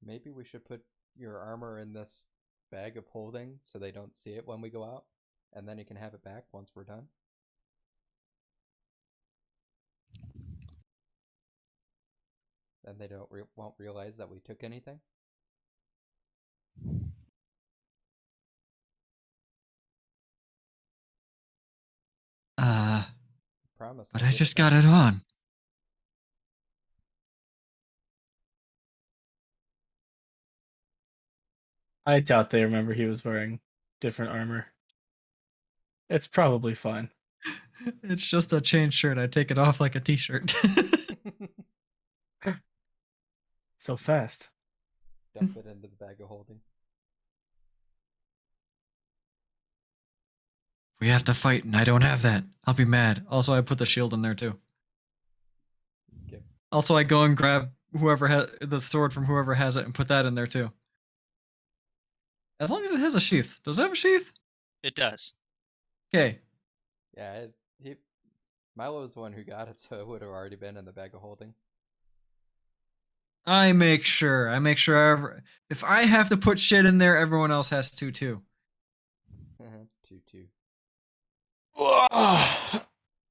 Maybe we should put your armor in this bag of holding so they don't see it when we go out, and then you can have it back once we're done. Then they won't realize that we took anything. Promise. But I'll I give just back. got it on. I doubt they remember he was wearing different armor. It's probably fine. It's just a chain shirt. I take it off like a t-shirt. So fast. Dump it into the bag of holding. We have to fight, and I don't have that. I'll be mad. Also, I put the shield in there too. Okay. Also, I go and grab whoever has the sword from whoever has it and put that in there too. As long as it has a sheath. Does it have a sheath? It does. Okay. Yeah, Milo's the one who got it, so it would have already been in the bag of holding. I make sure. If I have to put shit in there, everyone else has to too. 2-2.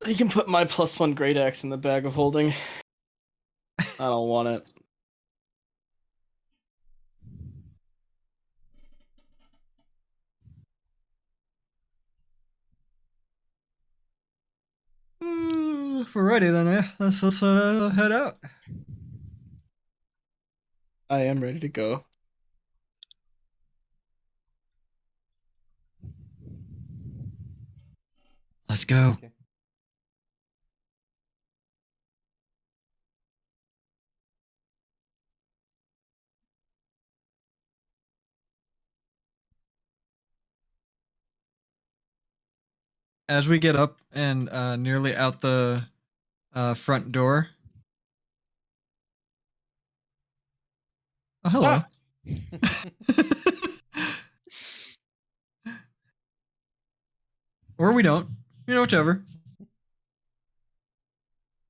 You can put my +1 great axe in the bag of holding. I don't want it. If we're ready, then let's head out. I am ready to go. Let's go. Okay. As we get up and nearly out the front door. Oh, hello. Or we don't. Whichever.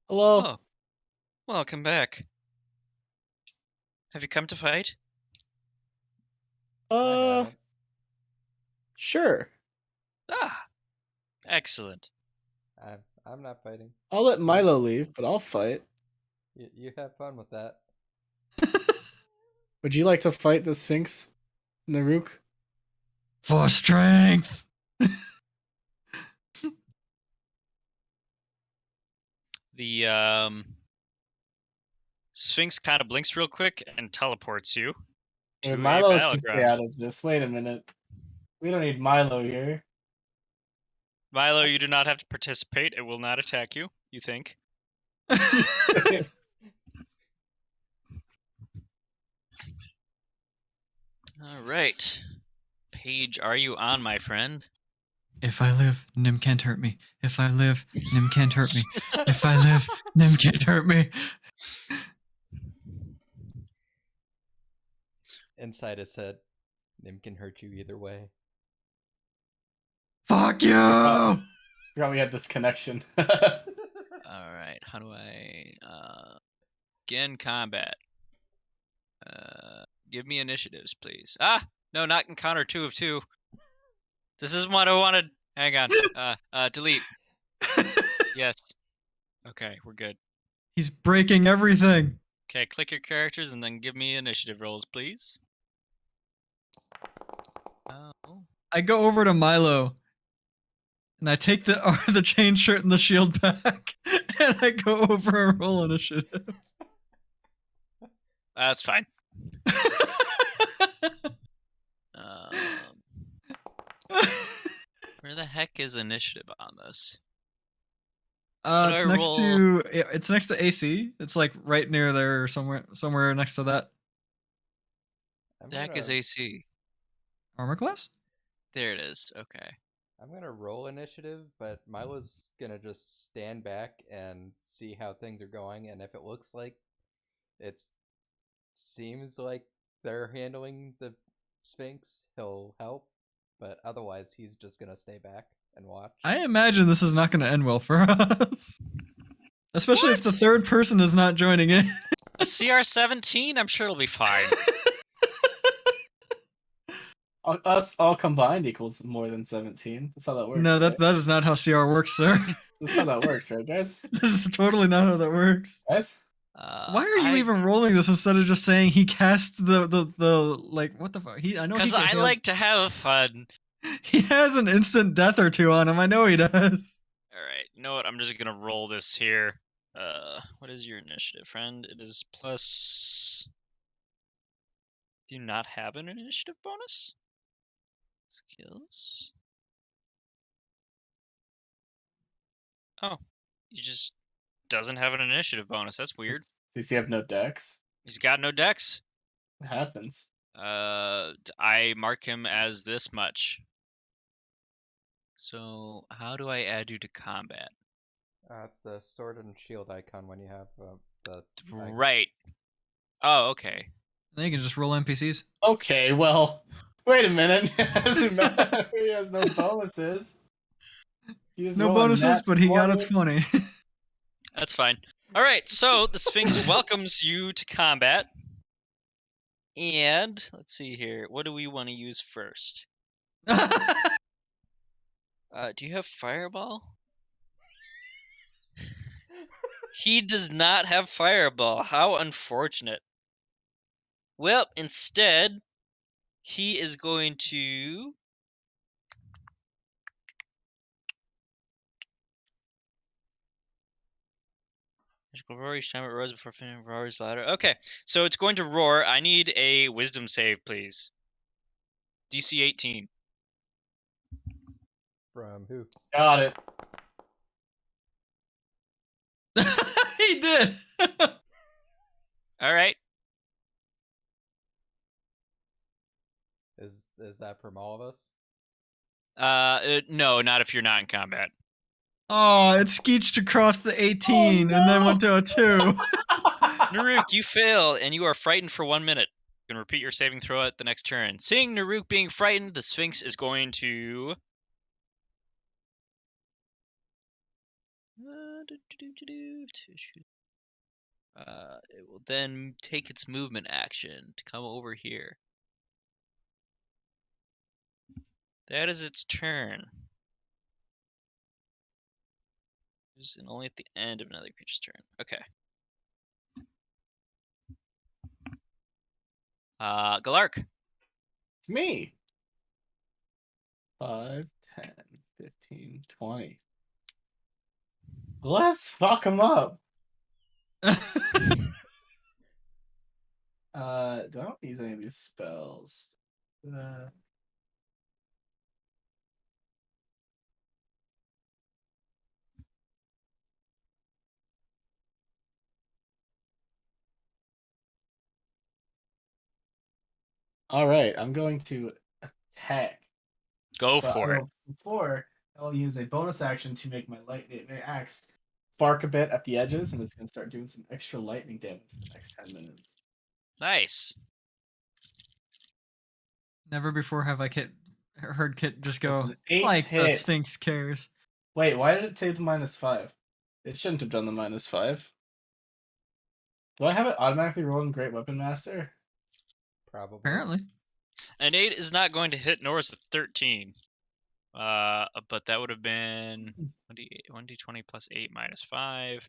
Hello. Oh, welcome back. Have you come to fight? I haven't. Sure. Ah, excellent. I'm not fighting. I'll let Milo leave, but I'll fight. You have fun with that. Would you like to fight the Sphinx, Naruk? For strength. The Sphinx kind of blinks real quick and teleports you to Wait, a Milo can stay battleground. out of this. Wait a minute. We don't need Milo here. Milo, you do not have to participate. It will not attack you, you think. All right. Paige, are you on, my friend? If I live, Nim can't hurt me. If I live, Nim can't hurt me. If I live, Nim can't hurt me. Inside his head, Nim can hurt you either way. Fuck you! Forgot we had this connection. All right, how do I begin combat? Give me initiatives, please. Ah, no, not encounter 2 of 2. This isn't what I wanted. Hang on. Delete. Yes. Okay, we're good. He's breaking everything. Okay, click your characters and then give me initiative rolls, please. Oh. I go over to Milo and I take the chain shirt and the shield back and I go over and roll initiative. That's fine. Where the heck is initiative on this? How do It's I next roll? to AC. It's like right near there or somewhere next to that. I'm The heck is gonna- AC? Armor class? There it is. Okay. I'm gonna roll initiative, but Milo's gonna just stand back and see how things are going, and if it looks like seems like they're handling the Sphinx, he'll help. But otherwise, he's just gonna stay back and watch. I imagine this is not going to end well for us. Especially if the What? third person is not joining in. A CR17? I'm sure it'll be fine. Us all combined equals more than 17. That's how that works. No, right? that is not how CR works, sir. That's how that works, right, guys? This is totally not how that works. Guys? Why are you even rolling this instead of just saying he casts the like what the fuck? I know Because I like to have fun. He has an instant death or two on him. I know he does. All right, you know what? I'm just gonna roll this here. What is your initiative, friend? It is plus. Do you not have an initiative bonus? Skills. Oh, he just doesn't have an initiative bonus. That's weird. Does he have no decks? He's got no dex. It happens. I mark him as this much. So how do I add you to combat? It's the sword and shield icon when you have the. Right. Oh, okay. Then you can just roll NPCs. Okay, well, wait a minute. It doesn't matter. He has no bonuses. He just No rolled a bonuses, nat but he got its 20. 20. That's fine. All right, so the Sphinx welcomes you to combat. And let's see here. What do we want to use first? Do you have Fireball? He does not have Fireball. How unfortunate. Well, instead, he is going to... Magical roar each time it roars before finishing roars louder. Okay, so it's going to roar. I need a wisdom save, please. DC 18. From who? Got it. He did. All right. Is that from all of us? No, not if you're not in combat. Oh, it skeeched across the 18 and then went to a 2. Naruk, you fail, and you are frightened for 1 minute. You can repeat your saving throw at the next turn. Seeing Naruk being frightened, the Sphinx is going to... it will then take its movement action to come over here. That is its turn. And only at the end of another creature's turn. Okay. Galark. It's me. 5, 10, 15, 20. Let's fuck him up. Do I don't use any of these spells. All right, I'm going to attack. Go But for it. Before, I'll use a bonus action to make my lightning axe spark a bit at the edges, and it's going to start doing some extra lightning damage for the next 10 minutes. Nice. Never before have I heard Kit just That's go, an 8 like the hit. Sphinx cares. Wait, why did it take the -5? It shouldn't have done the -5. Do I have it automatically rolling Great Weapon Master? Probably. Apparently. An 8 is not going to hit, nor is a 13. But that would have been 1d20 plus 8 minus 5.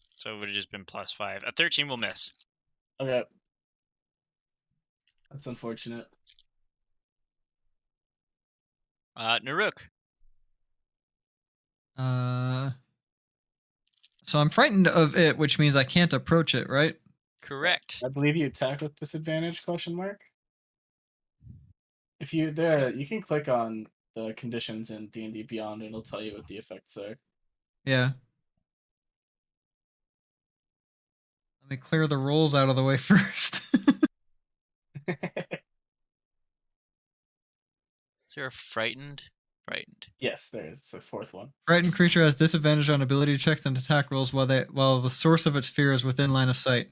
So it would have just been plus 5. A 13 will miss. Okay. That's unfortunate. Naruk. So I'm frightened of it, which means I can't approach it, right? Correct. I believe you attack with disadvantage, question mark. If you there, you can click on the conditions in D&D Beyond and it'll tell you what the effects are. Yeah. Let me clear the rolls out of the way first. Is there a frightened? Frightened. Yes, there is. It's a fourth one. Frightened creature has disadvantage on ability checks and attack rolls while the source of its fear is within line of sight.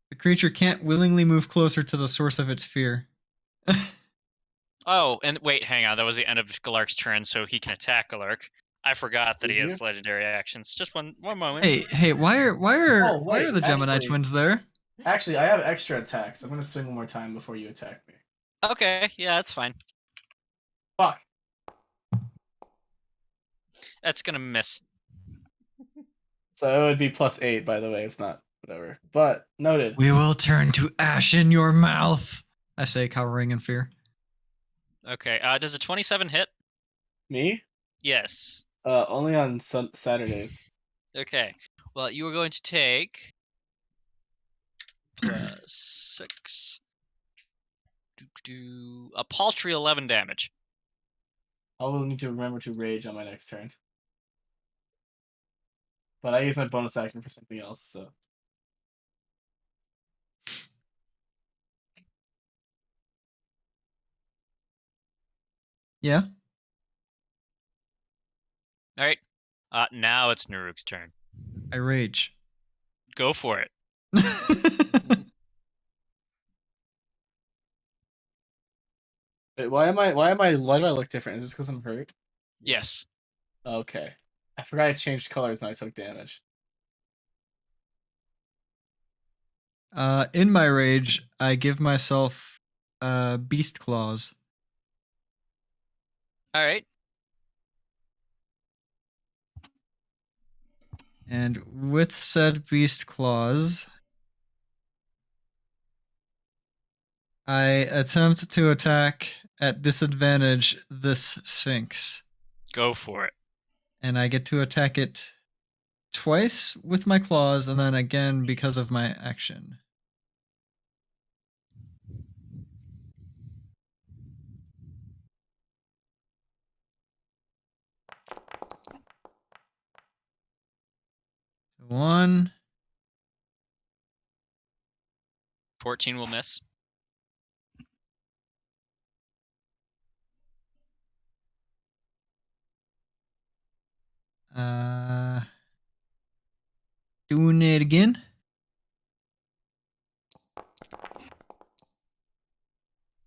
The creature can't willingly move closer to the source of its fear. Oh, and wait, hang on. That was the end of Galark's turn, so he can attack Galark. I forgot that he Did has legendary actions. Just one moment. Hey, why are wait, the Gemini actually- twins there? Actually, I have extra attacks. I'm gonna swing one more time before you attack me. Okay, yeah, that's fine. Fuck. That's gonna miss. So it would be +8, by the way. It's not whatever. But noted. We will turn to ash in your mouth, I say, cowering in fear. Okay, does a 27 hit? Me? Yes. Only on Saturdays. Okay. Well, you are going to take +6. A paltry 11 damage. I will need to remember to rage on my next turn. But I use my bonus action for something else, so. Yeah. All right. Now it's Naruk's turn. I rage. Go for it. Wait, why do I look different? Is this because I'm hurt? Yes. Okay. I forgot I changed colors and I took damage. In my rage, I give myself beast claws. All right. And with said beast claws, I attempt to attack at disadvantage this Sphinx. Go for it. And I get to attack it twice with my claws and then again because of my action. One. 14 will miss. Doing it again.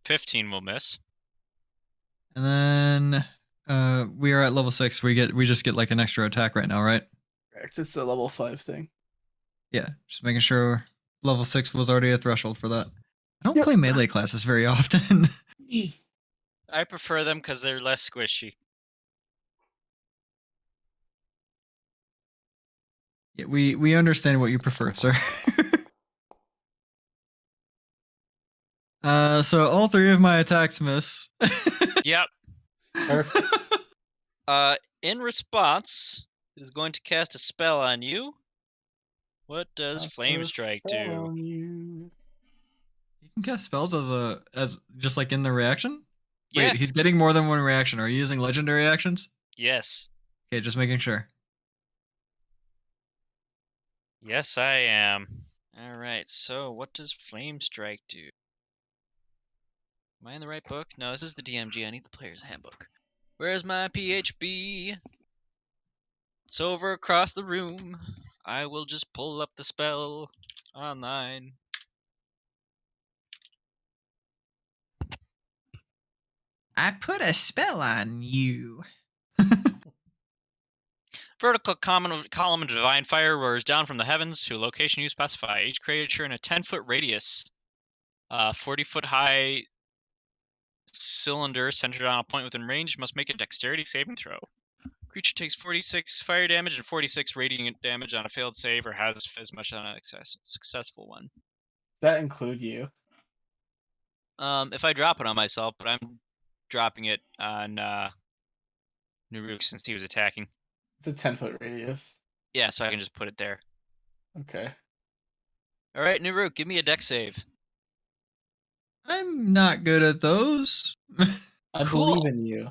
15 will miss. And then we are at level 6. We just get like an extra attack right now, right? Correct. It's the level 5 thing. Yeah, just making sure level 6 was already a threshold for that. I don't Yep. play melee classes very often. I prefer them because they're less squishy. Yeah, we understand what you prefer, sir. So all 3 of my attacks miss. Yep. Perfect. In response, it is going to cast a spell on you. What does Flame Strike do? You can cast spells as just like in the reaction? Yeah. Wait, he's getting more than one reaction. Are you using legendary actions? Yes. Okay, just making sure. Yes, I am. All right. So, what does Flame Strike do? Am I in the right book? No, this is the DMG. I need the player's handbook. Where's my PHB? It's over across the room. I will just pull up the spell online. I put a spell on you. Vertical column of divine fire roars down from the heavens to a location you specify. Each creature in a 10-foot radius, 40-foot high cylinder centered on a point within range must make a dexterity saving throw. Creature takes 46 fire damage and 46 radiant damage on a failed save or has as much on a successful one. Does that include you? If I drop it on myself, but I'm dropping it on Nuruk since he was attacking. It's a 10-foot radius. Yeah, so I can just put it there. Okay. All right, Nuruk, give me a dex save. I'm not good at those. I Cool. believe in you.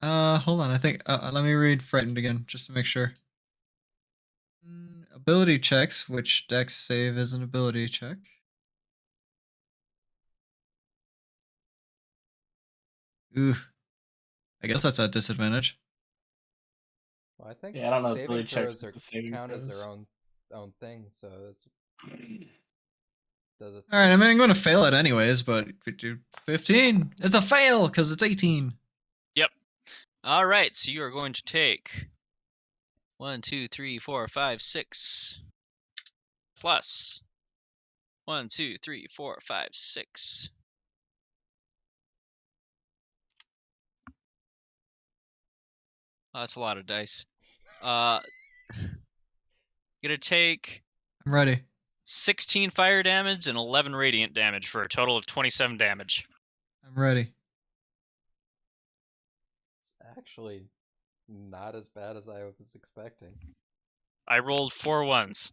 Hold on. I think let me read frightened again just to make sure. Ability checks, which dex save is an ability check. Ooh. I guess that's at disadvantage. Well, I think Yeah, I don't know if saving ability checks throws are the saving count as throws. their own thing, so it's does it All right, say- I mean, I'm going to fail it anyways, but if we do 15, it's a fail because it's 18. All right, so you are going to take 1, 2, 3, 4, 5, 6 plus 1, 2, 3, 4, 5, 6. Oh, that's a lot of dice. You're gonna take I'm ready. 16 fire damage and 11 radiant damage for a total of 27 damage. I'm ready. it's actually not as bad as I was expecting. I rolled 4 ones.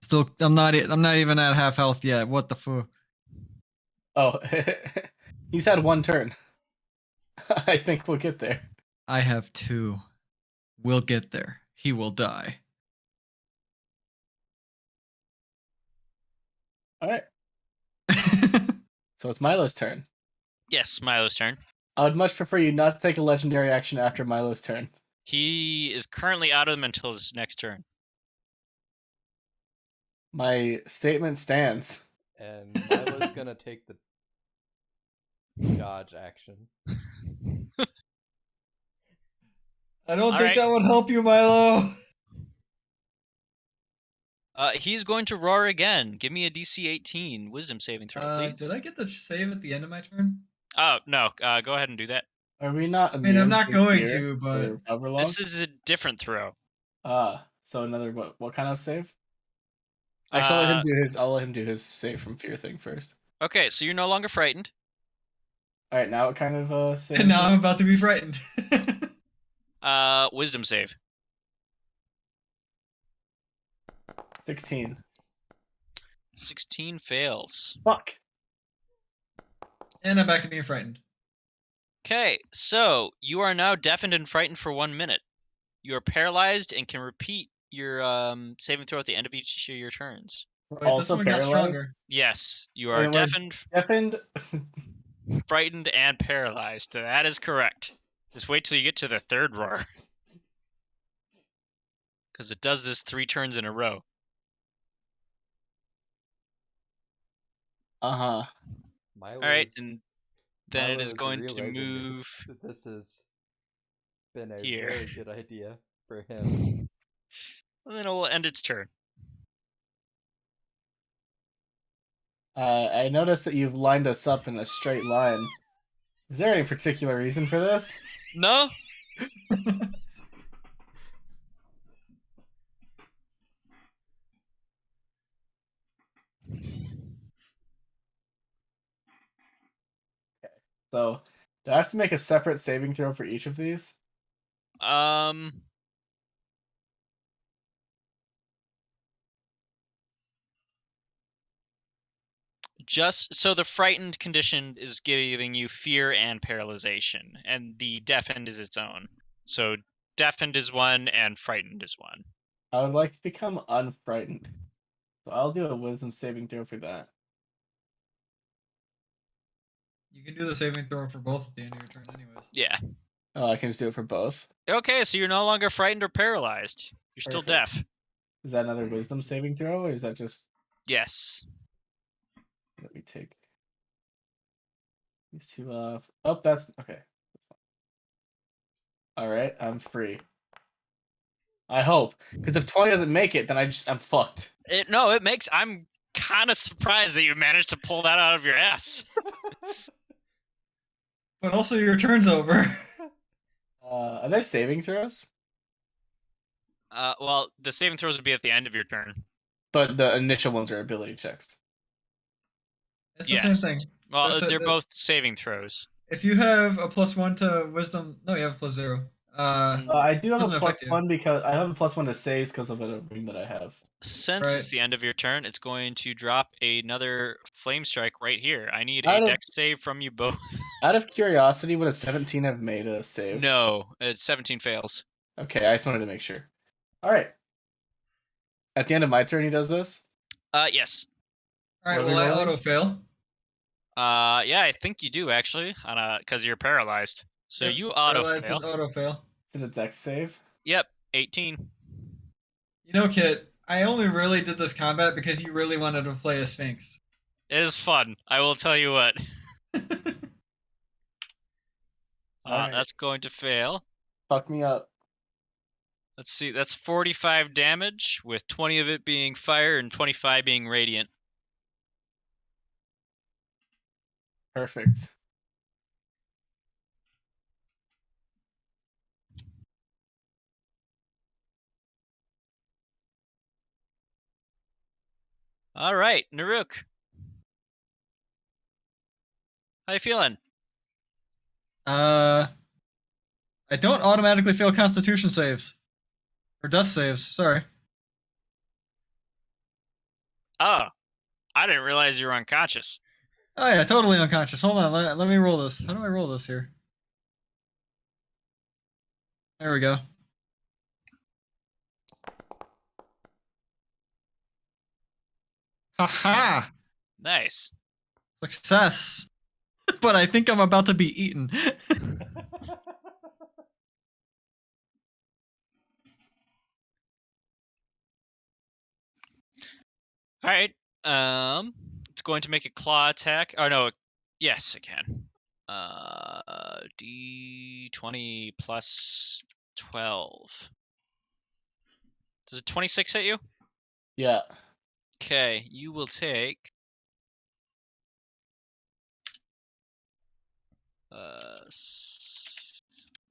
Still, I'm not even at half health yet. What the fuck? Oh, he's had one turn. I think we'll get there. I have 2. We'll get there. He will die. All right. So it's Milo's turn. Yes, Milo's turn. I would much prefer you not to take a legendary action after Milo's turn. He is currently out of them until his next turn. My statement stands. And Milo's gonna take the dodge action. I don't All think right. that would help you, Milo. He's going to roar again. Give me a DC 18 Wisdom saving throw, please. Did I get the save at the end of my turn? Oh no, go ahead and do that. Are we not I mean, I'm immune not to going fear to, but for however long? This is a different throw. So another what kind of save? Actually, I'll let him do his. I'll let him do his save from fear thing first. Okay, so you're no longer frightened. All right, now what kind of save? and now I'm about to be frightened. Wisdom save. 16. 16 fails. Fuck. and I'm back to being frightened. Okay, so you are now deafened and frightened for 1 minute. You are paralyzed and can repeat your saving throw at the end of each of your turns. Right, this Also one got paralyzed? stronger. Yes, you Wait, are we're deafened, Deafened. frightened, and paralyzed. That is correct. Just wait till you get to the third roar. Because it does this 3 turns in a row. Uh-huh. Milo's, All right, and then it is Milo's going to realizing move that this has been a here. very good idea for him. And then it will end its turn. I noticed that you've lined us up in a straight line. Is there any particular reason for this? No? So, do I have to make a separate saving throw for each of these? Just so the frightened condition is giving you fear and paralyzation, and the deafened is its own. So deafened is 1 and frightened is 1. I would like to become unfrightened. So I'll do a wisdom saving throw for that. You can do the saving throw for both at the end of your turn, anyways. Yeah. Oh, I can just do it for both. Okay, so you're no longer frightened or paralyzed. You're still Perfect. deaf. Is that another wisdom saving throw, or is that just? Yes. Let me take these two off. Oh, that's okay. All right, I'm free. I hope, because if 20 doesn't make it, then I'm fucked. It makes. I'm kind of surprised that you managed to pull that out of your ass. But also, your turn's over. Are they saving throws? Well, the saving throws would be at the end of your turn. But the initial ones are ability checks. It's Yes. the same thing. Well, There's they're the- both saving throws. If you have a +1 to wisdom, no, you have a +0. I do have a doesn't affect you. +1 because I have a +1 to saves because of a ring that I have. Since it's Right. the end of your turn, it's going to drop another flame strike right here. I need Out a of- dex save from you both. Out of curiosity, would a 17 have made a save? No, it's 17 fails. Okay, I just wanted to make sure. All right. At the end of my turn, he does this. Yes. All right, What are we well, I rolling? auto fail. Yeah, I think you do actually, because you're paralyzed. So Yep, you auto paralyzed fail. is auto fail. Is it a dex save? Yep, 18. You know, Kit, I only really did this combat because you really wanted to play a Sphinx. It is fun. I will tell you what. Alright. That's going to fail. Fuck me up. Let's see. That's 45 damage, with 20 of it being fire and 25 being radiant. Perfect. All right, Naruk. How you feeling? I don't automatically fail Constitution saves or death saves. Sorry. Oh, I didn't realize you were unconscious. Oh yeah, totally unconscious. Hold on, let me roll this. How do I roll this here? There we go. Haha! Nice. Success. But I think I'm about to be eaten. All right. It's going to make a claw attack. Oh no, yes, it can. D20 plus 12. Does a 26 hit you? Yeah. Okay, you will take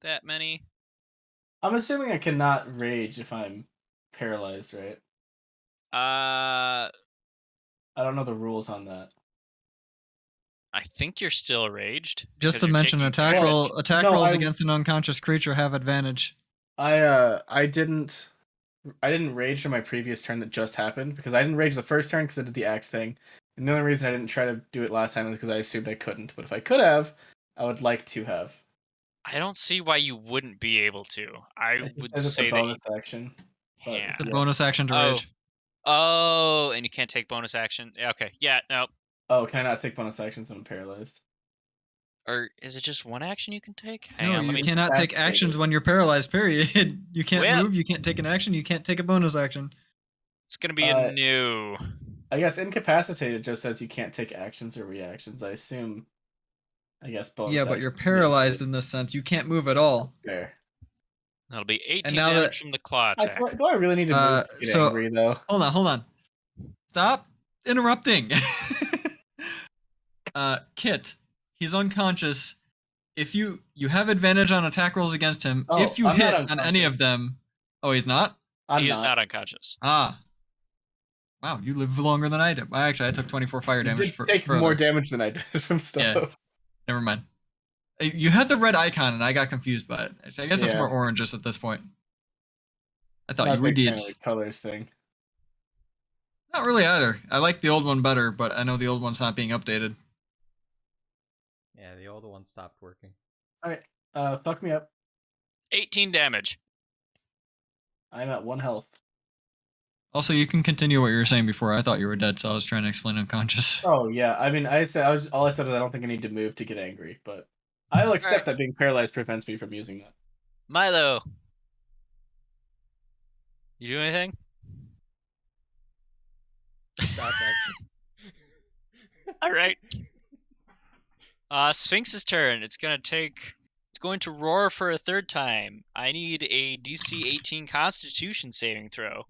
that many. I'm assuming I cannot rage if I'm paralyzed, right? I I don't know the rules on that. think you're still raged. Just 'cause to you're mention, taking attack damage. rolls against an unconscious creature have advantage. I didn't rage from my previous turn that just happened because I didn't rage the first turn because I did the axe thing, and the only reason I didn't try to do it last time is because I assumed I couldn't. But if I could have, I would like to have. I don't see why you wouldn't be able to. I It's would just say a that you bonus action. But can. It's a yeah. bonus action to Oh. rage. Oh, and you can't take bonus action. Yeah, okay, yeah, no. Oh, can I not take bonus actions when I'm paralyzed? Or is it just one action you can take? Hang No, on, you let me. cannot take incapacitated. actions when you're paralyzed. Period. You can't Well- move. You can't take an action. You can't take a bonus action. It's gonna be a new. I guess incapacitated just says you can't take actions or reactions. I assume. I guess bonus. Yeah, but you're actions. paralyzed in this sense. You can't move at all. Fair. That'll be 18 now damage that- from the claw attack. Do I really need to move to get so- angry though? Hold on. Stop interrupting. Kit, he's unconscious. If you have advantage on attack rolls against him, Oh, if you I'm not hit on any unconscious. of them, oh, he's not. He is not unconscious. Ah, wow, you live longer than I did. Actually, I took 24 fire You damage did for take further. more damage than I did from stuff. Yeah. Never mind. You had the red icon, and I got confused by it. I guess it's Yeah. more orange just at this point. I thought Not you a were big fan of deeds. the colors thing. Not really either. I like the old one better, but I know the old one's not being updated. Yeah, the old one stopped working. Alright, fuck me up. 18 damage. I'm at 1 health. Also, you can continue what you were saying before. I thought you were dead, so I was trying to explain unconscious. Oh yeah, I mean, all I said is I don't think I need to move to get angry, but I'll accept that being paralyzed prevents me from using that. Milo, you do anything? Dash action. All right. Sphinx's turn. It's going to roar for a third time. I need a DC 18 Constitution saving throw.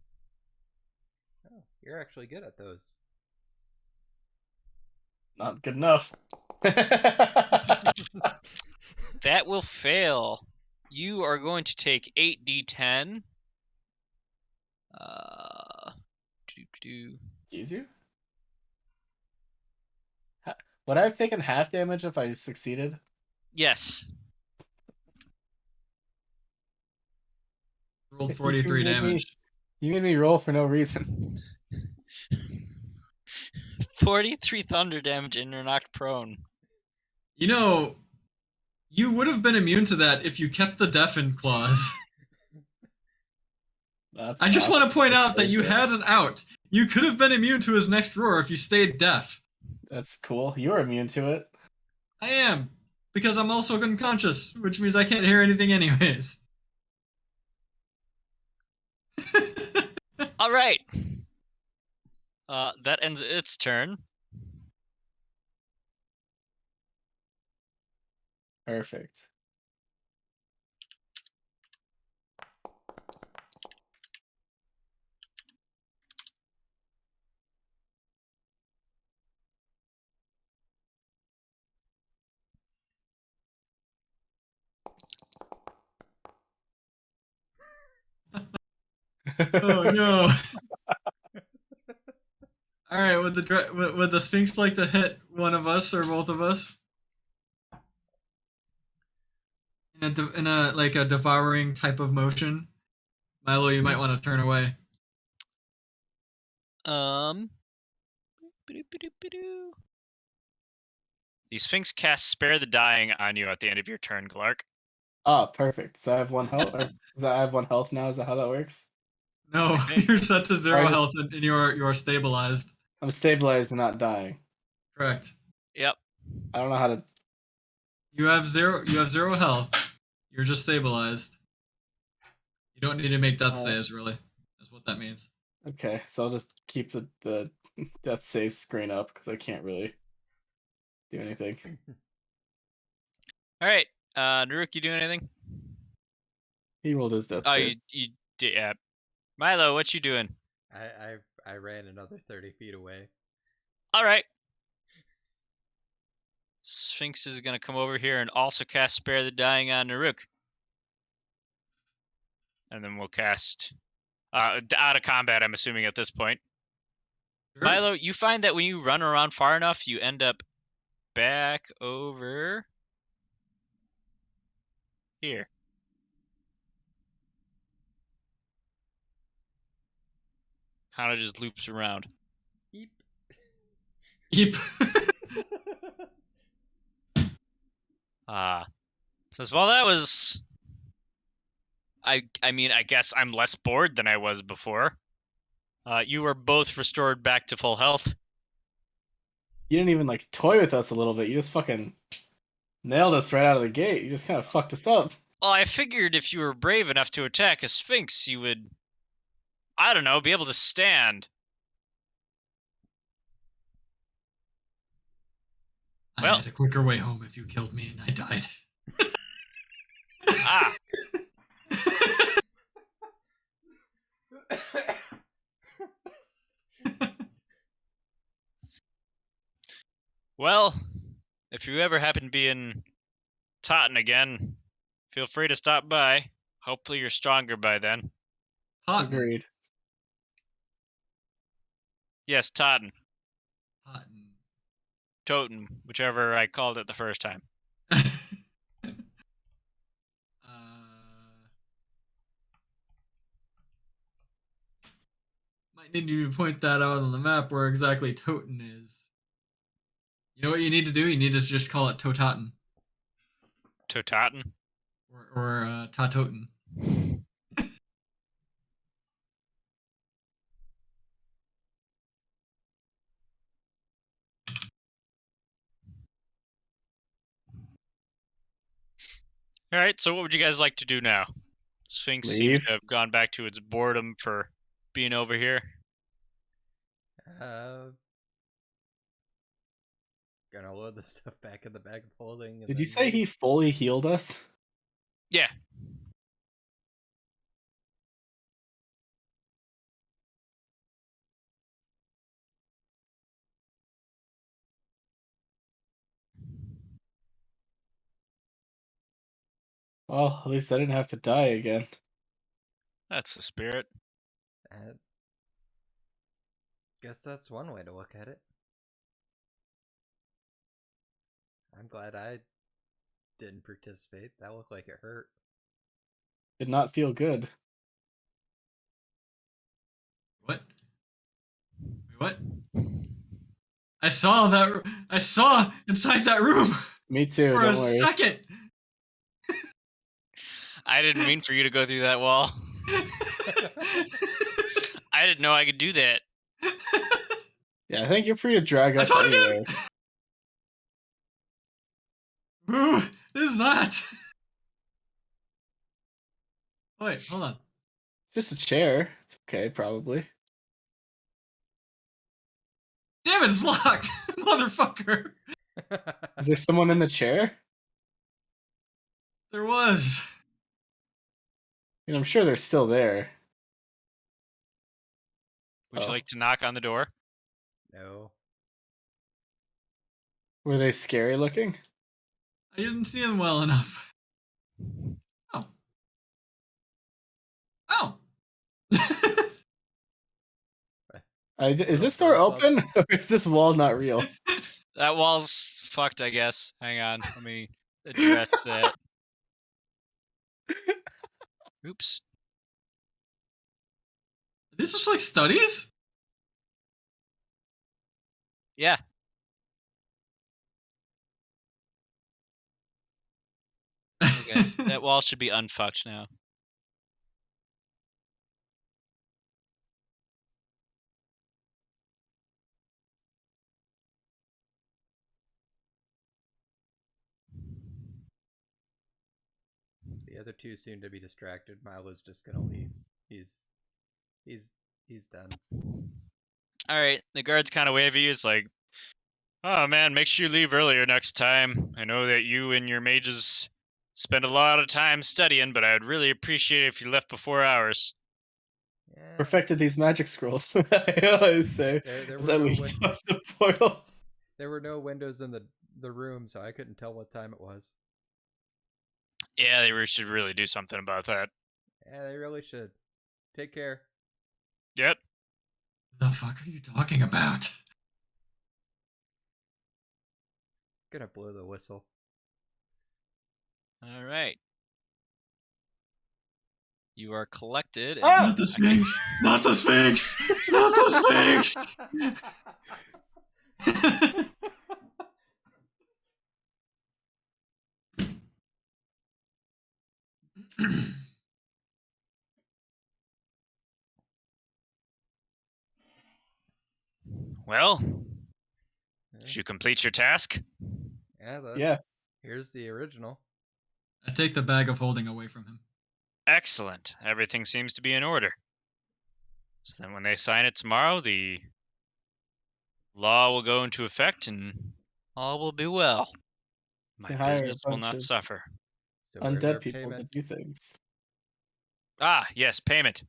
Oh, you're actually good at those. Not good enough. That will fail. You are going to take 8d10. Easier? Would I have taken half damage if I succeeded? Yes. Rolled 43 damage. You made me roll for no reason. 43 thunder damage and you're knocked prone. You know, you would have been immune to that if you kept the deafen clause. I just want to point out that you had an out. You could have been immune to his next roar if you stayed deaf. That's cool. You're immune to it. I am, because I'm also unconscious, which means I can't hear anything anyways. All right. That ends its turn. Perfect. Oh no. All right, would the Sphinx like to hit one of us or both of us? In a like a devouring type of motion. Milo, you might want to turn away. The Sphinx casts Spare the Dying on you at the end of your turn, Clark. Oh, perfect. So I have 1 health. I have 1 health now? Is that how that works? No, you're set to 0 Or just- health and you are stabilized. I'm stabilized and not dying. Correct. Yep. I don't know how to. You have 0 health. You're just stabilized. You don't need to make death saves, really. That's what that means. Okay, so I'll just keep the death save screen up because I can't really do anything. All right. Naruk, you doing anything? He rolled his death Oh, save. you did. Yeah. Milo, what you doing? I ran another 30 feet away. All right. Sphinx is gonna come over here and also cast Spare the Dying on Naruk. And then we'll cast out of combat, I'm assuming at this point. Sure. Milo, you find that when you run around far enough, you end up back over here. Kind of just loops around. Eep. Eep. Says, well, that was. I mean, I guess I'm less bored than I was before. You were both restored back to full health. You didn't even like toy with us a little bit. You just fucking nailed us right out of the gate. You just kind of fucked us up. Well, I figured if you were brave enough to attack a Sphinx, you would, I don't know, be able to stand. I had a quicker way home if you killed me and I died. Ah. Well, if you ever happen to be in Totten again, feel free to stop by. Hopefully you're stronger by then. Totten. Agreed. Yes, Totten. Totten. Toten, whichever I called it the first time. Might need you to point that out on the map where exactly Toten is. You know what you need to do? You need to just call it Totaten. Totaten? Or, or, uh, Tatoten. All right, so what would you guys like to do now? Sphinx seems Leave. to have gone back to its boredom for being over here. Gonna load the stuff back in the bag of holding. And Did you then say leave. he fully healed us? Yeah. Well, at least I didn't have to die again. That's the spirit. Guess that's one way to look at it. I'm glad I didn't participate. That looked like it hurt. Did not feel good. What? Wait, what? I saw that. I saw inside that room Me too, for a don't worry. second. I didn't mean for you to go through that wall. I didn't know I could do that. Yeah, I think you're free to drag I us saw it anywhere. again. Who is that? Wait, hold on. Just a chair. It's okay, probably. Damn it, it's locked, motherfucker. Is there someone in the chair? There was. I mean, I'm sure they're still there. Would you Oh. like to knock on the door? No. Were they scary looking? I didn't see him well enough. Oh. Oh. Is this Little door portal open? Or is this wall not real? That wall's fucked, I guess. Hang on, let me address that. Oops. These are just like studies? Yeah. Okay. That wall should be unfucked now. The other two seem to be distracted. Milo's just gonna leave. He's done. All right. The guard's kind of wavy. It's like, oh man, make sure you leave earlier next time. I know that you and your mages spend a lot of time studying, but I'd really appreciate it if you left before hours. Yeah. Perfected these magic scrolls. I always say. There As were I no lead win- towards the portal. There were no windows in the room, so I couldn't tell what time it was. Yeah, they should really do something about that. Yeah, they really should. Take care. Yep. The fuck are you talking about? Gonna blow the whistle. All right. You are collected. And Ah! Not the Sphinx! Not the Sphinx! Not the Sphinx! Well, Yeah. did you complete your task? Yeah. Here's the original. I take the bag of holding away from him. Excellent. Everything seems to be in order. So then when they sign it tomorrow, the law will go into effect and all will be well. My Can hire a business will bunch not of suffer. So where's our Undead people to payment? do things. Ah, yes, payment.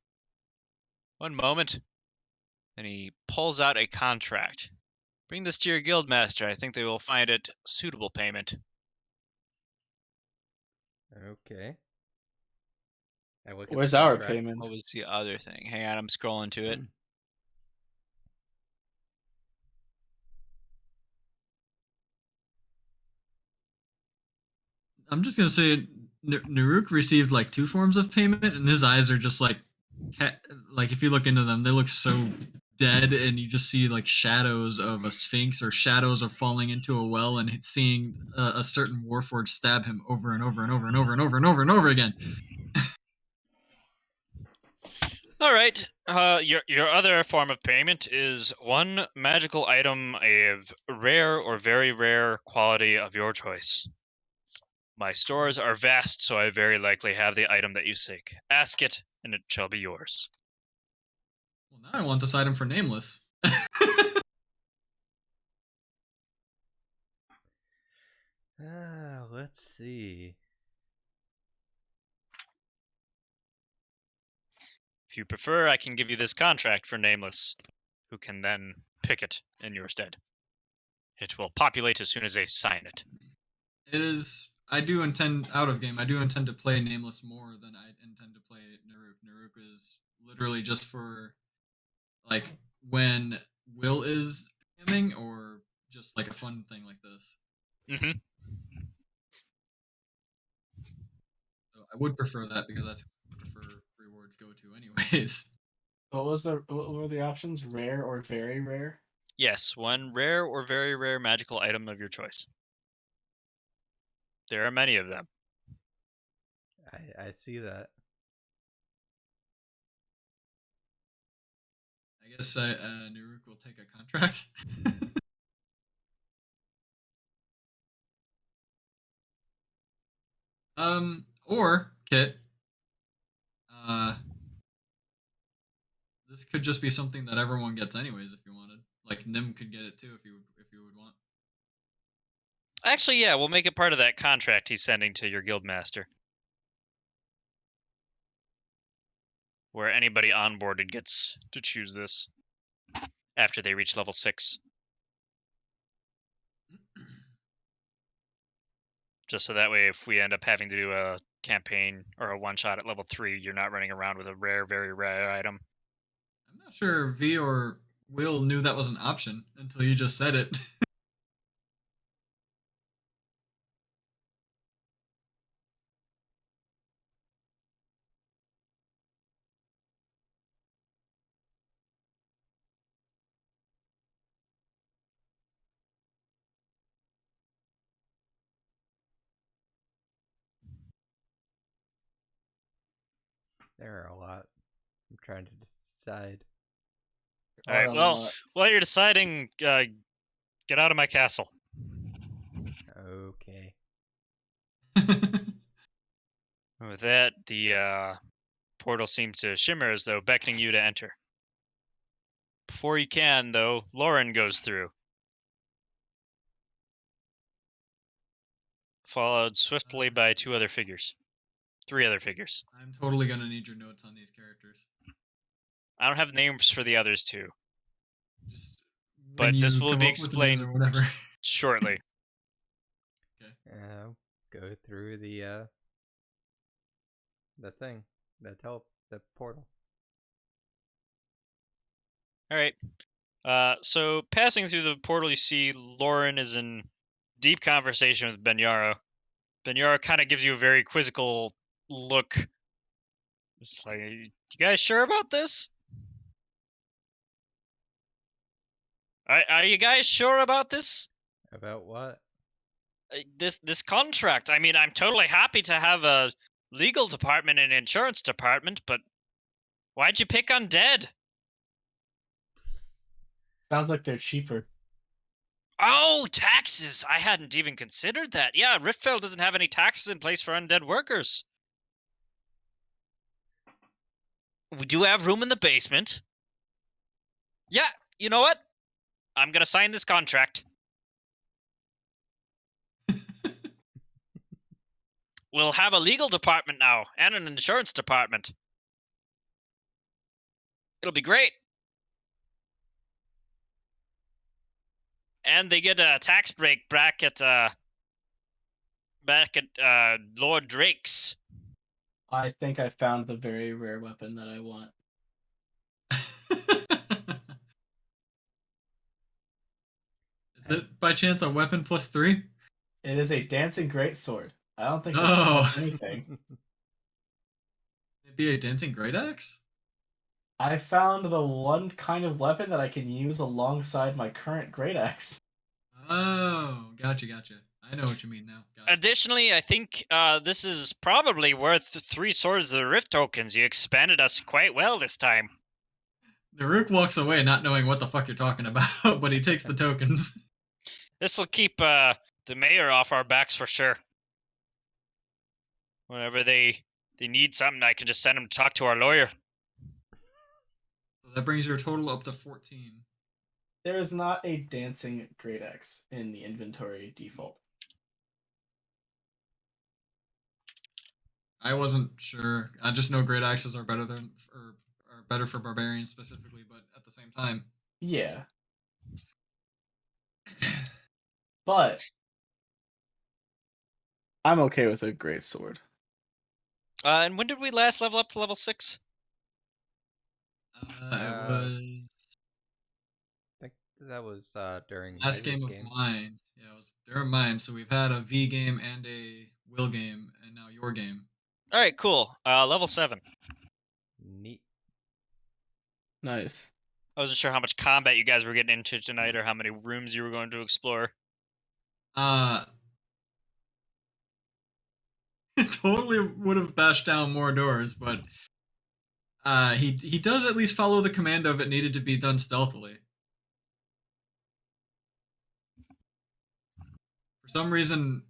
One moment. Then he pulls out a contract. Bring this to your guildmaster. I think they will find it suitable payment. Okay. I look Where's at the our contract. payment? What was the other thing? Hang on, I'm scrolling to it. I'm just gonna say Naruk received like 2 forms of payment, and his eyes are just like if you look into them, they look so dead, and you just see like shadows of a sphinx or shadows of falling into a well, and seeing a certain warforged stab him over and over and over and over and over and over and over again. All right. Your other form of payment is one magical item of rare or very rare quality of your choice. My stores are vast, so I very likely have the item that you seek. Ask it, and it shall be yours. Well, now I want this item for nameless. Let's see. If you prefer, I can give you this contract for Nameless, who can then pick it in your stead. It will populate as soon as they sign it. It is. I do intend out of game. I do intend to play Nameless more than I intend to play Naruk. Naruk is literally just for like when Will is gaming or just like a fun thing like this. Mm-hmm. So I would prefer that because that's who I prefer rewards go to anyways. What were the options? Rare or very rare? Yes, one rare or very rare magical item of your choice. There are many of them. I see that. I guess Naruk will take a contract. Or Kit. This could just be something that everyone gets anyways if you wanted. Like Nim could get it too if you would want. Actually, yeah, we'll make it part of that contract he's sending to your guildmaster. Where anybody onboarded gets to choose this after they reach level 6. Just so that way, if we end up having to do a campaign or a one-shot at level 3, you're not running around with a rare, very rare item. I'm not sure V or Will knew that was an option until you just said it. There are a lot. I'm trying to decide. All right, well, while you're deciding, get out of my castle. Okay. With that, the portal seems to shimmer as though beckoning you to enter. Before you can, though, Lauren goes through. Followed swiftly by 3 other figures. I'm totally gonna need your notes on these characters. I don't have names for the others two, Just but when this you will come be up with names explained or whatever. shortly. Go through the thing, the portal. All right. So passing through the portal, you see Lauren is in deep conversation with Benyaro. Benyaro kind of gives you a very quizzical look. It's like, you guys sure about this? Are you guys sure about this? About what? This contract. I mean, I'm totally happy to have a legal department and insurance department, but why'd you pick undead? Sounds like they're cheaper. Oh, taxes! I hadn't even considered that. Yeah, Riftfell doesn't have any taxes in place for undead workers. We do have room in the basement. Yeah, you know what? I'm gonna sign this contract. We'll have a legal department now, and an insurance department. It'll be great. And they get a tax break back at Lord Drake's. I think I found the very rare weapon that I want. Is it by chance a weapon +3? It is a dancing greatsword. I don't think that's Oh. anything. It'd be a dancing great axe? I found the one kind of weapon that I can use alongside my current great axe. Oh, gotcha. I know what you mean now. Gotcha. Additionally, I think this is probably worth 3 Swords of the Rift tokens. You expanded us quite well this time. Naruk walks away not knowing what the fuck you're talking about, but he takes the tokens. This will keep the mayor off our backs for sure. Whenever they need something, I can just send them to talk to our lawyer. So that brings your total up to 14. There is not a dancing great axe in the inventory default. I wasn't sure. I just know great axes are better than or are better for barbarians specifically, but at the same time, Yeah. But I'm okay with a great sword. And when did we last level up to level 6? it was I think that was during last Isaac's game of game. mine. Yeah, it was during mine. So we've had a V game and a Will game, and now your game. All right, cool. Level 7. Neat. Nice. I wasn't sure how much combat you guys were getting into tonight, or how many rooms you were going to explore. Totally would have bashed down more doors, but he does at least follow the command of it needed to be done stealthily. For some reason,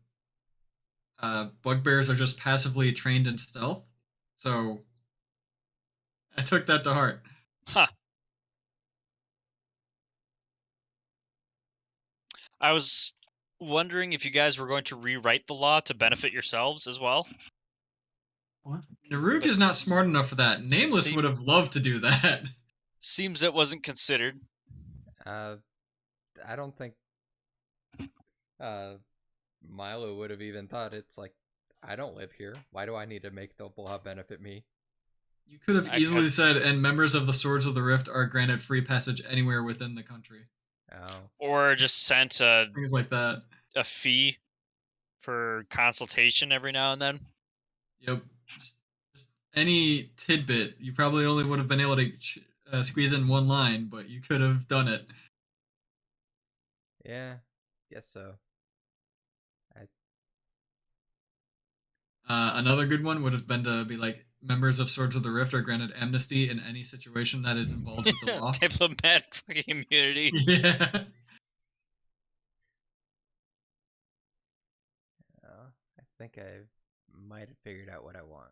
bugbears are just passively trained in stealth, so I took that to heart. Huh. I was wondering if you guys were going to rewrite the law to benefit yourselves as well. What? Naruk But is not smart enough for that. Nameless would have loved to do that. Seems it wasn't considered. I don't think Milo would have even thought. It's like, I don't live here. Why do I need to make the law benefit me? You could have easily 'Cause- said, and members of the Swords of the Rift are granted free passage anywhere within the country. Oh, Or just sent Things like that. a fee for consultation every now and then. Yep. Just any tidbit. You probably only would have been able to squeeze in one line, but you could have done it. yeah, guess so. Another good one would have been to be like, members of Swords of the Rift are granted amnesty in any situation that is involved with the law. Diplomatic fucking immunity. Yeah. I think I might have figured out what I want.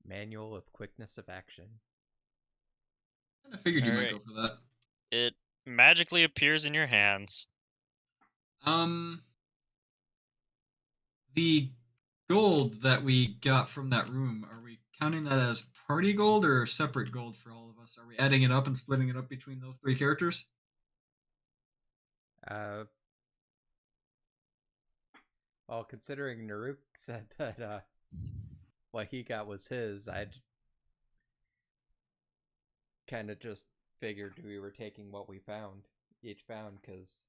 Manual of Quickness of Action. I figured you might Alright. go for that. It magically appears in your hands. The gold that we got from that room, are we counting that as party gold or separate gold for all of us? Are we adding it up and splitting it up between those 3 characters? Well, considering Naruk said that what he got was his, I'd kind of just figured we were taking what we found, each found, because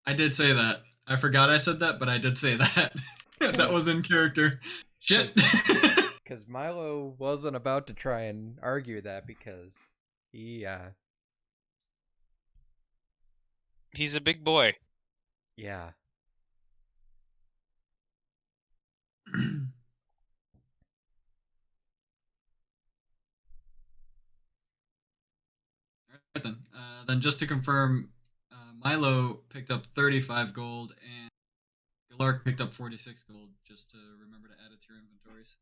I did say that. I forgot I said that, but I did say that. That was in character. Shit. because Milo wasn't about to try and argue that because He's a big boy. yeah. Alright then. Then just to confirm, Milo picked up 35 gold and Galark picked up 46 gold, just to remember to add it to your inventories.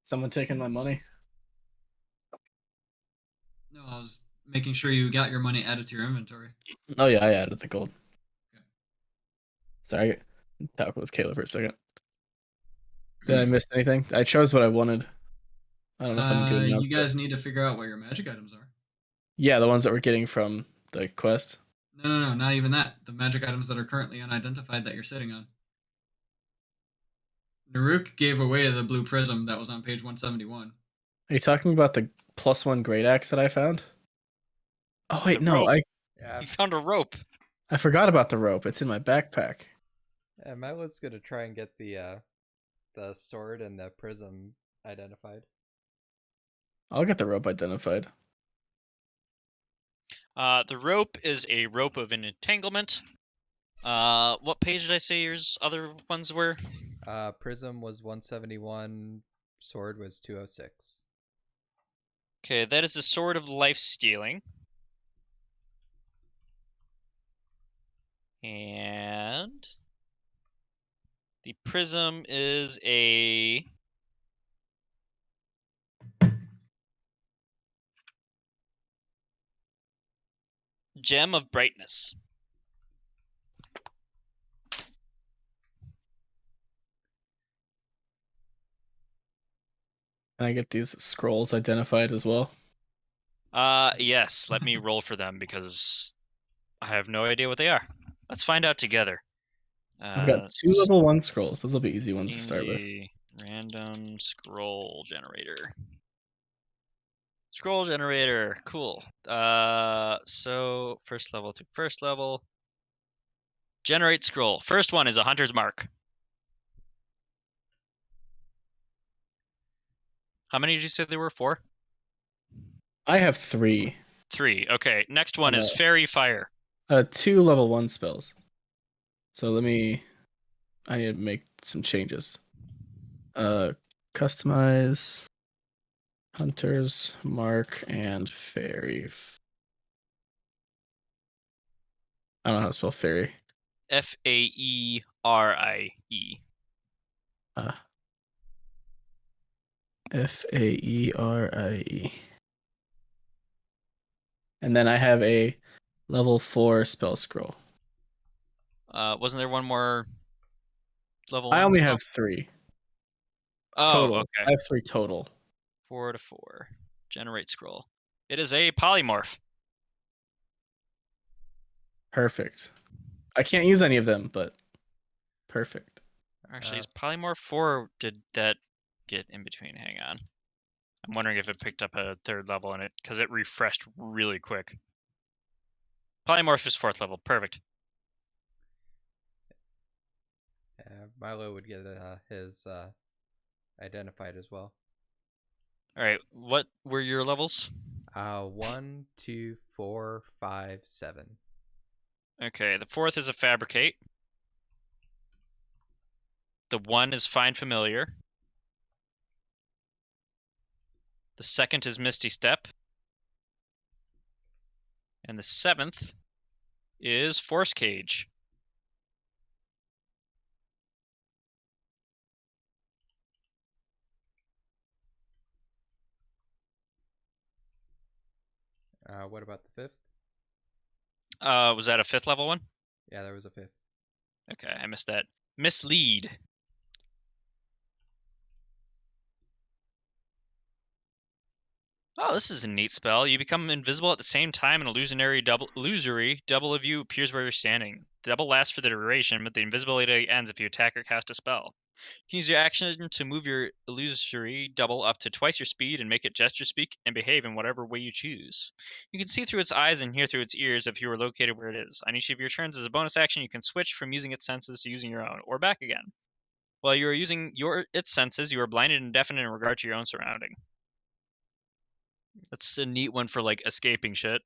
Someone taking my money? No, I was making sure you got your money added to your inventory. Oh yeah, I added the gold. Okay. Sorry, I talked with Kayla for a second. Did I miss anything? I chose what I wanted. I don't know if I'm good enough. You guys need to figure out what your magic items are. Yeah, the ones that we're getting from the quest. No, not even that. The magic items that are currently unidentified that you're sitting on. Naruk gave away the blue prism that was on page 171. Are you talking about the +1 great axe that I found? Oh wait, The no, rope. Yeah, You found a rope. I forgot about the rope. It's in my backpack. Milo's gonna try and get the sword and the prism identified. I'll get the rope identified. The rope is a rope of an entanglement. What page did I say yours other ones were? Prism was 171. Sword was 206. Okay, that is a sword of life stealing. And the prism is a gem of brightness. Can I get these scrolls identified as well? Yes, let me roll for them because I have no idea what they are. Let's find out together. I've got 2 level 1 scrolls. Those will be easy ones to start with. D&D random scroll generator. Scroll generator, cool. So first level through first level. Generate scroll. First one is a hunter's mark. How many did you say there were? 4? I have 3. 3. Okay. Next one is fairy fire. 2 level 1 spells. So I need to make some changes. Customize Hunter's Mark and Fairy. I don't know how to spell fairy. Faerie. Faerie. And then I have a level 4 spell scroll. Wasn't there one more level I 1 only spell? have 3 Oh, total. okay. I have 3 total. 4 to 4. Generate scroll. It is a polymorph. Perfect. I can't use any of them, but perfect. Actually, is polymorph 4? Did that get in between? Hang on. I'm wondering if it picked up a 3rd level in it because it refreshed really quick. Polymorph is 4th level. Perfect. Milo would get his identified as well. All right. What were your levels? 1, 2, 4, 5, 7. Okay. The 4th is a fabricate. The 1 is find familiar. The 2nd is misty step. And the 7th is force cage. What about the 5th? Was that a 5th level one? Yeah, there was a 5th. Okay, I missed that. Mislead. Oh, this is a neat spell. You become invisible at the same time, and illusory double of you appears where you're standing. The double lasts for the duration, but the invisibility ends if you attack or cast a spell. You can use your action to move your illusory double up to twice your speed and make it gesture, speak, and behave in whatever way you choose. You can see through its eyes and hear through its ears if you are located where it is. On each of your turns as a bonus action, you can switch from using its senses to using your own, or back again. While you are using its senses, you are blinded and deafened in regard to your own surrounding. That's a neat one for like escaping shit.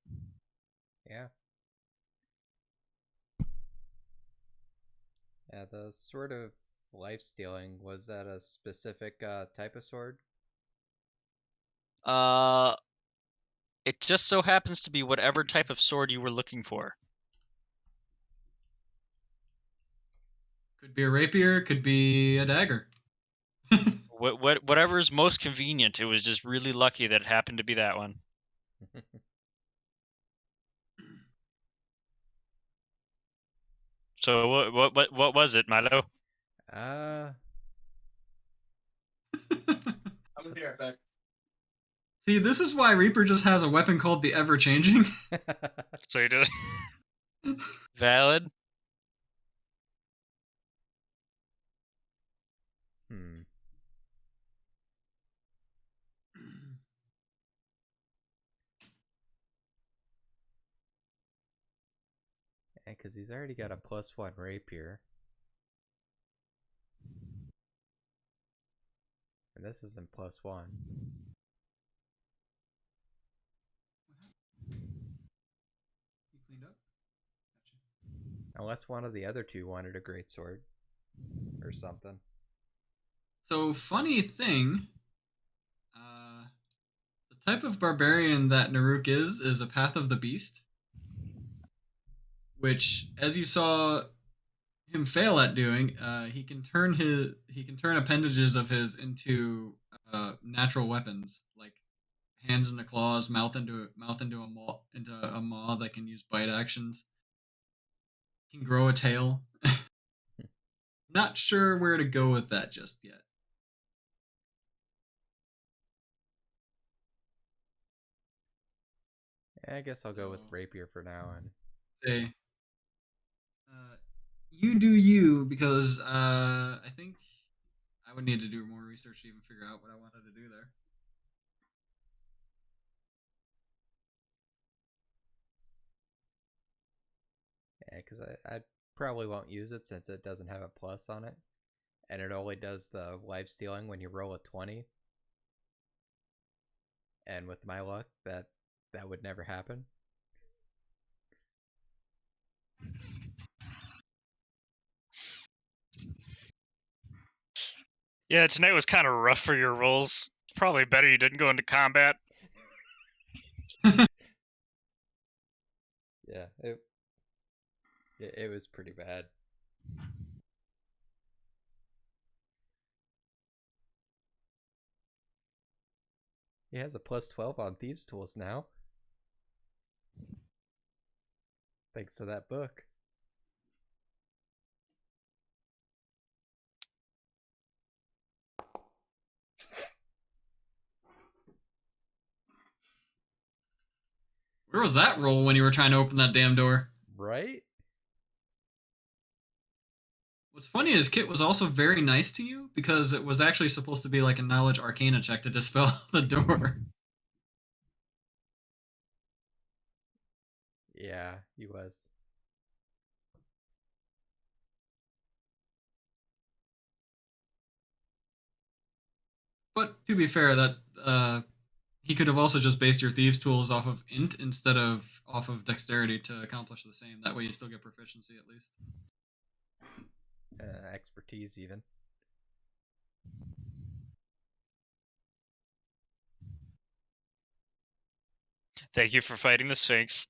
Yeah. Yeah, the sword of life stealing, was that a specific type of sword? It just so happens to be whatever type of sword you were looking for. Could be a rapier, could be a dagger. Whatever is most convenient. It was just really lucky that it happened to be that one. So what was it, Milo? uh, I'm gonna be right back. See, this is why Reaper just has a weapon called the Ever Changing. So you did valid. hmm. Yeah, because he's already got a +1 rapier. And this isn't +1. You cleaned up? Gotcha. Unless one of the other two wanted a great sword. Or something. So funny thing, the type of barbarian that Naruk is a Path of the Beast, which, as you saw him fail at doing, he can turn appendages of his into natural weapons, like hands into claws, mouth into a maw that can use bite actions. Can grow a tail. Not sure where to go with that just yet. Yeah, I guess I'll go with So- rapier for now. And Hey, you do you, because I think I would need to do more research to even figure out what I wanted to do there. yeah, because I probably won't use it since it doesn't have a plus on it, and it only does the life stealing when you roll a 20. And with my luck, that would never happen. Yeah, tonight was kind of rough for your rolls. Probably better you didn't go into combat. Yeah, it was pretty bad. He has a plus 12 on Thieves' Tools now. Thanks to that book. Where was that roll when you were trying to open that damn door? Right? What's funny is Kit was also very nice to you because it was actually supposed to be like a knowledge arcana check to dispel the door. Yeah, he was. But to be fair, that he could have also just based your thieves' tools off of int instead of off of dexterity to accomplish the same. That way, you still get proficiency at least. Expertise, even. Thank you for fighting the Sphinx.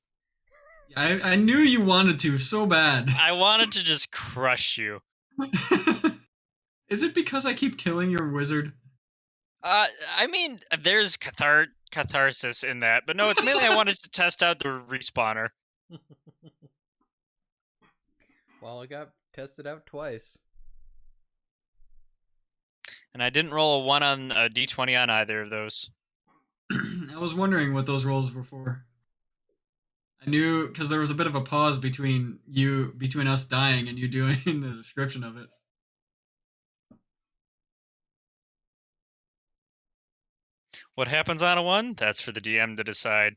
I knew you wanted to so bad. I wanted to just crush you. Is it because I keep killing your wizard? I mean, there's catharsis in that, but no, it's mainly I wanted to test out the respawner. Well, I got tested out twice. And I didn't roll a 1 on a d20 on either of those. I was wondering what those rolls were for. I knew because there was a bit of a pause between us dying and you doing the description of it. What happens on a 1? That's for the DM to decide.